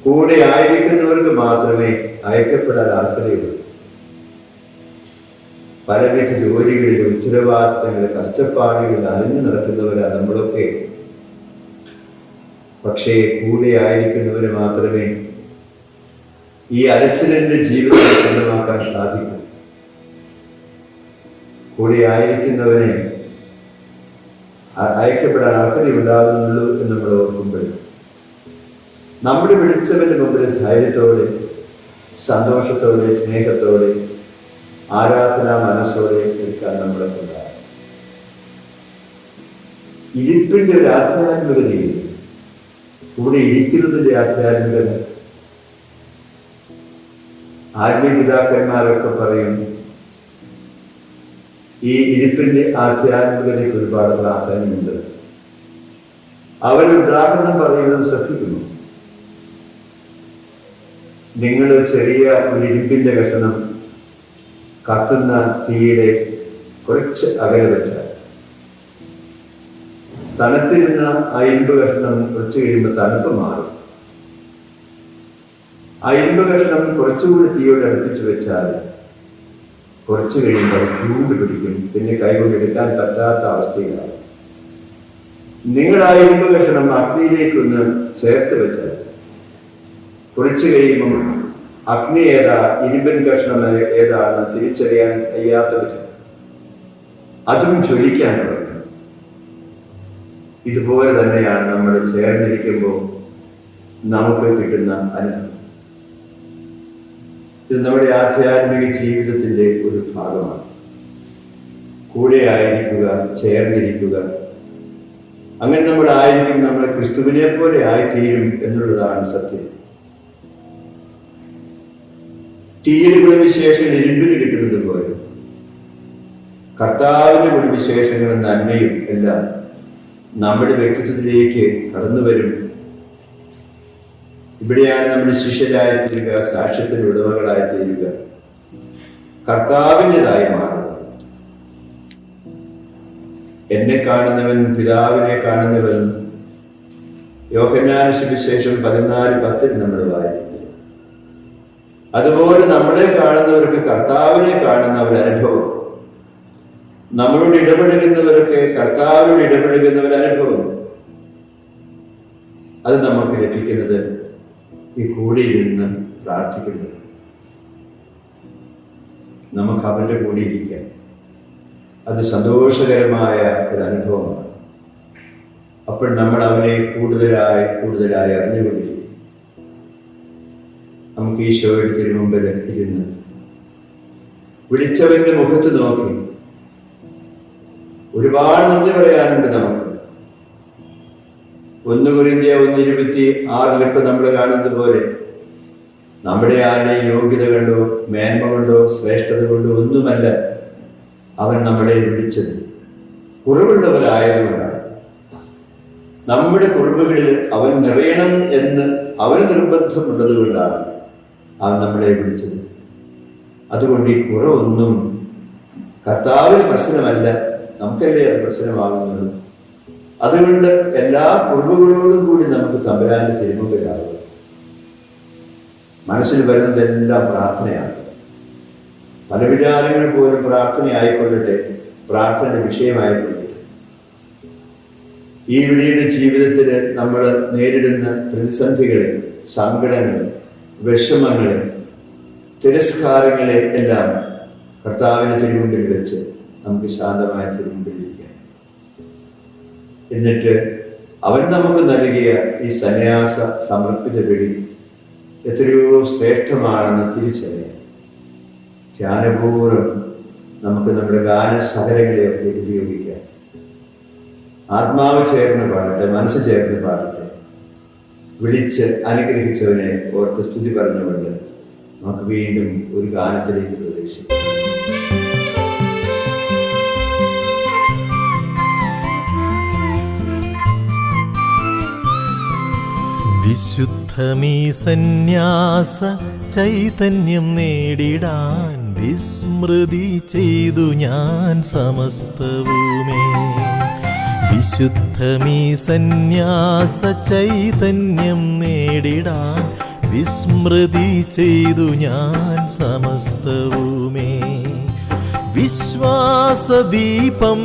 കൂടെ ആയിരിക്കുന്നവർക്ക് മാത്രമേ അയക്കപ്പെടാൻ അർഹതയുള്ളൂ. പലവിധ ജോലികളിൽ, ഉത്തരവാദിത്തങ്ങൾ, കഷ്ടപ്പാടുകളിൽ അലഞ്ഞു നടക്കുന്നവരാണ് നമ്മളൊക്കെ. പക്ഷേ കൂടെ ആയിരിക്കുന്നവര് മാത്രമേ ഈ അലച്ചിലിന്റെ ജീവിതത്തെ സ്വന്തമാക്കാൻ സാധിക്കൂ. കൂടെ ആയിരിക്കുന്നവനെ അയക്കപ്പെടാൻ അർഹതയുണ്ടാകുന്നുള്ളൂ എന്ന് നമ്മൾ ഓർക്കുമ്പോൾ നമ്മുടെ വിളിച്ചവന്റെ മുമ്പിൽ ധൈര്യത്തോടെ, സന്തോഷത്തോടെ, സ്നേഹത്തോടെ, ആരാധനാ മനസ്സോടെ നിൽക്കാൻ നമ്മളെ കൊണ്ടാകും. ഇരിപ്പിന്റെ ഒരു ആധ്യാത്മികതയിൽ കൂടെ ഇരിക്കുന്നതിന്റെ ആധ്യാത്മികത ആത്മീയ പിതാക്കന്മാരൊക്കെ പറയും, ഈ ഇരിപ്പിന്റെ ആധ്യാത്മികതയ്ക്ക് ഒരുപാട് പ്രാധാന്യമുണ്ട്. അവർ ഉദാഹരണം പറയുന്നത് ശ്രദ്ധിക്കുന്നു. നിങ്ങൾ ചെറിയ ഒരു ഇരുമ്പിന്റെ കഷണം കത്തുന്ന തീയുടെ കുറച്ച് അകലെ വെച്ചാൽ തണുത്തിരുന്ന ആ ഇരുമ്പ് കഷണം കുറച്ച് കഴിയുമ്പോൾ തണുപ്പ് മാറും. ആ ഇരുമ്പ് കഷണം കുറച്ചുകൂടി തീയോട് അടുപ്പിച്ച് വെച്ചാൽ കുറച്ച് കഴിയുമ്പോൾ ചൂട് പിടിക്കും, പിന്നെ കൈകൊണ്ട് എടുക്കാൻ പറ്റാത്ത അവസ്ഥയിലാവും. നിങ്ങൾ ആ ഇരുമ്പ് കഷണം അഗ്നിയിലേക്കൊന്ന് ചേർത്ത് വെച്ചാൽ കുറച്ച് കഴിയുമ്പം അഗ്നി ഏതാ, ഇരുമ്പൻ കഷ്ണം ഏതാണ് തിരിച്ചറിയാൻ കഴിയാത്ത വിധം അതും ജ്വലിക്കാൻ തുടങ്ങും. ഇതുപോലെ തന്നെയാണ് നമ്മൾ ചേർന്നിരിക്കുമ്പോൾ നമുക്ക് കിട്ടുന്ന അനുഭവം. ഇത് നമ്മുടെ ആധ്യാത്മിക ജീവിതത്തിന്റെ ഒരു ഭാഗമാണ്. കൂടെ ആയിരിക്കുക, ചേർന്നിരിക്കുക. അങ്ങനെ നമ്മൾ ആയിരിക്കും, നമ്മളെ ക്രിസ്തുവിനെ പോലെ ആയിത്തീരും എന്നുള്ളതാണ് സത്യം. തീയുടെ ഗുണവിശേഷങ്ങൾ ഇരുമ്പിന് കിട്ടുന്നത് പോലെ കർത്താവിന്റെ ഗുണവിശേഷങ്ങളും നന്മയും എല്ലാം നമ്മുടെ വ്യക്തിത്വത്തിലേക്ക് കടന്നു വരും. ഇവിടെയാണ് നമ്മുടെ ശിഷ്യരായി തീരുക, സാക്ഷ്യത്തിന്റെ ഉടമകളായി തീരുക, കർത്താവിൻ്റെതായി മാറുക. എന്നെ കാണുന്നവൻ പിതാവിനെ കാണുന്നവൻ, യോഹന്നാന്റെ സുവിശേഷം 14:10 നമ്മൾ വായിക്കും. അതുപോലെ നമ്മളെ കാണുന്നവർക്ക് കർത്താവിനെ കാണുന്ന ഒരു അനുഭവം, നമ്മളോട് ഇടപെടുന്നവർക്ക് കർത്താവിനോട് ഇടപെടുന്ന ഒരു അനുഭവം, അത് നമുക്ക് ലഭിക്കുന്നത് ഈ കൂടിയിരുന്ന് പ്രാർത്ഥിക്കുന്നത്. നമുക്ക് അവന്റെ കൂടെ ഇരിക്കാം. അത് സന്തോഷകരമായ ഒരു അനുഭവമാണ്. അപ്പോൾ നമ്മൾ അവനെ കൂടുതലായി കൂടുതലായി അറിഞ്ഞുകൊണ്ടിരിക്കും. നമുക്ക് ഈശോയുടെ തിരുമുമ്പിൽ ഇരുന്ന് വിളിച്ചവന്റെ മുഖത്ത് നോക്കി ഒരുപാട് നന്ദി പറയാനുണ്ട് നമുക്ക്. 1 കൊരിന്ത്യർ 1:26 നമ്മൾ കാണുന്നത് പോലെ നമ്മുടെ ആരുടെ യോഗ്യത കൊണ്ടോ മേന്മ കൊണ്ടോ ശ്രേഷ്ഠത കൊണ്ടോ ഒന്നുമല്ല അവൻ നമ്മളെ വിളിച്ചത്, കുറവുള്ളവരായതുകൊണ്ടാണ്. നമ്മുടെ കുറവുകളിൽ അവൻ നിറയണം എന്ന് അവന് നിർബന്ധമുള്ളത് കൊണ്ടാണ് അവൻ നമ്മളെ വിളിച്ചത്. അതുകൊണ്ട് ഈ കുറവൊന്നും കർത്താവിന് പ്രശ്നമല്ല, നമുക്കല്ലേ അത് പ്രശ്നമാകുന്നത്. അതുകൊണ്ട് എല്ലാ കുറവുകളോടും കൂടി നമുക്ക് തമ്പുരാന്റെ തിരുമുമ്പിലാകുക. മനസ്സിൽ വരുന്നതെല്ലാം പ്രാർത്ഥനയാണ്. പല വിചാരങ്ങൾ പോലും പ്രാർത്ഥനയായിക്കൊള്ളട്ടെ, പ്രാർത്ഥനയുടെ വിഷയമായിക്കൊള്ളട്ടെ. ഈ വിളിയുടെ ജീവിതത്തിൽ നമ്മൾ നേരിടുന്ന പ്രതിസന്ധികളെ, സങ്കടങ്ങളെ, വിഷമങ്ങളെ, തിരസ്കാരങ്ങളെ എല്ലാം കർത്താവിന്റെ തിരുമുമ്പിൽ വെച്ച് നമുക്ക് ശാന്തമായ തിരുമുമ്പിലിരിക്കാം. എന്നിട്ട് അവൻ നമുക്ക് നൽകിയ ഈ സന്യാസ സമർപ്പിത വിളി എത്രയോ ശ്രേഷ്ഠമാണെന്ന് തിരിച്ചറിയാം. ധ്യാനപൂർവ്വം നമുക്ക് നമ്മുടെ ഗാനസഹരങ്ങളെയൊക്കെ ഉപയോഗിക്കാം. ആത്മാവ് ചേർന്ന് പാടട്ടെ, മനസ്സ് ചേർന്ന് പാടട്ടെ. വിളിച്ച് അനുഗ്രഹിച്ചവനെ ഓർത്ത് സ്തുതി പറഞ്ഞുകൊണ്ട് നമുക്ക് വീണ്ടും ഒരു ഗാനത്തിലേക്ക് പ്രവേശിക്കാം. വിശുദ്ധമീ സന്യാസ ചൈതന്യം നേടിടാൻ വിസ്മൃതി ചെയ്തു ഞാൻ സമസ്തവുമേ. വിശുദ്ധമീ സന്യാസ ചൈതന്യം നേടിടാൻ വിസ്മൃതി ചെയ്തു ഞാൻ സമസ്തവുമേ. വിശ്വാസദീപം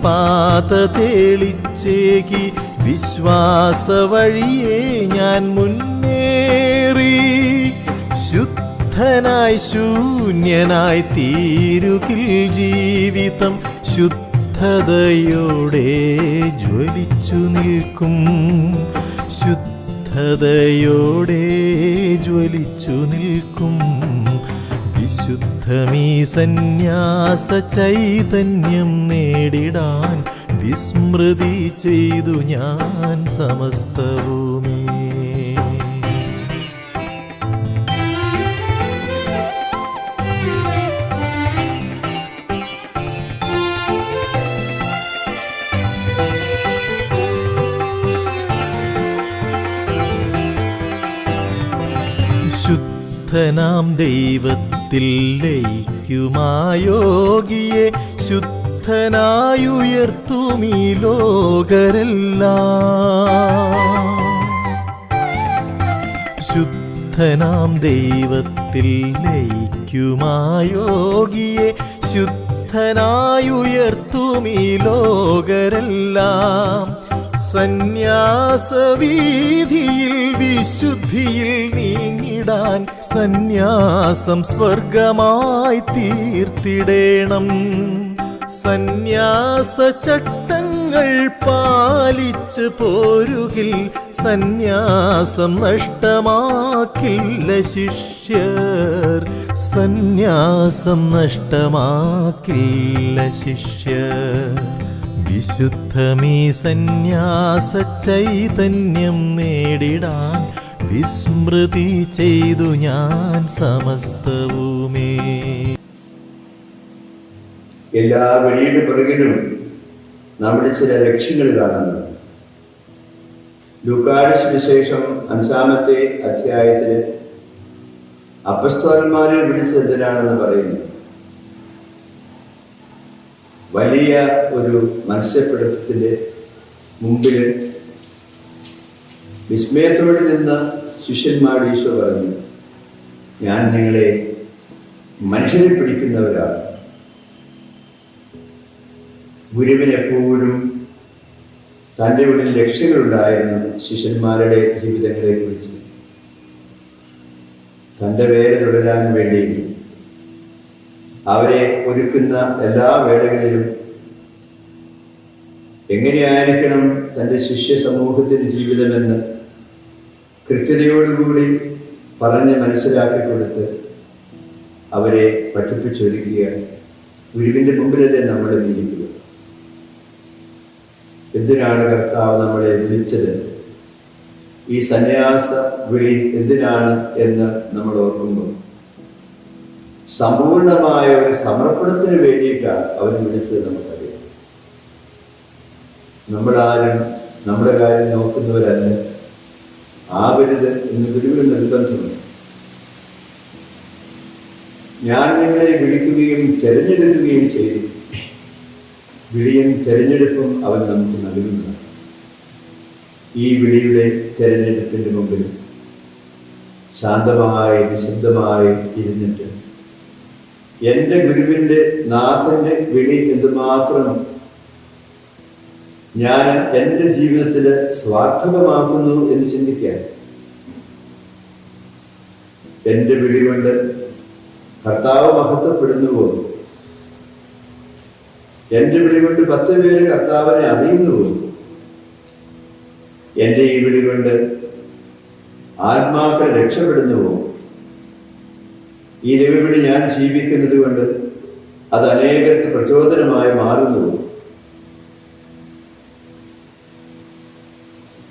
പാത തെളിച്ചേകി വിശ്വാസ വഴിയെ ഞാൻ മുന്നേറി. ശുദ്ധനായി ശൂന്യനായി തീരുകിൽ ജീവിതം ശുദ്ധതയോടെ ജ്വലിച്ചു നിൽക്കും. ശുദ്ധതയോടെ ജ്വലിച്ചു നിൽക്കും. വിശുദ്ധമീ സന്യാസ ചൈതന്യം നേടിടാൻ വിസ്മൃതി ചെയ്തു ഞാൻ സമസ്തവുമേ. ശുദ്ധനാം ദൈവത്തിൽ ലയിക്കുമായോഗിയെ ശുദ്ധനായുയർത്തുമീ ലോകരെല്ലാം. ശുദ്ധനാം ദൈവത്തിൽ ലയിക്കുമായോഗിയെ ശുദ്ധനായുയർത്തുമീ ലോകരെല്ലാം. സന്യാസവീതിയിൽ വിശുദ്ധിയിൽ നീങ്ങിടാൻ സന്യാസം സ്വർഗമായി തീർത്തിടേണം. സന്യാസ ചട്ടങ്ങൾ പാലിച്ച് പോരുകിൽ സന്യാസം നഷ്ടമാക്കില്ല ശിഷ്യർ. സന്യാസം നഷ്ടമാക്കില്ല ശിഷ്യർ. വിശുദ്ധമീ സന്യാസ ചൈതന്യം നേടിടാൻ വിസ്മൃതി ചെയ്തു ഞാൻ സമസ്തവുമേ. എല്ലാ വെളിയുടെ പുറകിലും നമ്മുടെ ചില ലക്ഷ്യങ്ങൾ കാണുന്നു. ലൂക്കായുടെ സുവിശേഷം 5-ാമത്തെ അധ്യായത്തിൽ അപ്പസ്തോലന്മാരെ വിളിച്ചെന്തിനാണെന്ന് പറയുന്നു. വലിയ ഒരു മത്സ്യപ്പിടുത്തത്തിൻ്റെ മുമ്പിൽ വിസ്മയത്തോടെ നിന്ന ശിഷ്യന്മാരോട് ഈശോ പറഞ്ഞു, ഞാൻ നിങ്ങളെ മനുഷ്യരെ പിടിക്കുന്നവരാണ്. ഗുരുവിനെപ്പോഴും തൻ്റെ ഉള്ളിൽ ലക്ഷ്യങ്ങളുണ്ടായിരുന്നു. ശിഷ്യന്മാരുടെ ജീവിതങ്ങളെ കുറിച്ച് തൻ്റെ വേല തുടരാൻ വേണ്ടി അവരെ ഒരുക്കുന്ന എല്ലാ വേളകളിലും എങ്ങനെയായിരിക്കണം തൻ്റെ ശിഷ്യ സമൂഹത്തിൻ്റെ ജീവിതമെന്ന് കൃത്യതയോടുകൂടി പറഞ്ഞ് മനസ്സിലാക്കി കൊടുത്ത് അവരെ പഠിപ്പിച്ചൊരുക്കുകയാണ്. ഗുരുവിൻ്റെ മുമ്പിലല്ലേ നമ്മൾ ഇരിക്കുക. എന്തിനാണ് കർത്താവ് നമ്മളെ വിളിച്ചത്? ഈ സന്യാസ വിളി എന്തിനാണ് എന്ന് നമ്മൾ ഓർക്കുമ്പോൾ സമ്പൂർണമായ ഒരു സമർപ്പണത്തിന് വേണ്ടിയിട്ടാണ് അവർ വിളിച്ചത് നമുക്കറിയാം. നമ്മളാരും നമ്മുടെ കാര്യം നോക്കുന്നവരല്ല ആവരുത് എന്ന് ഗുരുവിന് നിർബന്ധമുണ്ട്. ഞാൻ നിങ്ങളെ വിളിക്കുകയും തിരഞ്ഞെടുക്കുകയും ചെയ്തു. വിളിയും തിരഞ്ഞെടുപ്പും അവൻ നമുക്ക് നൽകുന്നതാണ്. ഈ വിളിയുടെ തിരഞ്ഞെടുപ്പിൻ്റെ മുമ്പിൽ ശാന്തമായി നിശബ്ദമായി ഇരുന്നിട്ട് എൻ്റെ ഗുരുവിൻ്റെ നാഥൻ്റെ വിളി എന്തുമാത്രം ഞാൻ എൻ്റെ ജീവിതത്തിൽ സ്വാർത്ഥകമാക്കുന്നു എന്ന് ചിന്തിക്കാൻ. എൻ്റെ വിളി കൊണ്ട് കർത്താവ് മഹത്വപ്പെടുന്നുവോ? എൻ്റെ വിളി കൊണ്ട് 10 പേര് കർത്താവിനെ അറിയുന്നുവോ? എൻ്റെ ഈ വിളി കൊണ്ട് ആത്മാക്കൾ രക്ഷപ്പെടുന്നുവോ? ഈ ദൈവവിളി ഞാൻ ജീവിക്കുന്നത് കൊണ്ട് അത് അനേകർക്ക് പ്രചോദനമായി മാറുന്നുവോ?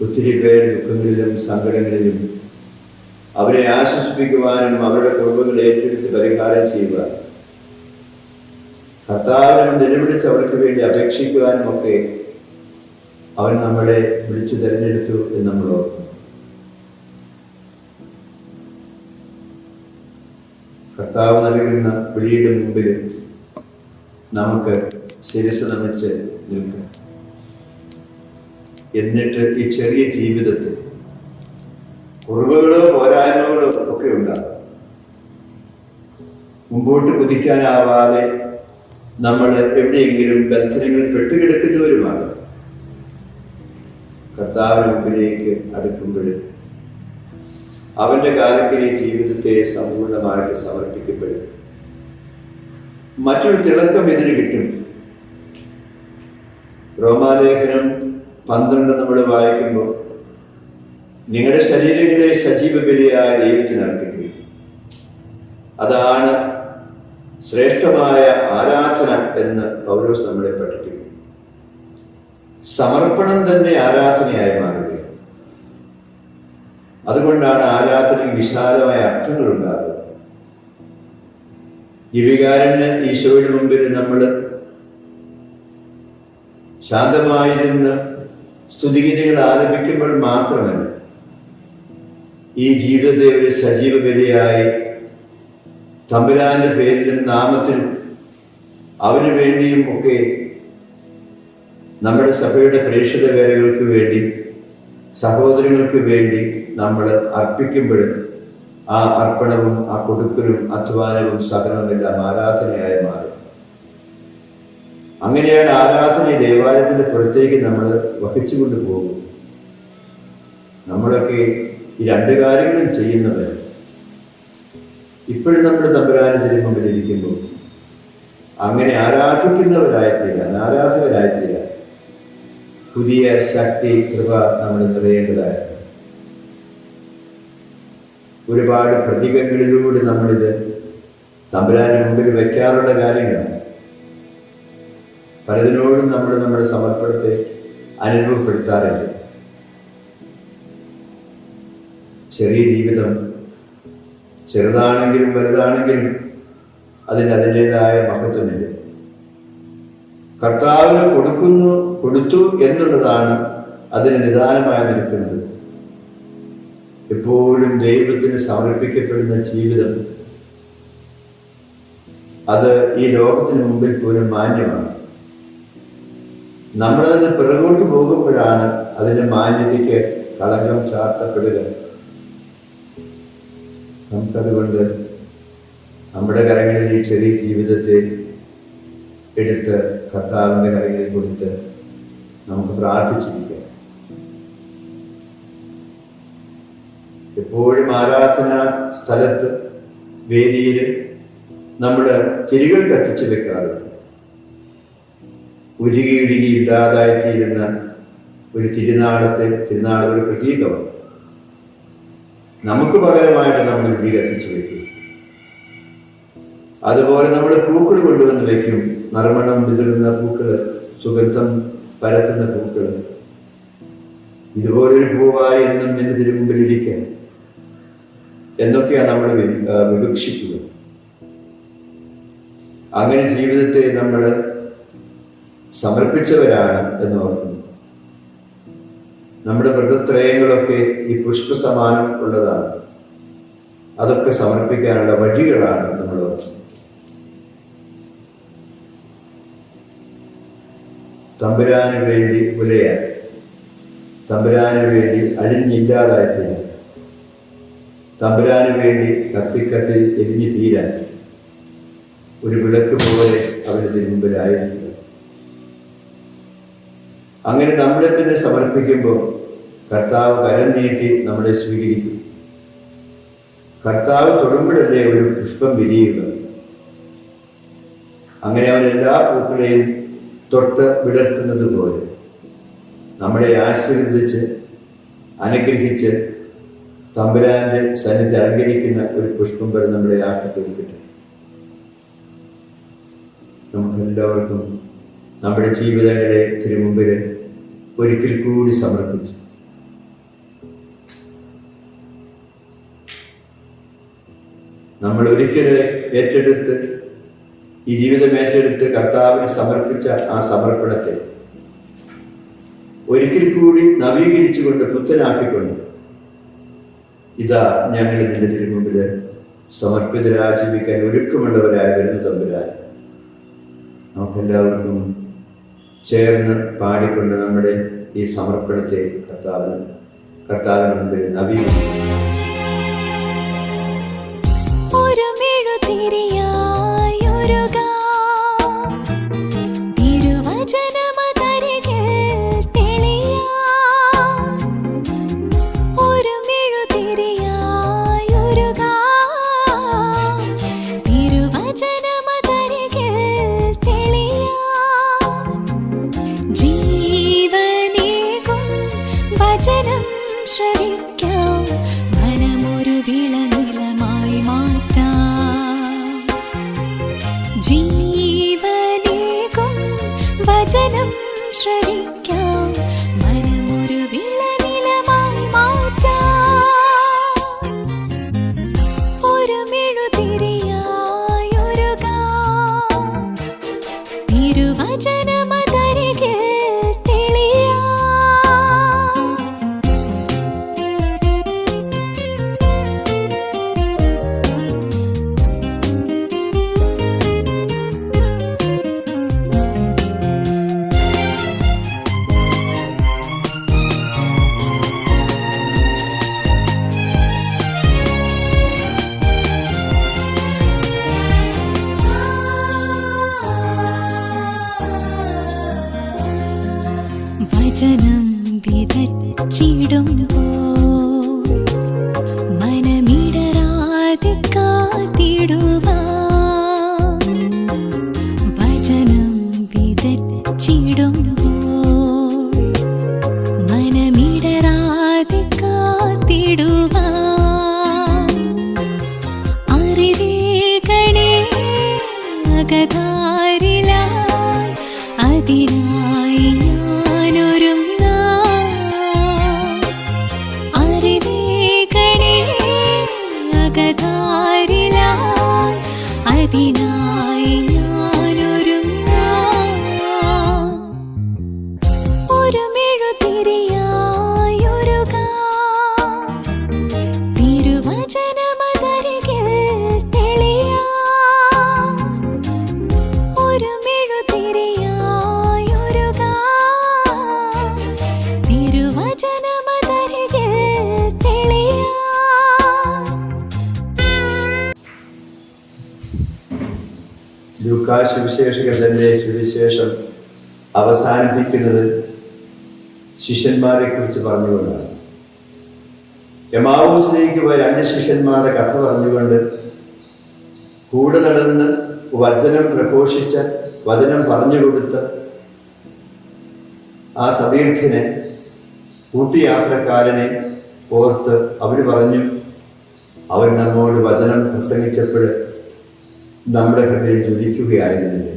ഒത്തിരി പേർ ദുഃഖങ്ങളിലും സങ്കടങ്ങളിലും അവരെ ആശ്വസിപ്പിക്കുവാനും അവരുടെ കുടുംബങ്ങളെ ഏറ്റെടുത്ത് പരിഹാരം ചെയ്യുവാനും കർത്താവിനെ നിലവിളിച്ച് അവർക്ക് വേണ്ടി അപേക്ഷിക്കുവാനും ഒക്കെ അവൻ നമ്മളെ വിളിച്ചു തിരഞ്ഞെടുത്തു എന്ന് നമ്മൾ ഓർക്കുന്നു. കർത്താവ് നൽകുന്ന വിളിയുടെ മുമ്പിൽ നമുക്ക് ശിരസ് നമിച്ച് നിൽക്കാം. എന്നിട്ട് ഈ ചെറിയ ജീവിതത്തിൽ കുറവുകളോ പോരായ്മകളോ ഒക്കെ ഉണ്ടാകും. മുമ്പോട്ട് കുതിക്കാനാവാതെ നമ്മൾ എവിടെയെങ്കിലും ബന്ധനങ്ങളിൽ പെട്ടുകിടക്കുന്നവരുമാണ്. കർത്താവിന് മുമ്പിലേക്ക് അടുക്കുമ്പോൾ അവൻ്റെ കാലത്തിൽ ഈ ജീവിതത്തെ സമ്പൂർണ്ണമായിട്ട് സമർപ്പിക്കുമ്പോൾ മറ്റൊരു തിളക്കം ഇതിന് കിട്ടും. റോമാലേഖനം 12 നമ്മൾ വായിക്കുമ്പോൾ നിങ്ങളുടെ ശരീരങ്ങളെ സജീവ ബലിയായ ദൈവത്തിന് അർപ്പിക്കുക, അതാണ് ശ്രേഷ്ഠമായ ആരാധന എന്ന് പൗലോസ് നമ്മളെ പഠിപ്പിക്കും. സമർപ്പണം തന്നെ ആരാധനയായി മാറുക. അതുകൊണ്ടാണ് ആരാധനയ്ക്ക് വിശാലമായ അർത്ഥങ്ങളുണ്ടാകുക. ദിവികാരന് ഈശോയുടെ മുമ്പിൽ നമ്മൾ ശാന്തമായിരുന്ന് സ്തുതിഗീതങ്ങൾ ആലപിക്കുമ്പോൾ മാത്രമല്ല, ഈ ജീവിതത്തെ ഒരു സജീവ ബലിയായി തമ്പുരാന്റെ പേരിലും നാമത്തിലും അവന് വേണ്ടിയും ഒക്കെ നമ്മുടെ സഭയുടെ പ്രേക്ഷിത വേലകൾക്ക് വേണ്ടി സഹോദരങ്ങൾക്ക് വേണ്ടി നമ്മൾ അർപ്പിക്കുമ്പോൾ ആ അർപ്പണവും ആ കൊടുക്കലും അധ്വാനവും സഹനവും എല്ലാം ആരാധനയായി മാറും. അങ്ങനെയാണ് ആരാധന ദേവാലയത്തിന്റെ പുറത്തേക്ക് നമ്മൾ വഹിച്ചുകൊണ്ട് പോകും. നമ്മളൊക്കെ ഈ 2 കാര്യങ്ങളും ചെയ്യുന്നവർ ഇപ്പോഴും നമ്മുടെ തമ്പുരാന് തിരുമുമ്പിലിരിക്കുമ്പോൾ അങ്ങനെ ആരാധിക്കുന്നവരായിത്തീരാൻ, ആരാധകരായിത്തീരാൻ പുതിയ ശക്തി കൃപ നമ്മൾ നിറയേണ്ടതായിരുന്നു. ഒരുപാട് പ്രതീകങ്ങളിലൂടെ നമ്മളിത് തമ്പുരാന് മുമ്പിൽ വയ്ക്കാറുള്ള കാര്യങ്ങളാണ്. പലതിനോടും നമ്മൾ നമ്മുടെ സമർപ്പണത്തെ അനുഭവപ്പെടുത്താറുണ്ട്. ചെറിയ ജീവിതം ചെറുതാണെങ്കിലും വലുതാണെങ്കിലും അതിന് അതിൻ്റെതായ മഹത്വമില്ല. കർത്താവിന് കൊടുത്തു എന്നുള്ളതാണ് അതിന് നിദാനമായി നിൽക്കുന്നത്. എപ്പോഴും ദൈവത്തിന് സമർപ്പിക്കപ്പെടുന്ന ജീവിതം അത് ഈ ലോകത്തിന് മുമ്പിൽ പോലും മാന്യമാണ്. നമ്മളതിന് പിറകോട്ട് പോകുമ്പോഴാണ് അതിൻ്റെ മാന്യതയ്ക്ക് കളങ്കം ചാർത്തപ്പെടുക. നമുക്കതുകൊണ്ട് നമ്മുടെ കരങ്ങളിൽ ഈ ചെറിയ ജീവിതത്തെ എടുത്ത് കർത്താവിൻ്റെ കരങ്ങളിൽ കൊടുത്ത് നമുക്ക് പ്രാർത്ഥിച്ചിരിക്കാം. എപ്പോഴും ആരാധന സ്ഥലത്ത് വേദിയിൽ നമ്മൾ തിരികൾ കത്തിച്ചു വെക്കാറുണ്ട്. ഉരുകി ഇല്ലാതായിത്തീരുന്ന ഒരു തിരുനാളുകളുടെ പ്രതീകമാണ്. നമുക്ക് പകരമായിട്ട് നമ്മൾ തിരി കത്തിച്ചു വയ്ക്കും. അതുപോലെ നമ്മൾ പൂക്കൾ കൊണ്ടുവന്ന് വയ്ക്കും. നറുമണം വിതറുന്ന പൂക്കൾ, സുഗന്ധം പരത്തുന്ന പൂക്കൾ. ഇതുപോലൊരു പൂവായി എന്നും നിന്റെ തിരുമുമ്പിലിരിക്കാൻ എന്നൊക്കെയാണ് നമ്മൾ വിവക്ഷിക്കുക. അങ്ങനെ ജീവിതത്തെ നമ്മൾ സമർപ്പിച്ചവരാണ് എന്ന് ഓർക്കുന്നു. നമ്മുടെ വ്രതത്രയങ്ങളൊക്കെ ഈ പുഷ്പസമാനം ഉള്ളതാണ്. അതൊക്കെ സമർപ്പിക്കാനുള്ള വഴികളാണ് നമ്മൾ ഓർക്കുന്നത്. തമ്പുരാന് വേണ്ടി ഉലയാൻ, തമ്പുരാന് വേണ്ടി അഴിഞ്ഞില്ലാതായിത്തീരാൻ, തമ്പുരാന് വേണ്ടി കത്തി എരിഞ്ഞു തീരാൻ ഒരു വിളക്ക് പോലെ അവരുടെ മുമ്പിലായിരിക്കുക. അങ്ങനെ നമ്മളെ തന്നെ സമർപ്പിക്കുമ്പോൾ കർത്താവ് കരം നീട്ടി നമ്മളെ സ്വീകരിക്കും. കർത്താവ് തൊടുമ്പോഴല്ലേ ഒരു പുഷ്പം വിരിയുക. അങ്ങനെ അവൻ എല്ലാ പൂക്കളെയും തൊട്ട് വിടർത്തുന്നത് പോലെ നമ്മളെ ആശീർവദിച്ച് അനുഗ്രഹിച്ച് തമ്പുരാന്റെ സന്നിധി അലങ്കരിക്കുന്ന ഒരു പുഷ്പം വരെ നമ്മളെ ആക്കി തീർക്കട്ടെ. നമുക്കെല്ലാവർക്കും നമ്മുടെ ജീവിതങ്ങളെ തിരുമുമ്പിൽ ഒരിക്കൽ കൂടി സമർപ്പിച്ചു നമ്മൾ ഒരിക്കൽ ഏറ്റെടുത്ത് ഈ ജീവിതം ഏറ്റെടുത്ത് കർത്താവിന് സമർപ്പിച്ച ആ സമർപ്പണത്തെ ഒരിക്കൽ കൂടി നവീകരിച്ചുകൊണ്ട് പുത്തനാക്കിക്കൊണ്ട് ഇതാ ഞങ്ങൾ ഇതിൻ്റെ തിരുമുമ്പിൽ സമർപ്പിതരായി ജീവിക്കാൻ ഒരുക്കമുള്ളവരായി വരുന്ന തമ്പുരാൻ നമുക്കെല്ലാവർക്കും ചേർന്ന് പാടിക്കൊണ്ട് നമ്മുടെ ഈ സമർപ്പണത്തെ കർത്താവിന് മുമ്പിൽ നവീകരിക്കും. ശ്രവിക്കാം മനമൊരു വിളനിലമായി മാറ്റാം. ജീവനേകും വചനം ശ്രവിക്കാം മനമൊരു വിളനിലമായി മാറ്റാം. ഒരു മെഴുതിരിയായൊരുകാം തിരുവചനമതരികിൽ വചനം വിതച്ചിടുമ്പോൾ മനമിടരാതെ കാത്തിടുവാൻ. വചനം വിതച്ചിടുമ്പോൾ മനമിടരാതെ കാത്തിടുവാൻ. അറിവേകണേ അകതാരിലായി അതിനായി അതിനായി ഞാനൊരുങ്ങാം. ഒരു മെഴുതിരിയായൊരുകാം തിരുവചനമതരികിൽ തെളിയാം. ഒരു മെഴുതിരിയായൊരുകാം തിരുവചനമതരികിൽ തെളിയാം. ലൂക്കാ സുവിശേഷകൻ തന്റെ സുവിശേഷം അവസാനിപ്പിക്കുന്നത് ശിഷ്യന്മാരെ കുറിച്ച് പറഞ്ഞുകൊണ്ടാണ്. എമാവൂസിലേക്ക് പോയ 2 ശിഷ്യന്മാരുടെ കഥ പറഞ്ഞുകൊണ്ട് കൂടെ നടന്ന് വചനം പ്രഘോഷിച്ച വചനം പറഞ്ഞുകൊടുത്ത ആ സതീർത്ഥ്യനെ കൂട്ടിയാത്രക്കാരനെ ഓർത്ത് അവർ പറഞ്ഞു, അവൻ നമ്മോട് വചനം പ്രസംഗിച്ചപ്പോൾ നമ്മുടെ ഹൃദയം ജ്വലിക്കുകയായിരുന്നില്ലേ.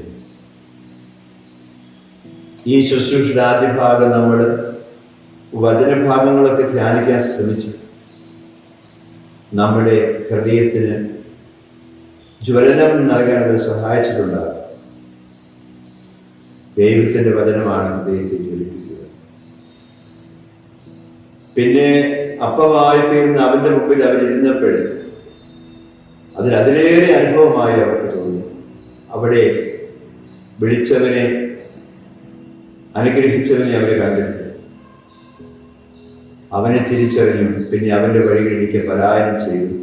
ഈ ശുശ്രൂഷയുടെ ആദ്യ ഭാഗം നമ്മൾ വചനഭാഗങ്ങളൊക്കെ ധ്യാനിക്കാൻ ശ്രമിച്ചു. നമ്മുടെ ഹൃദയത്തിന് ജ്വലനം നൽകാനത് സഹായിച്ചിട്ടുണ്ടാകും. ദൈവത്തിൻ്റെ വചനമാണ് ഹൃദയത്തെ ജ്വലിപ്പിക്കുക. പിന്നെ അപ്പമായി തീർന്ന് അവൻ്റെ മുമ്പിൽ അവരിരുന്നപ്പോൾ അതിലേറെ അനുഭവമായി അവർക്ക് തോന്നി. അവിടെ വിളിച്ചവനെ അനുഗ്രഹിച്ചവനെ അവർ കണ്ടെത്തി, അവനെ തിരിച്ചറിഞ്ഞു. പിന്നെ അവൻ്റെ വഴികളിലേക്ക് പലായനം ചെയ്തു.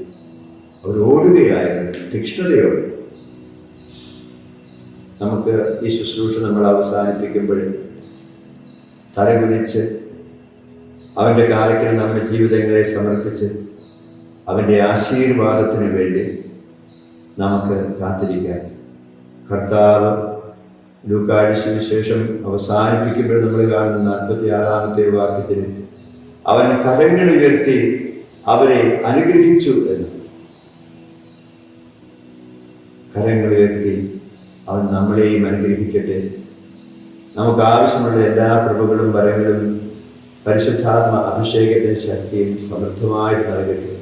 അവർ ഓടുകയായിരുന്നു തീക്ഷ്ണതയോടെ. നമുക്ക് ഈ ശുശ്രൂഷ നമ്മൾ അവസാനിപ്പിക്കുമ്പോൾ തലകുനിച്ച് അവൻ്റെ കാലത്തിൽ നമ്മുടെ ജീവിതങ്ങളെ സമർപ്പിച്ച് അവൻ്റെ ആശീർവാദത്തിന് വേണ്ടി നമുക്ക് കാത്തിരിക്കാം. കർത്താവ് ലൂക്കായുടെ സുവിശേഷം അവസാനിപ്പിക്കുമ്പോൾ നമ്മൾ കാണുന്ന 46-ാമത്തെ വാക്യത്തിൽ അവൻ കരങ്ങൾ ഉയർത്തി അവരെ അനുഗ്രഹിച്ചു എന്ന്. കരങ്ങൾ ഉയർത്തി അവൻ നമ്മളെയും അനുഗ്രഹിക്കട്ടെ. നമുക്ക് ആവശ്യമുള്ള എല്ലാ കൃപകളും വരങ്ങളും പരിശുദ്ധാത്മ അഭിഷേകത്തിന്റെ ശക്തിയും സമൃദ്ധമായിട്ട് നൽകട്ടെ.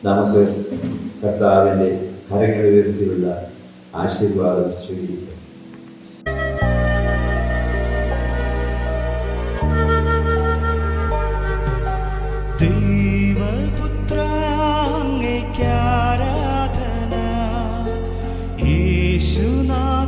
നമുക്ക് കർത്താവിൻ്റെ കരങ്ങൾ ഉയർത്തിയുള്ള ആശീർവാദം സ്വീകരിക്കാം. ദൈവപുത്ര അങ്ങേക്ക് ആരാധന, യേശുനാഥ